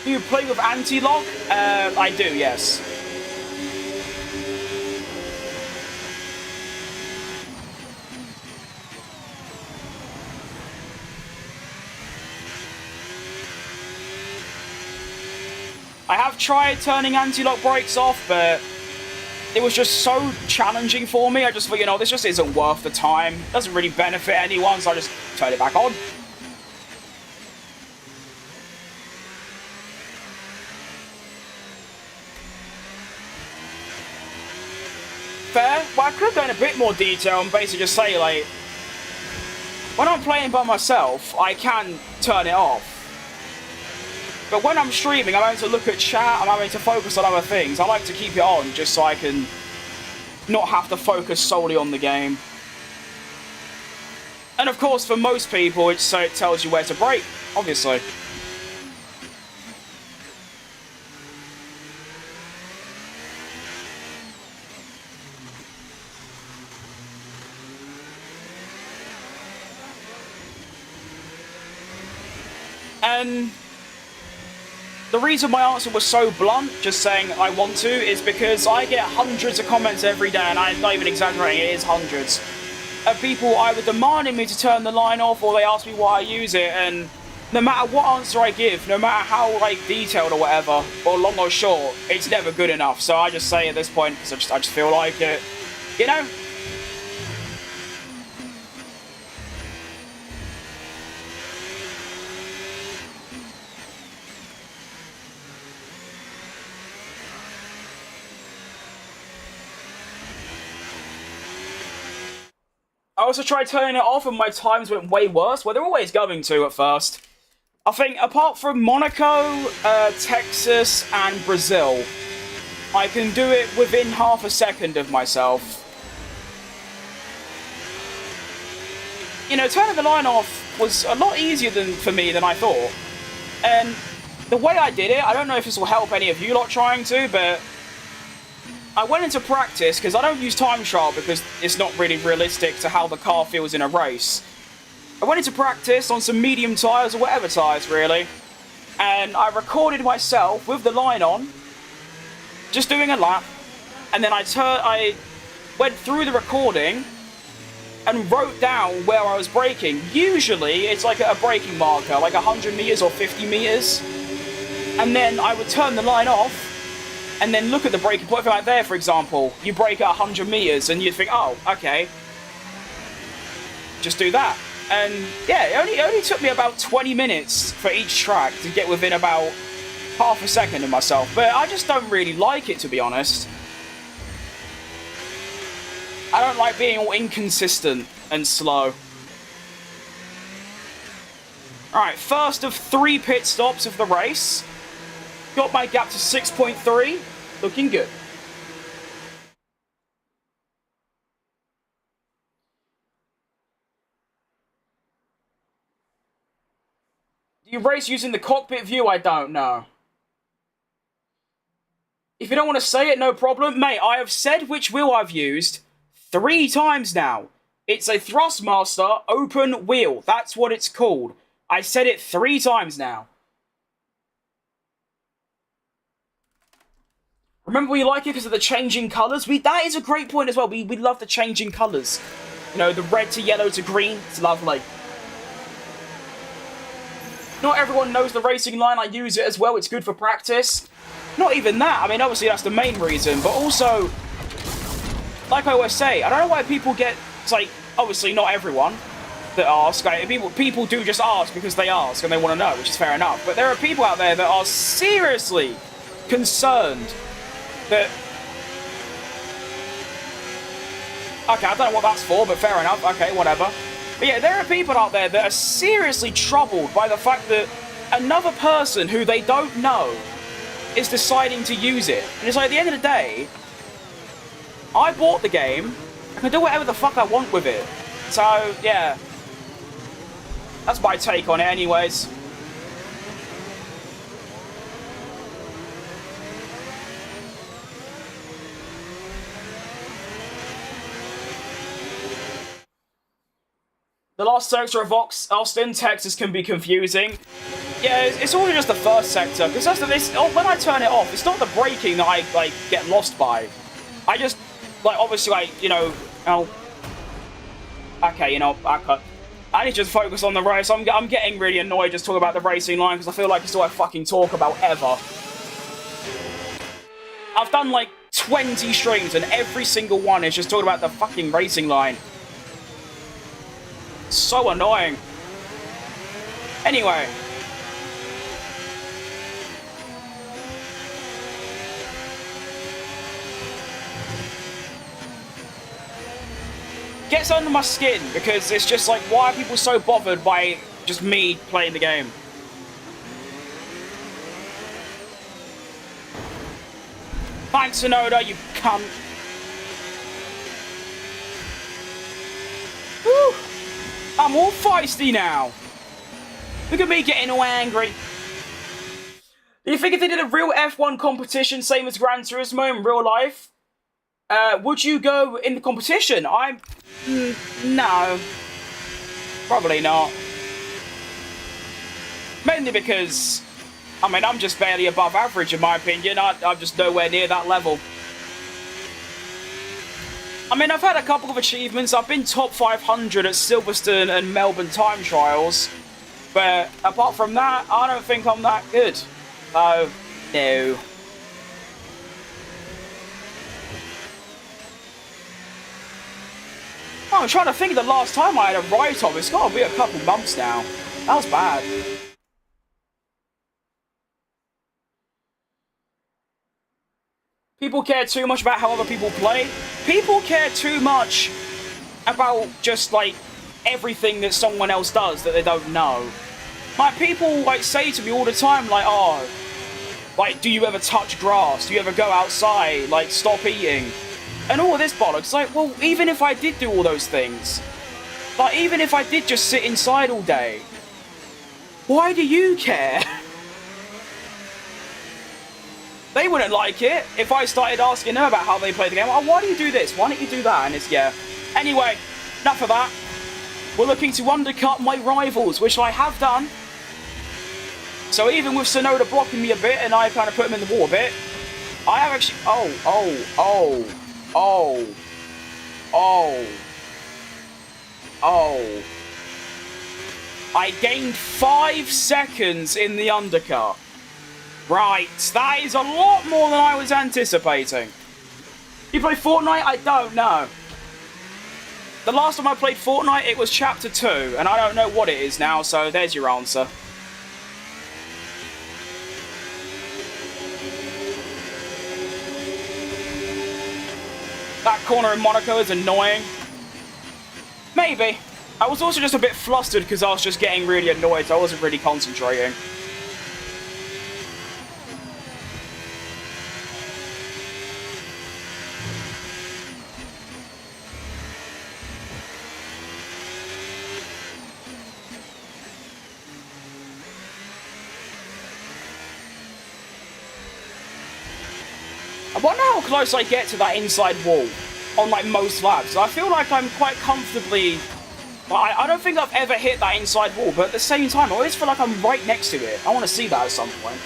Do you play with anti-lock? I do, yes. I have tried turning anti-lock brakes off, but it was just so challenging for me. I just thought, you know, this just isn't worth the time. It doesn't really benefit anyone, so I just turned it back on. Fair. Well, I could go in a bit more detail and basically just say, like, when I'm playing by myself, I can turn it off. But when I'm streaming, I'm having to look at chat, I'm having to focus on other things. I like to keep it on just so I can not have to focus solely on the game. And of course, for most people, it tells you where to brake, obviously. And the reason my answer was so blunt, just saying I want to, is because I get hundreds of comments every day, and I'm not even exaggerating, it is hundreds, of people either demanding me to turn the line off or they ask me why I use it, and no matter what answer I give, no matter how like detailed or whatever, or long or short, it's never good enough. So I just say at this point, because I just feel like it, you know? I also tried turning it off and my times went way worse. Well, they're always going to at first. I think apart from Monaco, Texas, and Brazil, I can do it within half a second of myself. You know, turning the line off was a lot easier for me than I thought. And the way I did it, I don't know if this will help any of you lot trying to, but I went into practice, because I don't use time trial because it's not really realistic to how the car feels in a race. I went into practice on some medium tyres, or whatever tyres really, and I recorded myself with the line on, just doing a lap, and then I went through the recording and wrote down where I was braking. Usually it's like a braking marker, like 100 meters or 50 meters, and then I would turn the line off and then look at the braking point. Like there, for example, you brake at 100 meters and you'd think, oh, okay, just do that. And yeah, it only took me about 20 minutes for each track to get within about half a second of myself, but I just don't really like it, to be honest. I don't like being all inconsistent and slow. Alright, first of 3 pit stops of the race. Got my gap to 6.3, looking good. Do you race using the cockpit view? I don't know. If you don't want to say it, no problem. Mate, I have said which wheel I've used 3 times now. It's a Thrustmaster open wheel. That's what it's called. I said it 3 times now. Remember, we like it because of the changing colours. That is a great point as well. We love the changing colours. You know, the red to yellow to green. It's lovely. Not everyone knows the racing line. I use it as well. It's good for practice. Not even that. I mean, obviously that's the main reason. But also, like I always say, I don't know why people get... It's like, obviously not everyone that ask. Like, people do just ask because they ask and they want to know, which is fair enough. But there are people out there that are seriously concerned that... Okay, I don't know what that's for, but fair enough. Okay, whatever. But yeah, there are people out there that are seriously troubled by the fact that another person who they don't know is deciding to use it. And it's like, at the end of the day, I bought the game. I can do whatever the fuck I want with it. So, yeah. That's my take on it anyways. The last sector of Austin, Texas can be confusing. Yeah, it's all just the first sector, because that's when I turn it off, it's not the braking that I, like, get lost by. I just, like, obviously, like, you know, okay, you know, I need to just focus on the race. I'm getting really annoyed just talking about the racing line, because I feel like it's all I fucking talk about ever. I've done, like, 20 streams, and every single one is just talking about the fucking racing line. So annoying. Anyway. Gets under my skin because it's just like, why are people so bothered by just me playing the game? Thanks, Sonoda, you cunt. Whew. I'm all feisty now. Look at me getting all angry. Do you think if they did a real F1 competition, same as Gran Turismo in real life, would you go in the competition? No. Probably not. Mainly because, I mean, I'm just barely above average in my opinion. I'm just nowhere near that level. I mean, I've had a couple of achievements. I've been top 500 at Silverstone and Melbourne time trials. But apart from that, I don't think I'm that good. Oh, no. Oh, I'm trying to think of the last time I had a write-off. It's got to be a couple months now. That was bad. People care too much about how other people play. People care too much about just, like, everything that someone else does that they don't know. Like, people, like, say to me all the time, like, oh, like, do you ever touch grass? Do you ever go outside? Like, stop eating? And all of this bollocks. Like, well, even if I did do all those things, like, even if I did just sit inside all day, why do you care? They wouldn't like it if I started asking them about how they play the game. Oh, why do you do this? Why don't you do that? And it's, yeah. Anyway, enough of that. We're looking to undercut my rivals, which I have done. So even with Sonoda blocking me a bit, and I kind of put him in the wall a bit, I have actually... Oh. I gained 5 seconds in the undercut. Right, that is a lot more than I was anticipating. You play Fortnite? I don't know. The last time I played Fortnite, it was Chapter 2, and I don't know what it is now, so there's your answer. That corner in Monaco is annoying. Maybe. I was also just a bit flustered because I was just getting really annoyed, so I wasn't really concentrating. I wonder how close I get to that inside wall on, like, most laps. I feel like I'm quite comfortably... Well, I don't think I've ever hit that inside wall, but at the same time, I always feel like I'm right next to it. I want to see that at some point.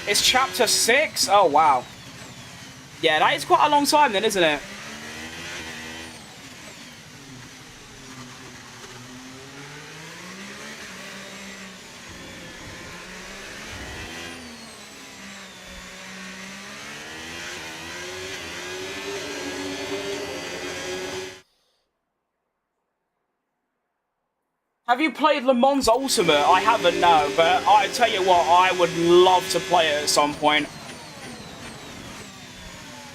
It's Chapter 6? Oh, wow. Yeah, that is quite a long time then, isn't it? Have you played Le Mans Ultimate? I haven't, no, but I tell you what, I would love to play it at some point.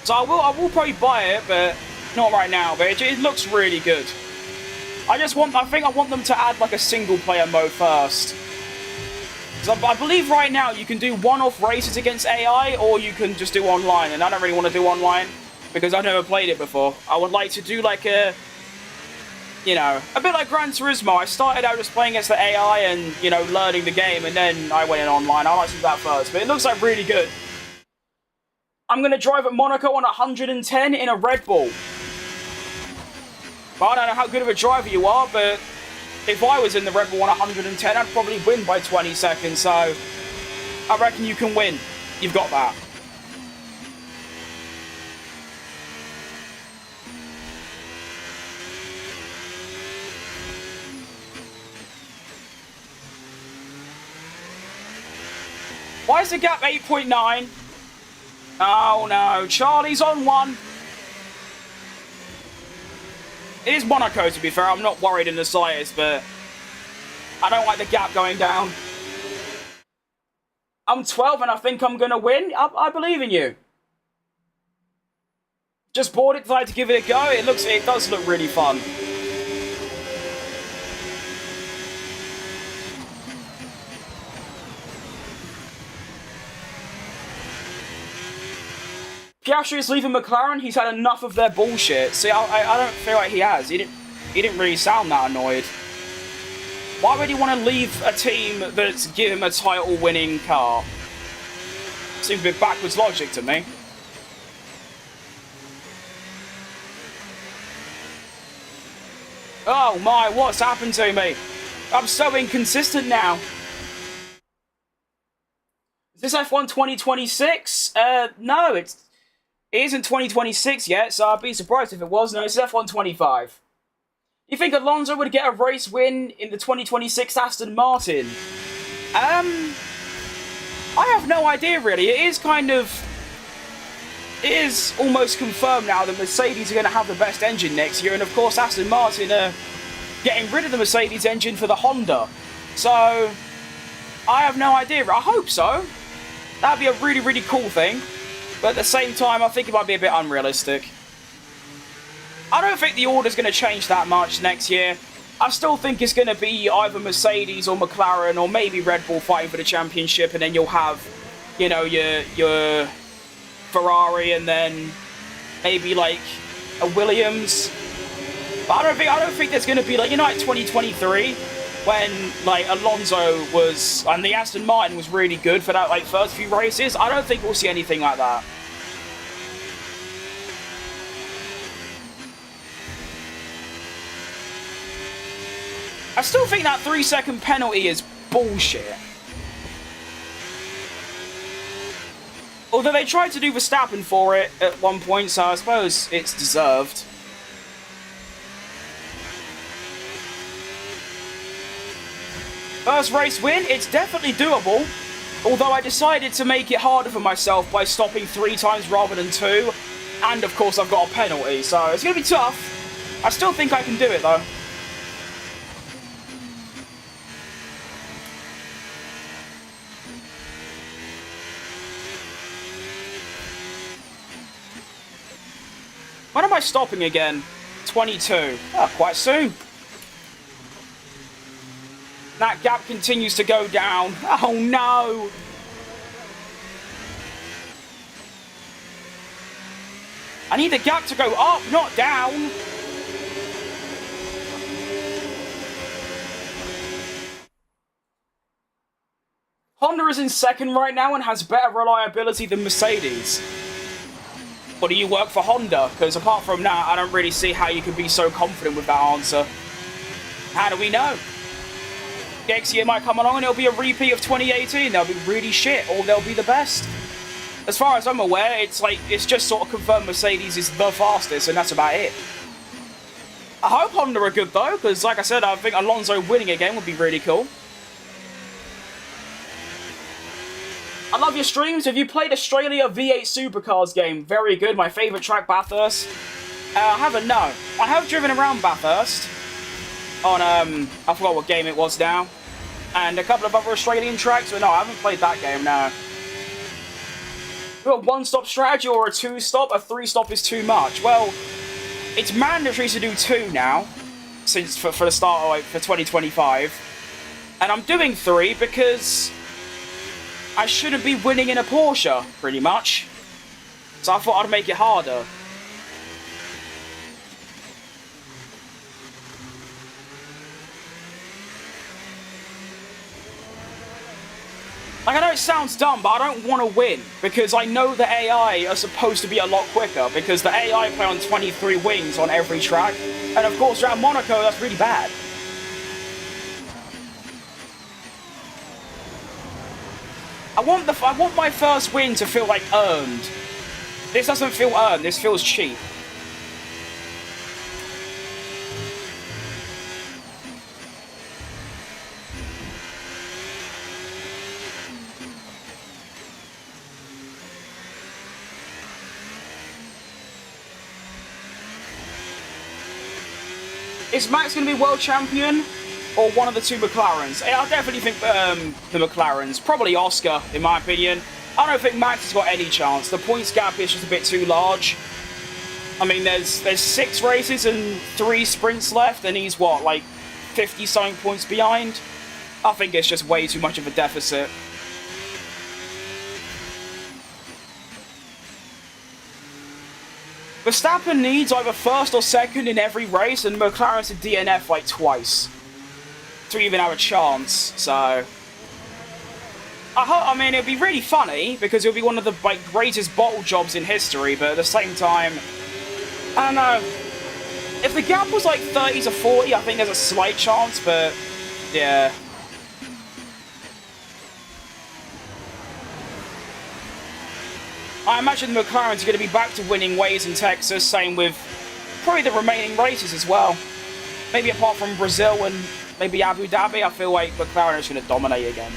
So I will probably buy it, but not right now. But it looks really good. I think I want them to add like a single player mode first. I believe right now you can do one-off races against AI, or you can just do online, and I don't really want to do online because I've never played it before. I would like to do like a, you know, a bit like Gran Turismo. I started out just playing against the AI and, you know, learning the game, and then I went in online. I like to do that first, but it looks like really good. I'm going to drive at Monaco on 110 in a Red Bull. But I don't know how good of a driver you are, but if I was in the Red Bull on 110, I'd probably win by 20 seconds, so I reckon you can win. You've got that. Why is the gap 8.9? Oh no, Charlie's on 1. It is Monaco, to be fair. I'm not worried in the slightest, but I don't like the gap going down. I'm 12 and I think I'm going to win. I believe in you. Just bought it, decided to give it a go. It does look really fun. Piastri is leaving McLaren. He's had enough of their bullshit. See, I don't feel like he has. He didn't really sound that annoyed. Why would he want to leave a team that's give him a title-winning car? Seems a bit backwards logic to me. Oh my, what's happened to me? I'm so inconsistent now. Is this F1 2026? No, it isn't 2026 yet, so I'd be surprised if it was. No, it's F1 25. You think Alonso would get a race win in the 2026 Aston Martin? I have no idea, really. It is almost confirmed now that Mercedes are going to have the best engine next year, and of course Aston Martin are getting rid of the Mercedes engine for the Honda. So, I have no idea. I hope so. That'd be a really, really cool thing. But at the same time, I think it might be a bit unrealistic. I don't think the order's going to change that much next year. I still think it's going to be either Mercedes or McLaren or maybe Red Bull fighting for the championship, and then you'll have, you know, your Ferrari and then maybe like a Williams. But I don't think there's going to be like, you know, like 2023 when like Alonso was and the Aston Martin was really good for that like first few races. I don't think we'll see anything like that. I still think that 3-second penalty is bullshit. Although they tried to do Verstappen for it at one point, so I suppose it's deserved. First race win, it's definitely doable. Although I decided to make it harder for myself by stopping 3 times rather than 2. And of course I've got a penalty, so it's going to be tough. I still think I can do it though. When am I stopping again? 22. Oh, quite soon. That gap continues to go down. Oh no! I need the gap to go up, not down. Honda is in second right now and has better reliability than Mercedes. Or do you work for Honda? Because apart from that, I don't really see how you can be so confident with that answer. How do we know? Next year might come along and it'll be a repeat of 2018. They'll be really shit, or they'll be the best. As far as I'm aware, it's just sort of confirmed Mercedes is the fastest, and that's about it. I hope Honda are good though, because like I said, I think Alonso winning again would be really cool. I love your streams. Have you played Australia V8 Supercars game? Very good. My favourite track, Bathurst. I haven't, no. I have driven around Bathurst. on, I forgot what game it was now. And a couple of other Australian tracks, but no, I haven't played that game, no. We've got one-stop strategy or a two-stop. A three-stop is too much. Well, it's mandatory to do two now, since for the start of, like, for 2025. And I'm doing three because I shouldn't be winning in a Porsche, pretty much. So I thought I'd make it harder. Like, I know it sounds dumb, but I don't want to win, because I know the AI are supposed to be a lot quicker, because the AI play on 23 wings on every track, and of course, around Monaco, that's really bad. I want my first win to feel, like, earned. This doesn't feel earned, this feels cheap. Is Max going to be world champion, or one of the two McLarens? I definitely think the McLarens. Probably Oscar, in my opinion. I don't think Max has got any chance. The points gap is just a bit too large. I mean, there's 6 races and 3 sprints left, and he's, what, like 50-something points behind? I think it's just way too much of a deficit. Verstappen needs either first or second in every race, and McLaren's a DNF like twice to even have a chance. So, I mean, it'd be really funny because it'll be one of the like greatest bottle jobs in history. But at the same time, I don't know. If the gap was like 30 to 40, I think there's a slight chance. But yeah. I imagine the McLaren's going to be back to winning ways in Texas, same with probably the remaining races as well. Maybe apart from Brazil and maybe Abu Dhabi, I feel like McLaren is going to dominate again.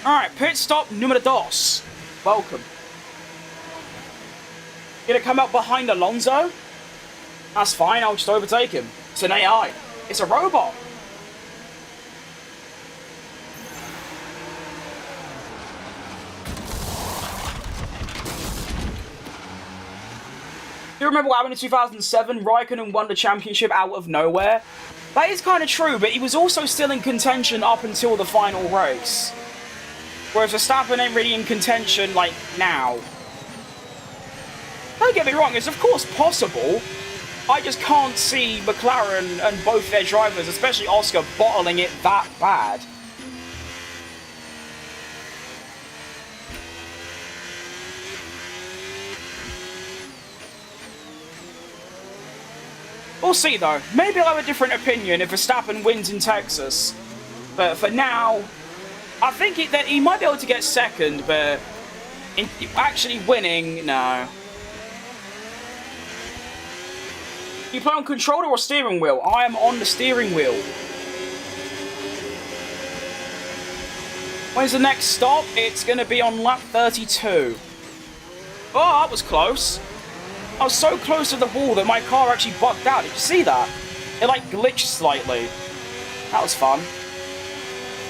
Alright, pit stop numero dos. Welcome. Going to come up behind Alonso? That's fine, I'll just overtake him. It's an AI. It's a robot. Do you remember what happened in 2007? Raikkonen won the championship out of nowhere. That is kind of true, but he was also still in contention up until the final race. Whereas Verstappen ain't really in contention, like, now. Don't get me wrong, it's of course possible. I just can't see McLaren and both their drivers, especially Oscar, bottling it that bad. We'll see, though. Maybe I'll have a different opinion if Verstappen wins in Texas. But for now, I think that he might be able to get second, but actually winning, no. You play on controller or steering wheel? I am on the steering wheel. When's the next stop? It's going to be on lap 32. Oh, that was close. I was so close to the wall that my car actually bugged out. Did you see that? It like glitched slightly. That was fun.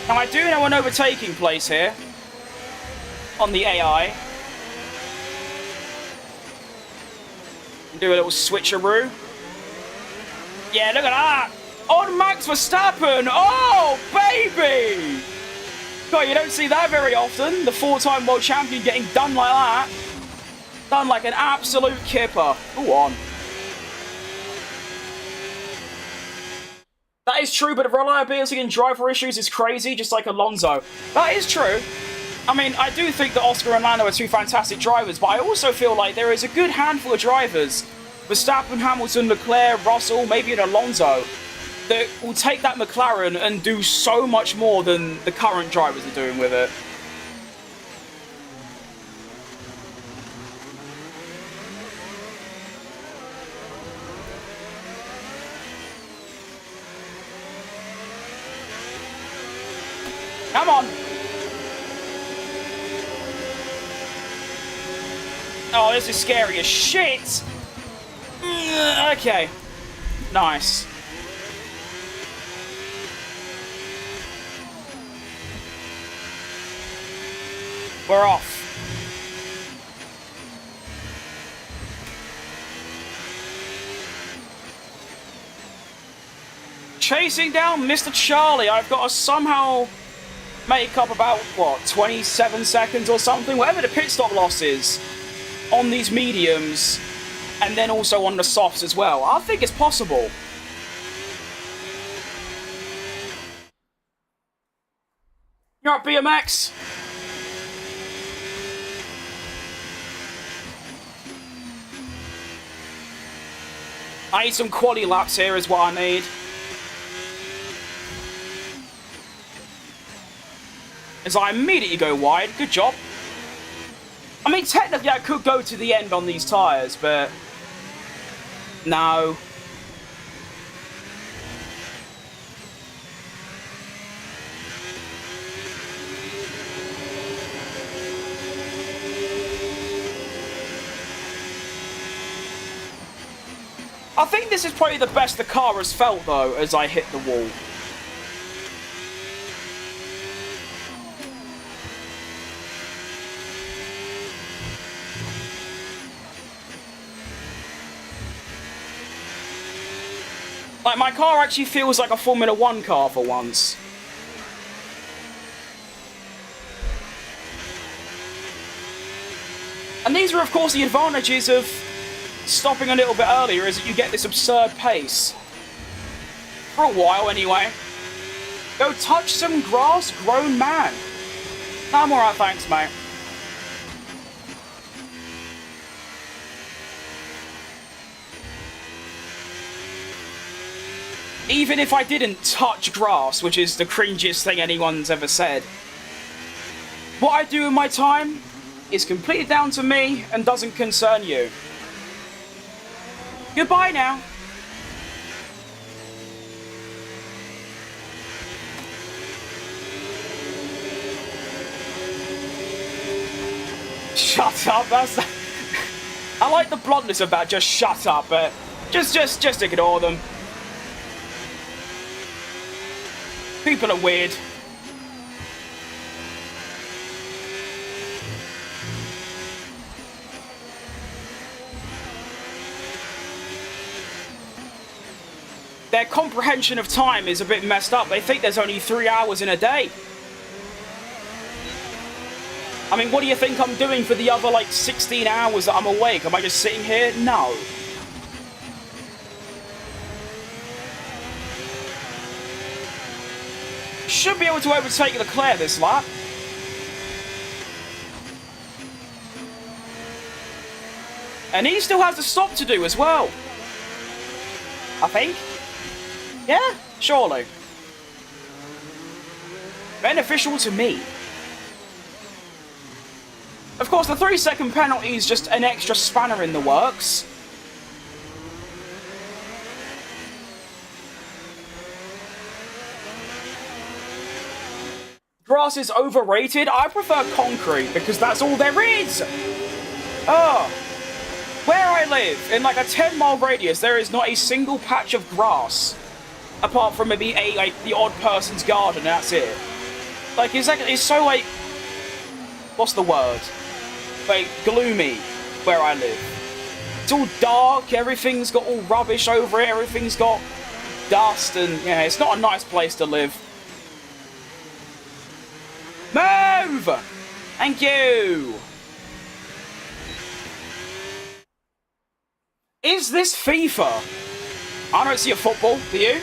Now I do know an overtaking place here. On the AI. Do a little switcheroo. Yeah, look at that! On Max Verstappen! Oh, baby! God, you don't see that very often. The 4-time world champion getting done like that. Done like an absolute kipper. Go on. That is true, but the reliability and driver issues is crazy, just like Alonso. That is true. I mean, I do think that Oscar and Lando are two fantastic drivers, but I also feel like there is a good handful of drivers, Verstappen, Hamilton, Leclerc, Russell, maybe an Alonso, that will take that McLaren and do so much more than the current drivers are doing with it. Come on. Oh, this is scary as shit. Okay. Nice. We're off. Chasing down Mr. Charlie. I've got to somehow make up about, what, 27 seconds or something? Whatever the pit stop loss is on these mediums, and then also on the softs as well. I think it's possible. You're up, BMX. I need some quality laps here is what I need. As I immediately go wide. Good job. I mean, technically I could go to the end on these tyres, but... no. I think this is probably the best the car has felt, though, as I hit the wall. Like, my car actually feels like a Formula 1 car for once. And these are, of course, the advantages of stopping a little bit earlier, is that you get this absurd pace. For a while, anyway. Go touch some grass, grown man. No, I'm alright, thanks, mate. Even if I didn't touch grass, which is the cringiest thing anyone's ever said, what I do in my time is completely down to me and doesn't concern you. Goodbye now. Shut up, that's... I like the bluntness of that, just shut up, but just ignore them. People are weird. Their comprehension of time is a bit messed up. They think there's only 3 hours in a day. I mean, what do you think I'm doing for the other, like, 16 hours that I'm awake? Am I just sitting here? No. Should be able to overtake Leclerc this lap. And he still has a stop to do as well. I think. Yeah, surely. Beneficial to me. Of course, the 3-second penalty is just an extra spanner in the works. Grass is overrated. I prefer concrete because that's all there is. Oh. Where I live, in like a 10-mile radius, there is not a single patch of grass. Apart from maybe the odd person's garden, that's it. Like, it's so, like... what's the word? Like, gloomy where I live. It's all dark, everything's got all rubbish over it, everything's got dust, and, yeah, it's not a nice place to live. Move! Thank you! Is this FIFA? I don't see a football, do you?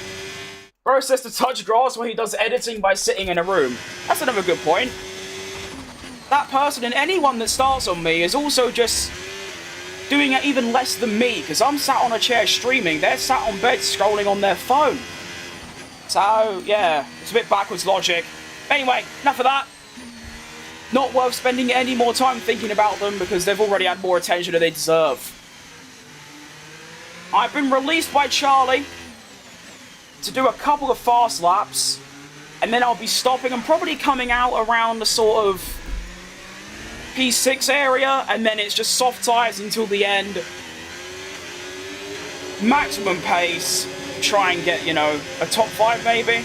Bro says to touch grass when he does editing by sitting in a room. That's another good point. That person and anyone that starts on me is also just doing it even less than me, because I'm sat on a chair streaming, they're sat on bed scrolling on their phone. So, yeah, it's a bit backwards logic. Anyway, enough of that. Not worth spending any more time thinking about them because they've already had more attention than they deserve. I've been released by Charlie to do a couple of fast laps, and then I'll be stopping and probably coming out around the sort of P6 area, and then it's just soft tyres until the end. Maximum pace. Try and get, you know, a top 5 maybe.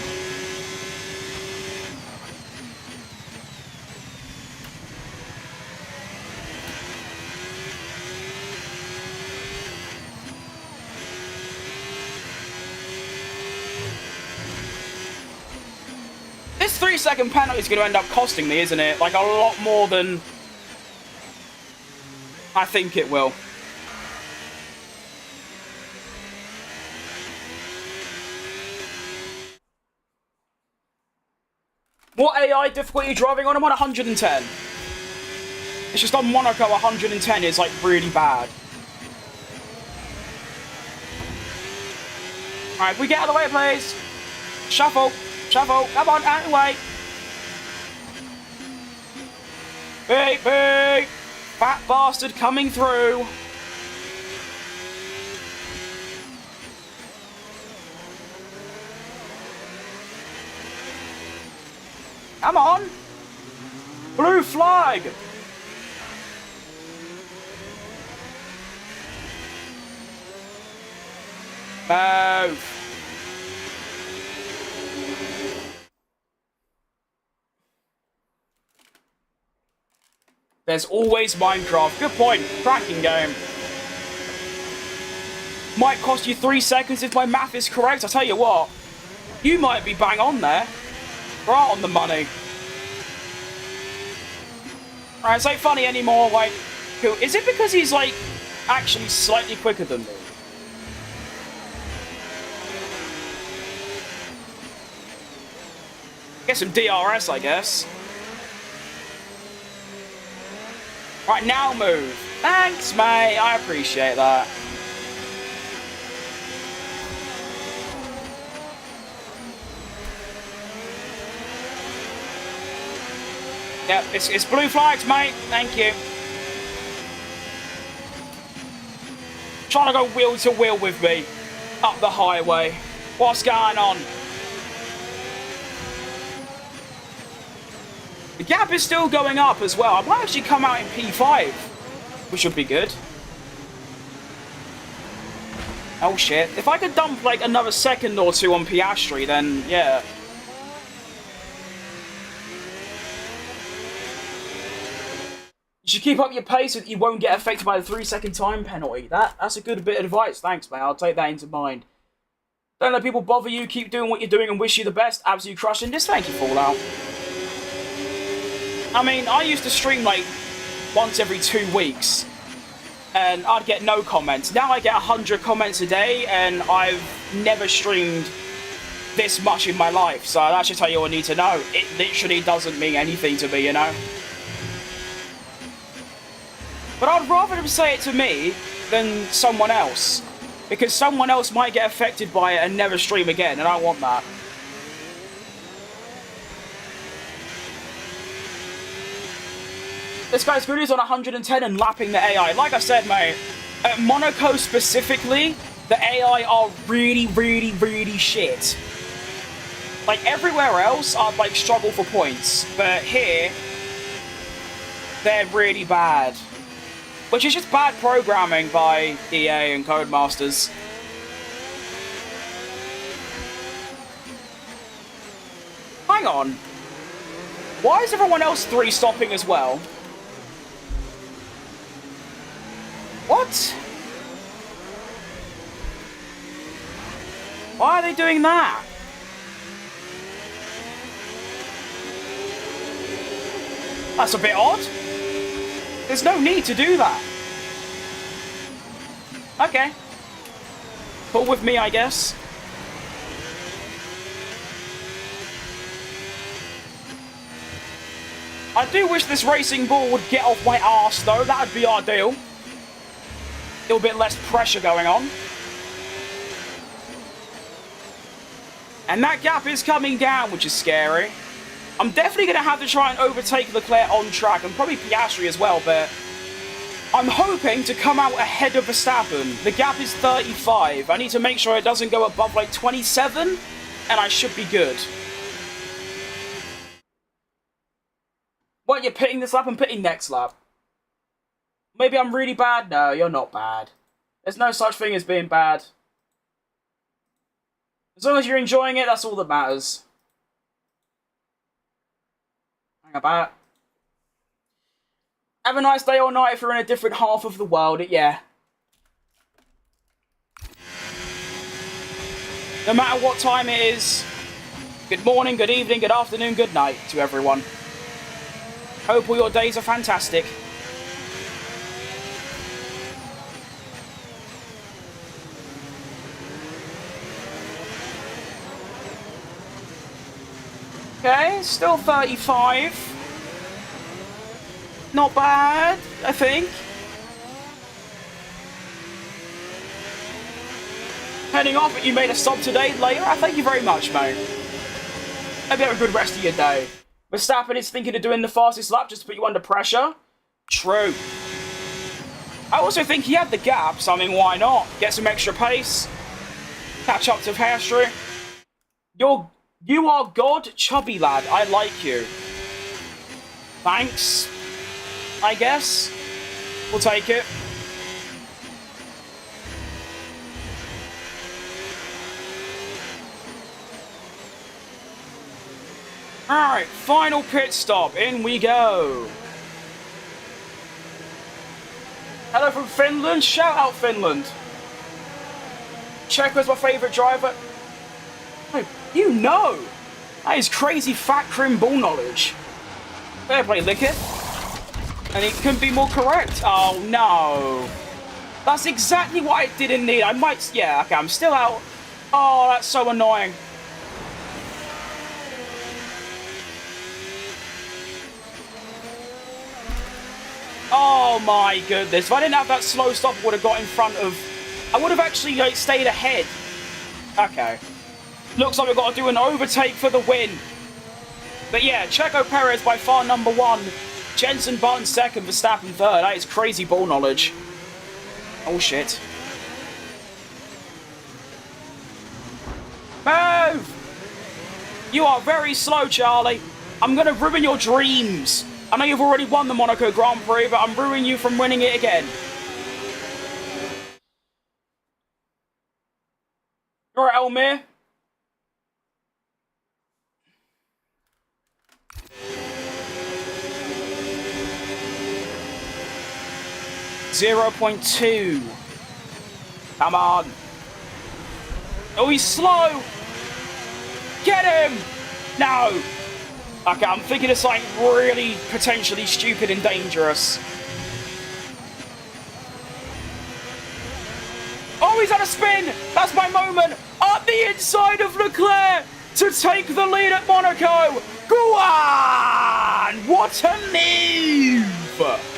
This 3-second penalty is going to end up costing me, isn't it? Like, a lot more than I think it will. What AI difficulty are you driving on? I'm on 110. It's just on Monaco, 110 is, like, really bad. Alright, we get out of the way, please. Shuffle. Shuffle. Come on, out of the way. Beep, beep. Fat bastard coming through. Come on. Blue flag. Move. There's always Minecraft. Good point. Cracking game. Might cost you 3 seconds if my math is correct. I tell you what, you might be bang on there. Right on the money. Alright, it's ain't funny anymore. Like, is it because he's like actually slightly quicker than me? Get some DRS, I guess. Right, now move. Thanks, mate. I appreciate that. Yep, it's blue flags, mate. Thank you. Trying to go wheel to wheel with me up the highway. What's going on? The gap is still going up as well. I might actually come out in P5, which should be good. Oh shit. If I could dump like another second or two on Piastri, then yeah. You should keep up your pace so that you won't get affected by the 3-second time penalty. That's a good bit of advice. Thanks, mate. I'll take that into mind. Don't let people bother you. Keep doing what you're doing and wish you the best. Absolute crushing this. Thank you, Fallout. I mean, I used to stream like once every 2 weeks and I'd get no comments. Now I get 100 comments a day and I've never streamed this much in my life. So that should tell you all I need to know. It literally doesn't mean anything to me, you know? But I'd rather them say it to me than someone else. Because someone else might get affected by it and never stream again, and I don't want that. This guy's good. He's on 110 and lapping the AI. Like I said, mate, at Monaco specifically, the AI are really, really, really shit. Like, everywhere else, I'd, like, struggle for points. But here, they're really bad. Which is just bad programming by EA and Codemasters. Hang on. Why is everyone else 3-stopping as well? What? Why are they doing that? That's a bit odd. There's no need to do that. Okay. Cool with me, I guess. I do wish this racing ball would get off my arse, though. That would be ideal. A little bit less pressure going on. And that gap is coming down, which is scary. I'm definitely going to have to try and overtake Leclerc on track, and probably Piastri as well, but I'm hoping to come out ahead of Verstappen. The gap is 35. I need to make sure it doesn't go above, like, 27, and I should be good. What, you're pitting this lap and pitting next lap? Maybe I'm really bad? No, you're not bad. There's no such thing as being bad. As long as you're enjoying it, that's all that matters. Hang about. Have a nice day or night if you're in a different half of the world, yeah. No matter what time it is, good morning, good evening, good afternoon, good night to everyone. Hope all your days are fantastic. Okay, still 35. Not bad, I think. Heading off, but you made a sub today, later. Thank you very much, mate. Hope you have a good rest of your day. Verstappen is thinking of doing the fastest lap just to put you under pressure. True. I also think he had the gap, so I mean, why not? Get some extra pace. Catch up to Piastri. You are God, chubby lad. I like you. Thanks. I guess. We'll take it. Alright, final pit stop. In we go. Hello from Finland. Shout out Finland. Checo's my favourite driver. Oh, you know. That is crazy fat crim ball knowledge. Fair play, Lickett. And it couldn't be more correct. Oh, no. That's exactly what I didn't need. I might... Yeah, okay, I'm still out. Oh, that's so annoying. Oh, my goodness. If I didn't have that slow stop, I would have got in front of... I would have actually like, stayed ahead. Okay. Looks like we've got to do an overtake for the win. But yeah, Checo Perez by far number one. Jenson Button second, Verstappen third. That is crazy ball knowledge. Oh shit. Move! You are very slow, Charlie. I'm going to ruin your dreams. I know you've already won the Monaco Grand Prix, but I'm ruining you from winning it again. Alright, Elmir. .2. Come on. Oh, he's slow. Get him. No. Okay, I'm thinking of something really potentially stupid and dangerous. Oh, he's had a spin. That's my moment. Up the inside of Leclerc to take the lead at Monaco. Go on. What a move.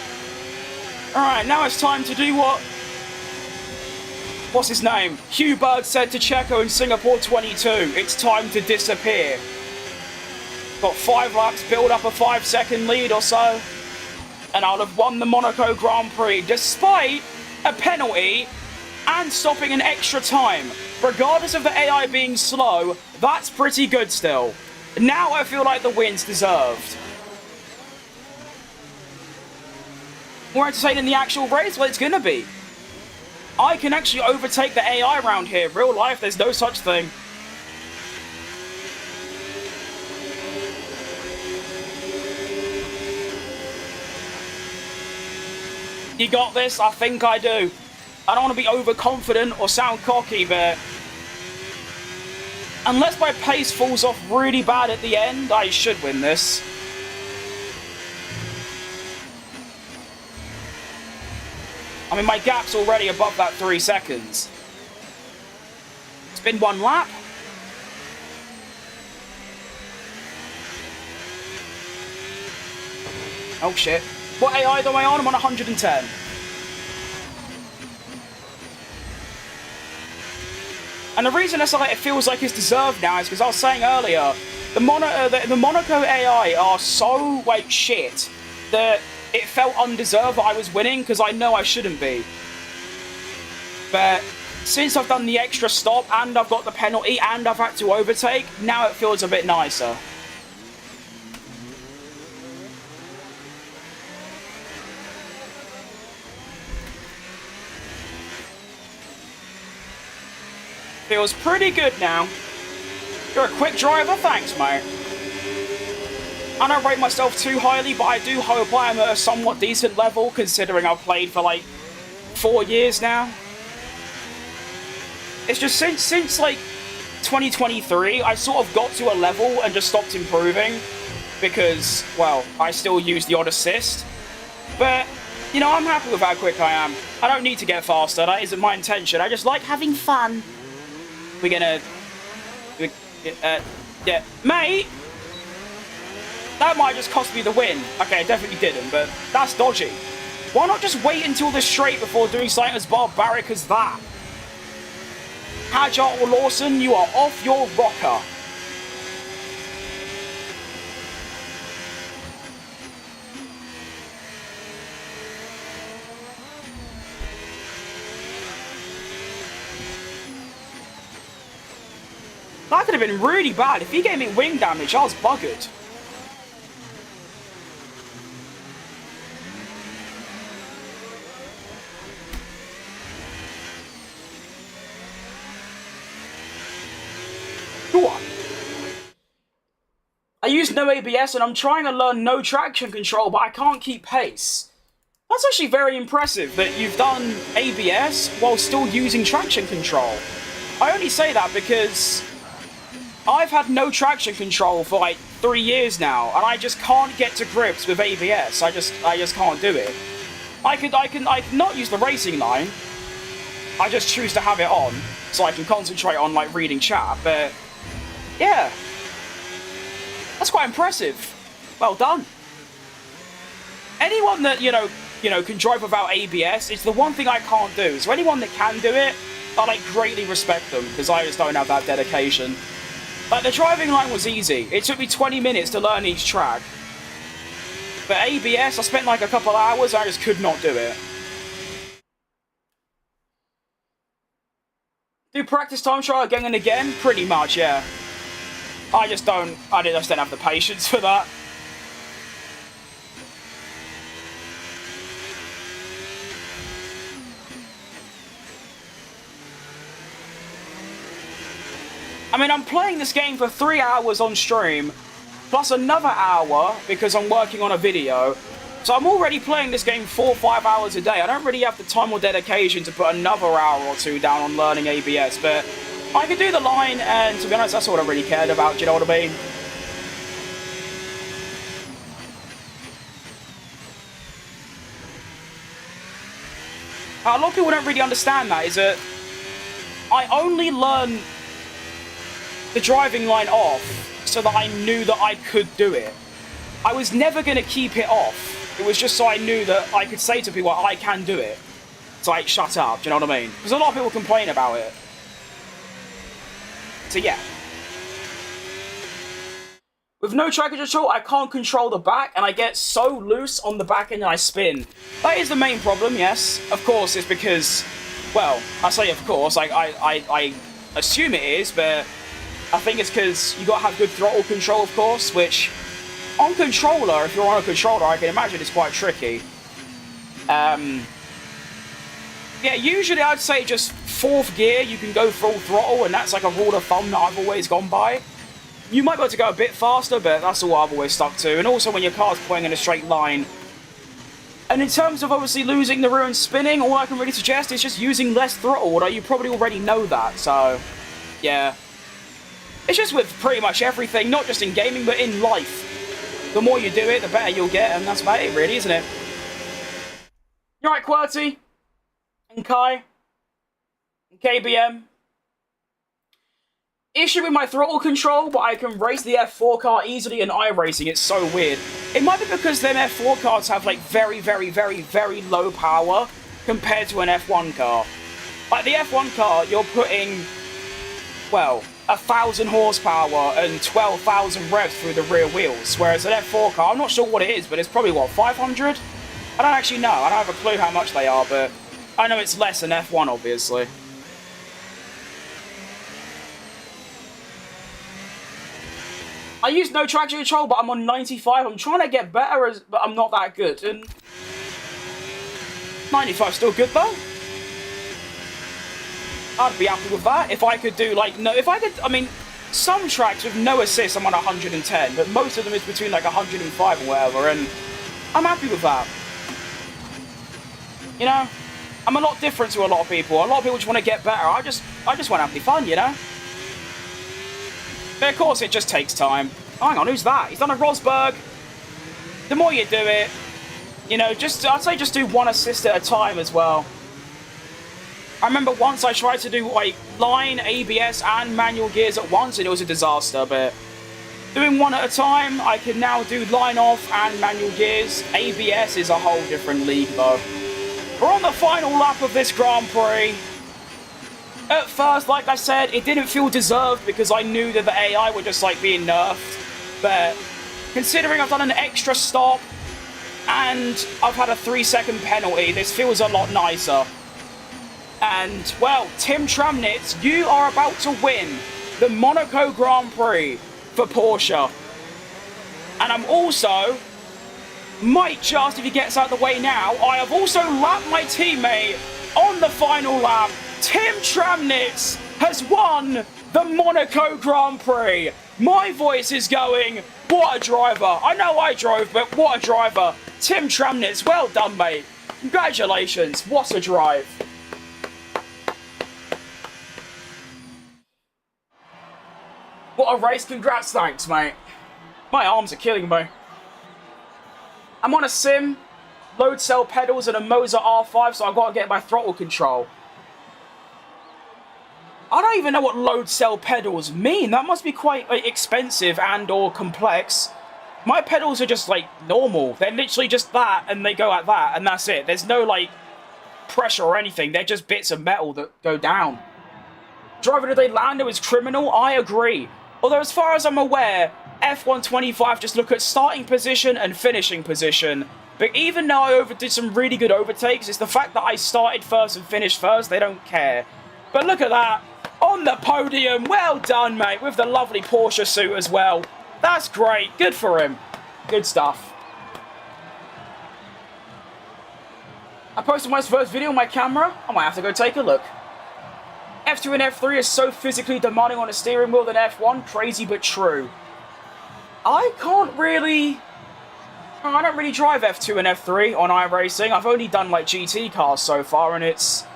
Alright, now it's time to do what's his name? Hugh Bird said to Checo in Singapore 22. It's time to disappear. Got 5 laps, build up a 5-second lead or so. And I'll have won the Monaco Grand Prix despite a penalty and stopping an extra time. Regardless of the AI being slow, that's pretty good still. Now I feel like the win's deserved. More entertaining the actual race? Well, it's gonna be. I can actually overtake the AI around here. Real life, there's no such thing. You got this? I think I do. I don't want to be overconfident or sound cocky, but... unless my pace falls off really bad at the end, I should win this. I mean, my gap's already above that 3 seconds. It's been 1 lap. Oh, shit. What AI am I on? I'm on 110. And the reason it feels like it's deserved now is because I was saying earlier, the Monaco AI are so, like, shit that it felt undeserved that I was winning, because I know I shouldn't be. But since I've done the extra stop, and I've got the penalty, and I've had to overtake, now it feels a bit nicer. Feels pretty good now. You're a quick driver? Thanks, mate. I don't rate myself too highly, but I do hope I am at a somewhat decent level, considering I've played for, like, 4 years now. It's just since like, 2023, I sort of got to a level and just stopped improving, because, well, I still use the odd assist. But, you know, I'm happy with how quick I am. I don't need to get faster, that isn't my intention. I just like having fun. We're gonna... yeah, mate! That might just cost me the win. Okay, it definitely didn't, but that's dodgy. Why not just wait until the straight before doing something as barbaric as that? Agile Lawson, you are off your rocker. That could have been really bad. If he gave me wing damage, I was buggered. I use no ABS and I'm trying to learn no traction control, but I can't keep pace. That's actually very impressive that you've done ABS while still using traction control. I only say that because I've had no traction control for like 3 years now, and I just can't get to grips with ABS. I just can't do it. I can not use the racing line. I just choose to have it on so I can concentrate on like reading chat. But yeah, that's quite impressive. Well done. Anyone that you know can drive without ABS, it's the one thing I can't do. So anyone that can do it, I like greatly respect them because I just don't have that dedication. Like the driving line was easy. It took me 20 minutes to learn each track. But ABS, I spent like a couple hours. I just could not do it. Do practice time trial again and again? Pretty much, yeah. I just don't have the patience for that. I mean, I'm playing this game for 3 hours on stream, plus another hour because I'm working on a video. So I'm already playing this game 4 or 5 hours a day. I don't really have the time or dedication to put another hour or 2 down on learning ABS, but I could do the line, and to be honest, that's all I really cared about, do you know what I mean? A lot of people don't really understand that, is that I only learned the driving line off so that I knew that I could do it. I was never going to keep it off. It was just so I knew that I could say to people, I can do it. It's like, shut up, do you know what I mean? Because a lot of people complain about it. So yeah. With no traction control, I can't control the back, and I get so loose on the back end and I spin. That is the main problem, yes. Of course, it's because, well, I say of course, I assume it is, but I think it's because you got to have good throttle control, of course, which on controller, if you're on a controller, I can imagine it's quite tricky. Yeah, usually I'd say just 4th gear, you can go full throttle, and that's like a rule of thumb that I've always gone by. You might be able to go a bit faster, but that's all I've always stuck to. And also when your car's playing in a straight line. And in terms of obviously losing the rear and spinning, all I can really suggest is just using less throttle, although you probably already know that, so yeah. It's just with pretty much everything, not just in gaming, but in life. The more you do it, the better you'll get, and that's about it, really, isn't it? You alright, QWERTY? And Kai? And KBM? Issue with my throttle control, but I can race the F4 car easily in iRacing. It's so weird. It might be because them F4 cars have, like, very, very, very, very low power compared to an F1 car. Like, the F1 car, you're putting, well, 1,000 horsepower and 12,000 revs through the rear wheels, whereas an F4 car, I'm not sure what it is, but it's probably, what, 500? I don't actually know. I don't have a clue how much they are, but I know it's less than F1, obviously. I use no traction control, but I'm on 95. I'm trying to get better, but I'm not that good. And 95 still good, though. I'd be happy with that. If I could do, like, no, if I could, I mean, some tracks with no assists, I'm on 110, but most of them is between, like, 105 or whatever, and I'm happy with that. You know? I'm a lot different to a lot of people. A lot of people just want to get better. I just want to have fun, you know? But of course, it just takes time. Oh, hang on, who's that? He's done a Rosberg. The more you do it, you know, I'd say just do one assist at a time as well. I remember once I tried to do, like, line, ABS, and manual gears at once, and it was a disaster, but doing one at a time, I can now do line off and manual gears. ABS is a whole different league, though. We're on the final lap of this Grand Prix. At first, like I said, it didn't feel deserved because I knew that the AI were just, like, being nerfed. But considering I've done an extra stop and I've had a 3-second penalty, this feels a lot nicer. And, well, Tim Tramnitz, you are about to win the Monaco Grand Prix for Porsche. And I'm also, might just, if he gets out of the way now, I have also lapped my teammate on the final lap. Tim Tramnitz has won the Monaco Grand Prix. My voice is going, what a driver. I know I drove, but what a driver. Tim Tramnitz, well done, mate. Congratulations, what a drive. What a race, congrats, thanks, mate. My arms are killing me. I'm on a sim, load cell pedals and a Moser R5, so I've got to get my throttle control. I don't even know what load cell pedals mean. That must be quite, like, expensive and or complex. My pedals are just, like, normal. They're literally just that, and they go at that, and that's it. There's no, like, pressure or anything. They're just bits of metal that go down. Driver today Lando is criminal. I agree. Although, as far as I'm aware, F125 just look at starting position and finishing position. But even though I did some really good overtakes, it's the fact that I started first and finished first, they don't care. But look at that. On the podium. Well done, mate. With the lovely Porsche suit as well. That's great. Good for him. Good stuff. I posted my first video on my camera. I might have to go take a look. F2 and F3 is so physically demanding on a steering wheel than F1. Crazy but true. I don't really drive F2 and F3 on iRacing. I've only done, like, GT cars so far, and it's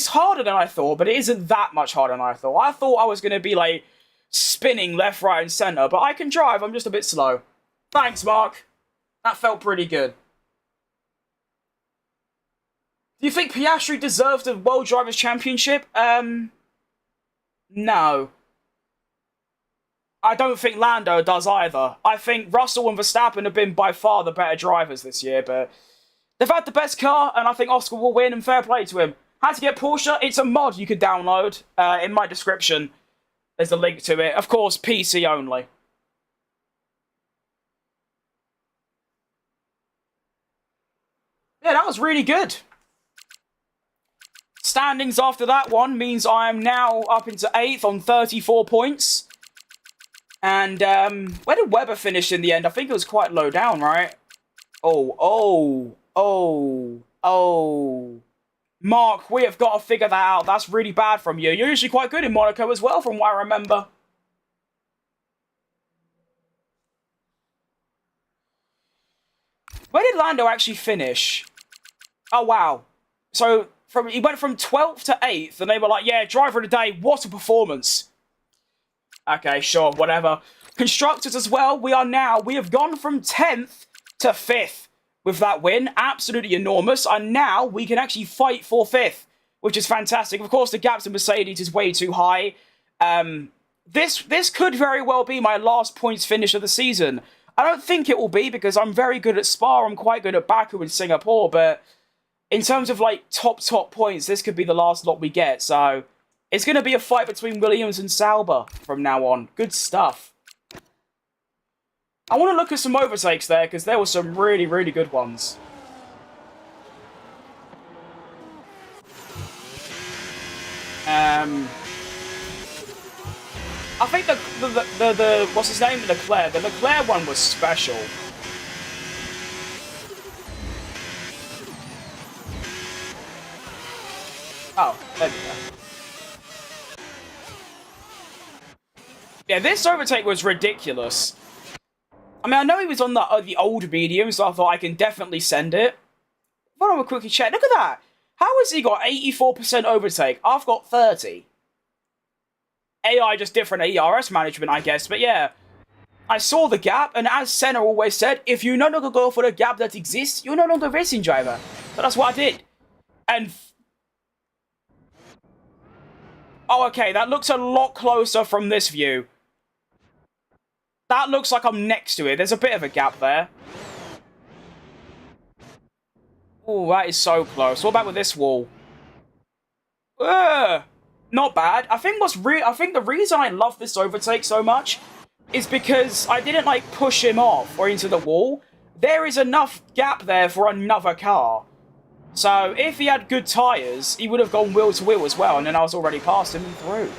harder than I thought, but it isn't that much harder than I thought. I thought I was going to be, like, spinning left, right, and centre, but I can drive. I'm just a bit slow. Thanks, Mark. That felt pretty good. Do you think Piastri deserved the World Drivers' Championship? No. I don't think Lando does either. I think Russell and Verstappen have been by far the better drivers this year, but they've had the best car, and I think Oscar will win, and fair play to him. How to get Porsche? It's a mod you could download. In my description, there's a link to it. Of course, PC only. Yeah, that was really good. Standings after that one means I am now up into 8th on 34 points. And, where did Webber finish in the end? I think it was quite low down, right? Oh. Mark, we have got to figure that out. That's really bad from you. You're usually quite good in Monaco as well, from what I remember. Where did Lando actually finish? Oh, wow. So, he went from 12th to 8th, and they were like, yeah, driver of the day, what a performance. Okay, sure, whatever. Constructors as well, we have gone from 10th to 5th with that win. Absolutely enormous. And now we can actually fight for 5th, which is fantastic. Of course, the gap to Mercedes is way too high. This could very well be my last points finish of the season. I don't think it will be because I'm very good at Spa. I'm quite good at Baku and Singapore. But in terms of, like, top points, this could be the last lot we get. So it's going to be a fight between Williams and Sauber from now on. Good stuff. I want to look at some overtakes there, because there were some really, really good ones. I think the what's his name? Leclerc. The Leclerc one was special. Yeah, this overtake was ridiculous. I mean, I know he was on the old medium, so I thought I can definitely send it. Why don't we quickly check? Look at that. How has he got 84% overtake? I've got 30. AI just different ERS management, I guess. But yeah, I saw the gap, and as Senna always said, if you no longer go for the gap that exists, you're no longer a racing driver. So that's what I did. And... oh, okay, that looks a lot closer from this view. That looks like I'm next to it. There's a bit of a gap there. Oh, that is so close. What about with this wall? Not bad. I think the reason I love this overtake so much is because I didn't, like, push him off or into the wall. There is enough gap there for another car. So, if he had good tyres, he would have gone wheel to wheel as well, and then I was already past him and through.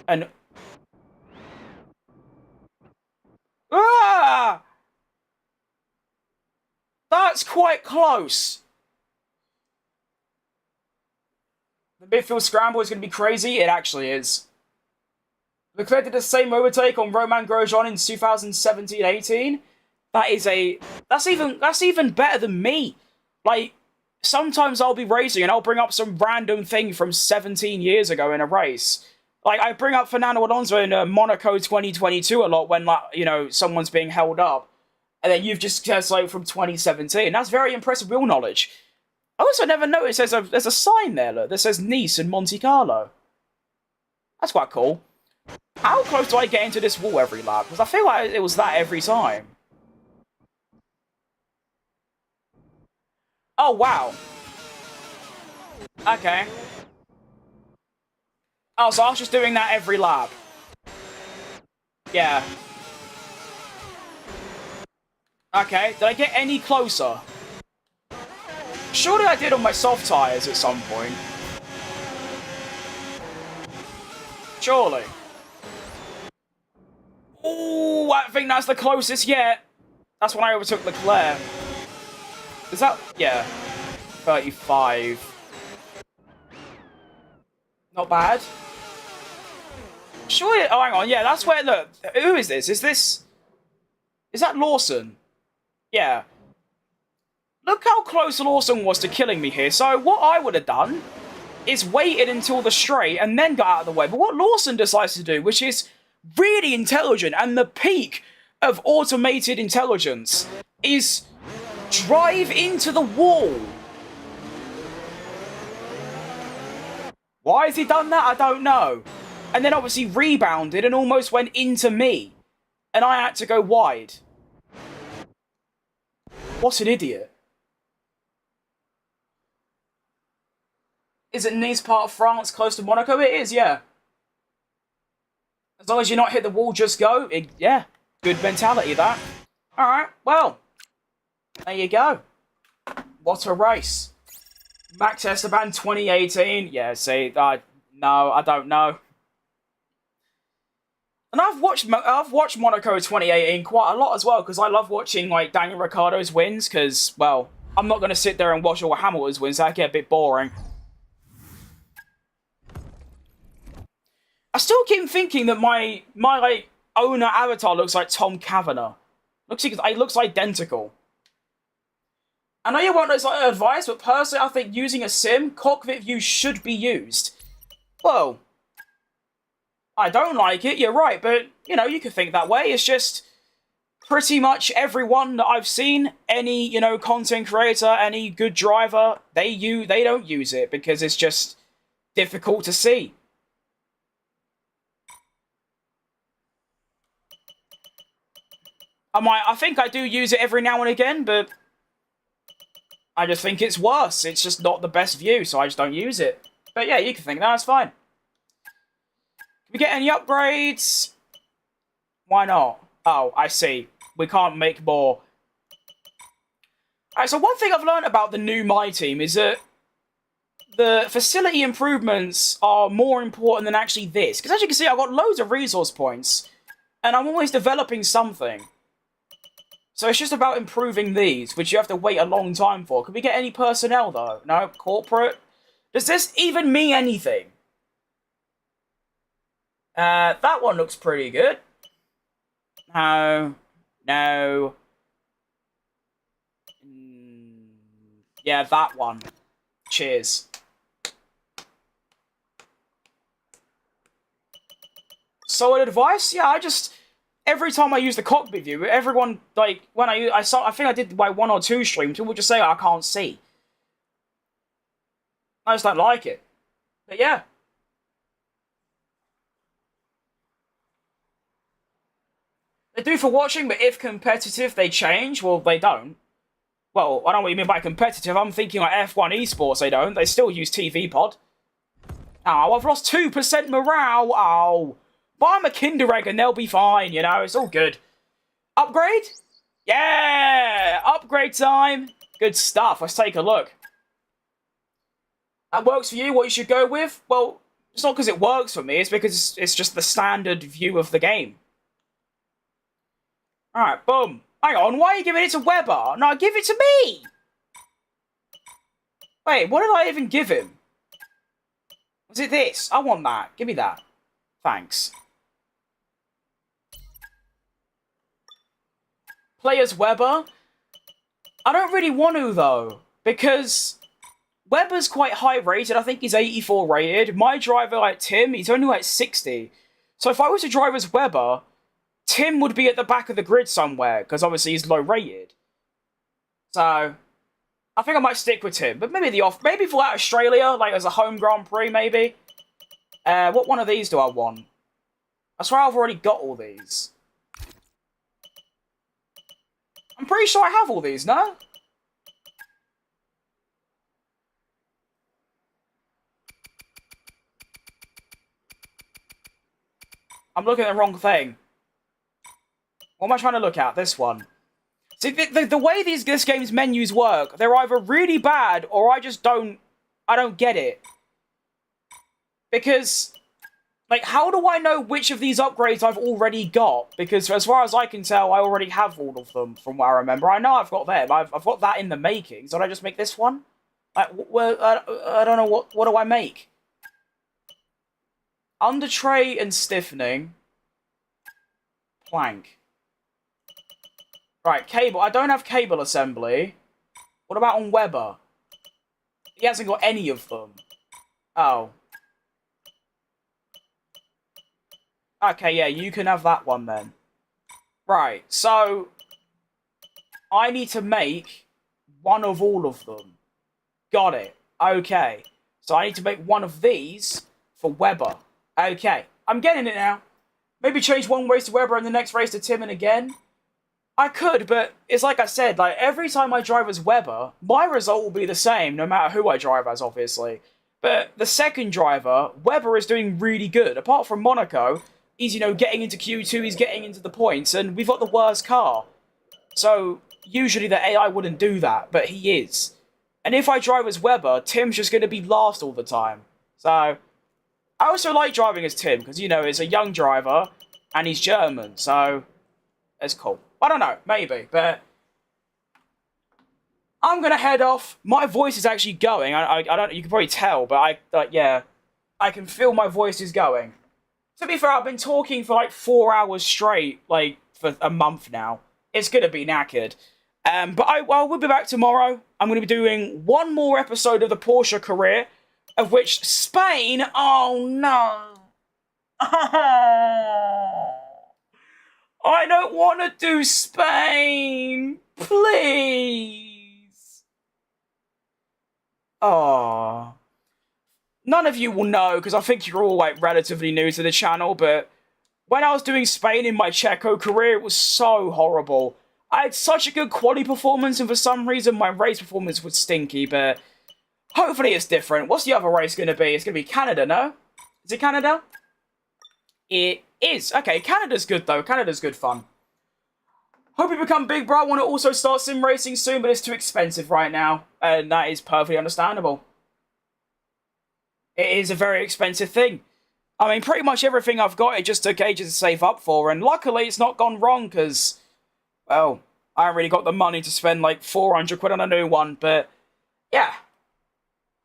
And... ah! That's quite close. The midfield scramble is going to be crazy. It actually is. Leclerc did the same overtake on Romain Grosjean in 2017-18. That's even better than me. Like, sometimes I'll be racing and I'll bring up some random thing from 17 years ago in a race. Like, I bring up Fernando Alonso in Monaco 2022 a lot when, like, you know, someone's being held up. And then you've just guessed, like, from 2017. That's very impressive wheel knowledge. I also never noticed there's a sign there, look, that says Nice and Monte Carlo. That's quite cool. How close do I get into this wall every lap? Because I feel like it was that every time. Oh, wow. Okay. Oh, so I was just doing that every lap. Yeah. Okay, did I get any closer? Surely I did on my soft tyres at some point. Surely. Ooh, I think that's the closest yet. That's when I overtook Leclerc. Is that... yeah. 35. Not bad. Surely... oh, hang on. Yeah, that's where... look. Who is this? Is this... is that Lawson? Yeah. Look how close Lawson was to killing me here. So what I would have done is waited until the straight and then got out of the way. But what Lawson decides to do, which is really intelligent and the peak of automated intelligence, is drive into the wall. Why has he done that? I don't know. And then obviously rebounded and almost went into me. And I had to go wide. What an idiot. Is it Nice part of France, close to Monaco? It is, yeah. As long as you not hit the wall, just go. Yeah, good mentality, that. Alright, well. There you go. What a race. Max Esteban 2018. Yeah, see, no, I don't know. And I've watched Monaco 2018 quite a lot as well, because I love watching, like, Daniel Ricciardo's wins, because, well, I'm not going to sit there and watch all Hamilton's wins. That'd get a bit boring. I still keep thinking that my like, owner avatar looks like Tom Kavanagh. It looks identical. I know you won't know it's like advice, but personally, I think using a sim, cockpit view should be used. Well, I don't like it, you're right, but, you know, you could think that way. It's just pretty much everyone that I've seen, any, you know, content creator, any good driver, they don't use it because it's just difficult to see. I think I do use it every now and again, but I just think it's worse. It's just not the best view, so I just don't use it. But yeah, you can think that, it's fine. Can we get any upgrades? Why not? Oh, I see. We can't make more. Alright, so one thing I've learned about the new My Team is that the facility improvements are more important than actually this. Because as you can see, I've got loads of resource points, and I'm always developing something. So it's just about improving these, which you have to wait a long time for. Can we get any personnel, though? No? Corporate? Does this even mean anything? That one looks pretty good. No. No. Yeah, that one. Cheers. Solid advice? Yeah, every time I use the cockpit view, everyone, like, when I think I did like 1 or 2 streams, people would just say, I can't see. I just don't like it. But yeah. They do for watching, but if competitive, they change. Well, they don't. Well, I don't know what you mean by competitive. I'm thinking like F1 esports, they don't. They still use TV pod. Oh, I've lost 2% morale. Oh. But I'm a Kinder Egg and they'll be fine, you know. It's all good. Upgrade? Yeah! Upgrade time. Good stuff. Let's take a look. That works for you? What you should go with? Well, it's not because it works for me. It's because it's just the standard view of the game. Alright, boom. Hang on, why are you giving it to Weber? No, give it to me! Wait, what did I even give him? Was it this? I want that. Give me that. Thanks. Players Weber? I don't really want to, though. Because Weber's quite high rated. I think he's 84 rated. My driver, like Tim, he's only like 60. So if I was to drive as Weber, Tim would be at the back of the grid somewhere, because obviously he's low rated. So, I think I might stick with Tim. But maybe maybe for like Australia, like as a home Grand Prix, maybe. What one of these do I want? I swear I've already got all these. I'm pretty sure I have all these, no? I'm looking at the wrong thing. What am I trying to look at? This one. See, the way this game's menus work, they're either really bad or I don't get it. Because, like, how do I know which of these upgrades I've already got? Because as far as I can tell, I already have all of them from what I remember. I know I've got them. I've got that in the making. So did I just make this one? Like, well, I don't know, what do I make? Under tray and stiffening. Plank. Right, cable. I don't have cable assembly. What about on Weber? He hasn't got any of them. Oh. Okay, yeah, you can have that one then. Right, so I need to make one of all of them. Got it. Okay. So I need to make one of these for Weber. Okay. I'm getting it now. Maybe change one race to Weber and the next race to Timon again. I could, but it's like I said, like, every time I drive as Weber, my result will be the same, no matter who I drive as, obviously. But the second driver, Weber is doing really good. Apart from Monaco, he's, you know, getting into Q2, he's getting into the points, and we've got the worst car. So, usually the AI wouldn't do that, but he is. And if I drive as Weber, Tim's just going to be last all the time. So, I also like driving as Tim, because, you know, he's a young driver, and he's German, so it's cool. I don't know, maybe, but I'm gonna head off. My voice is actually going. I don't. You can probably tell, but yeah, I can feel my voice is going. To be fair, I've been talking for like 4 hours straight, like for a month now. It's gonna be knackered. But we'll be back tomorrow. I'm gonna be doing one more episode of the Porsche career, of which Spain. Oh no. I don't want to do Spain. Please. Oh. None of you will know, because I think you're all, like, relatively new to the channel, but when I was doing Spain in my Checo career, it was so horrible. I had such a good quali performance, and for some reason, my race performance was stinky, but hopefully it's different. What's the other race going to be? It's going to be Canada, no? Is it Canada? It is. Okay, Canada's good, though. Canada's good fun. Hope you become big, bro. I want to also start sim racing soon, but it's too expensive right now. And that is perfectly understandable. It is a very expensive thing. I mean, pretty much everything I've got, it just took ages to save up for. And luckily, it's not gone wrong, because, well, I haven't really got the money to spend, like, 400 quid on a new one. But, yeah.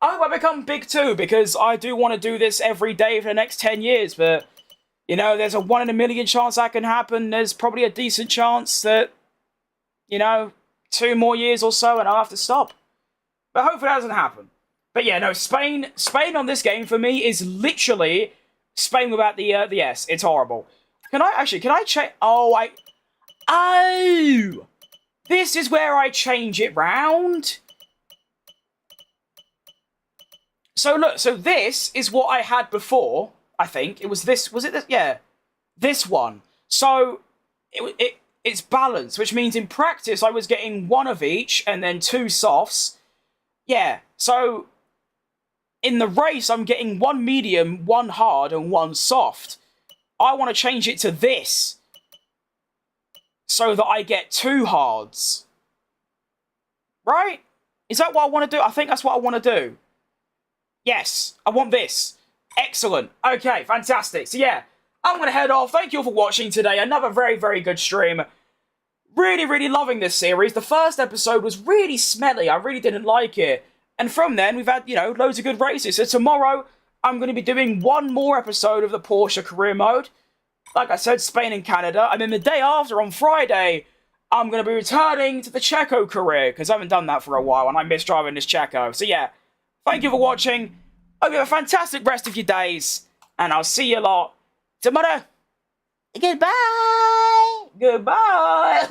I hope I become big, too, because I do want to do this every day for the next 10 years, but You know, there's a 1 in a million chance that can happen. There's probably a decent chance that, you know, 2 more years or so and I'll have to stop. But hopefully that doesn't happen. But yeah, no, Spain on this game for me is literally Spain without the S. It's horrible. Can I check? Oh, this is where I change it round. So look, so this is what I had before, I think. It was this, was it this? Yeah, this one. So it's balanced, which means in practice I was getting 1 of each and then 2 softs. Yeah, so in the race I'm getting 1 medium, 1 hard, and 1 soft. I want to change it to this so that I get 2 hards. Right? Is that what I want to do? I think that's what I want to do. Yes, I want this. Excellent. Okay, fantastic. So yeah, I'm going to head off. Thank you all for watching today. Another very, very good stream. Really, really loving this series. The first episode was really smelly. I really didn't like it. And from then, we've had, you know, loads of good races. So tomorrow, I'm going to be doing 1 more episode of the Porsche career mode. Like I said, Spain and Canada. And then the day after, on Friday, I'm going to be returning to the Checo career. Because I haven't done that for a while, and I miss driving this Checo. So yeah, thank you for watching. Hope you have a fantastic rest of your days. And I'll see you lot tomorrow. Goodbye. Goodbye.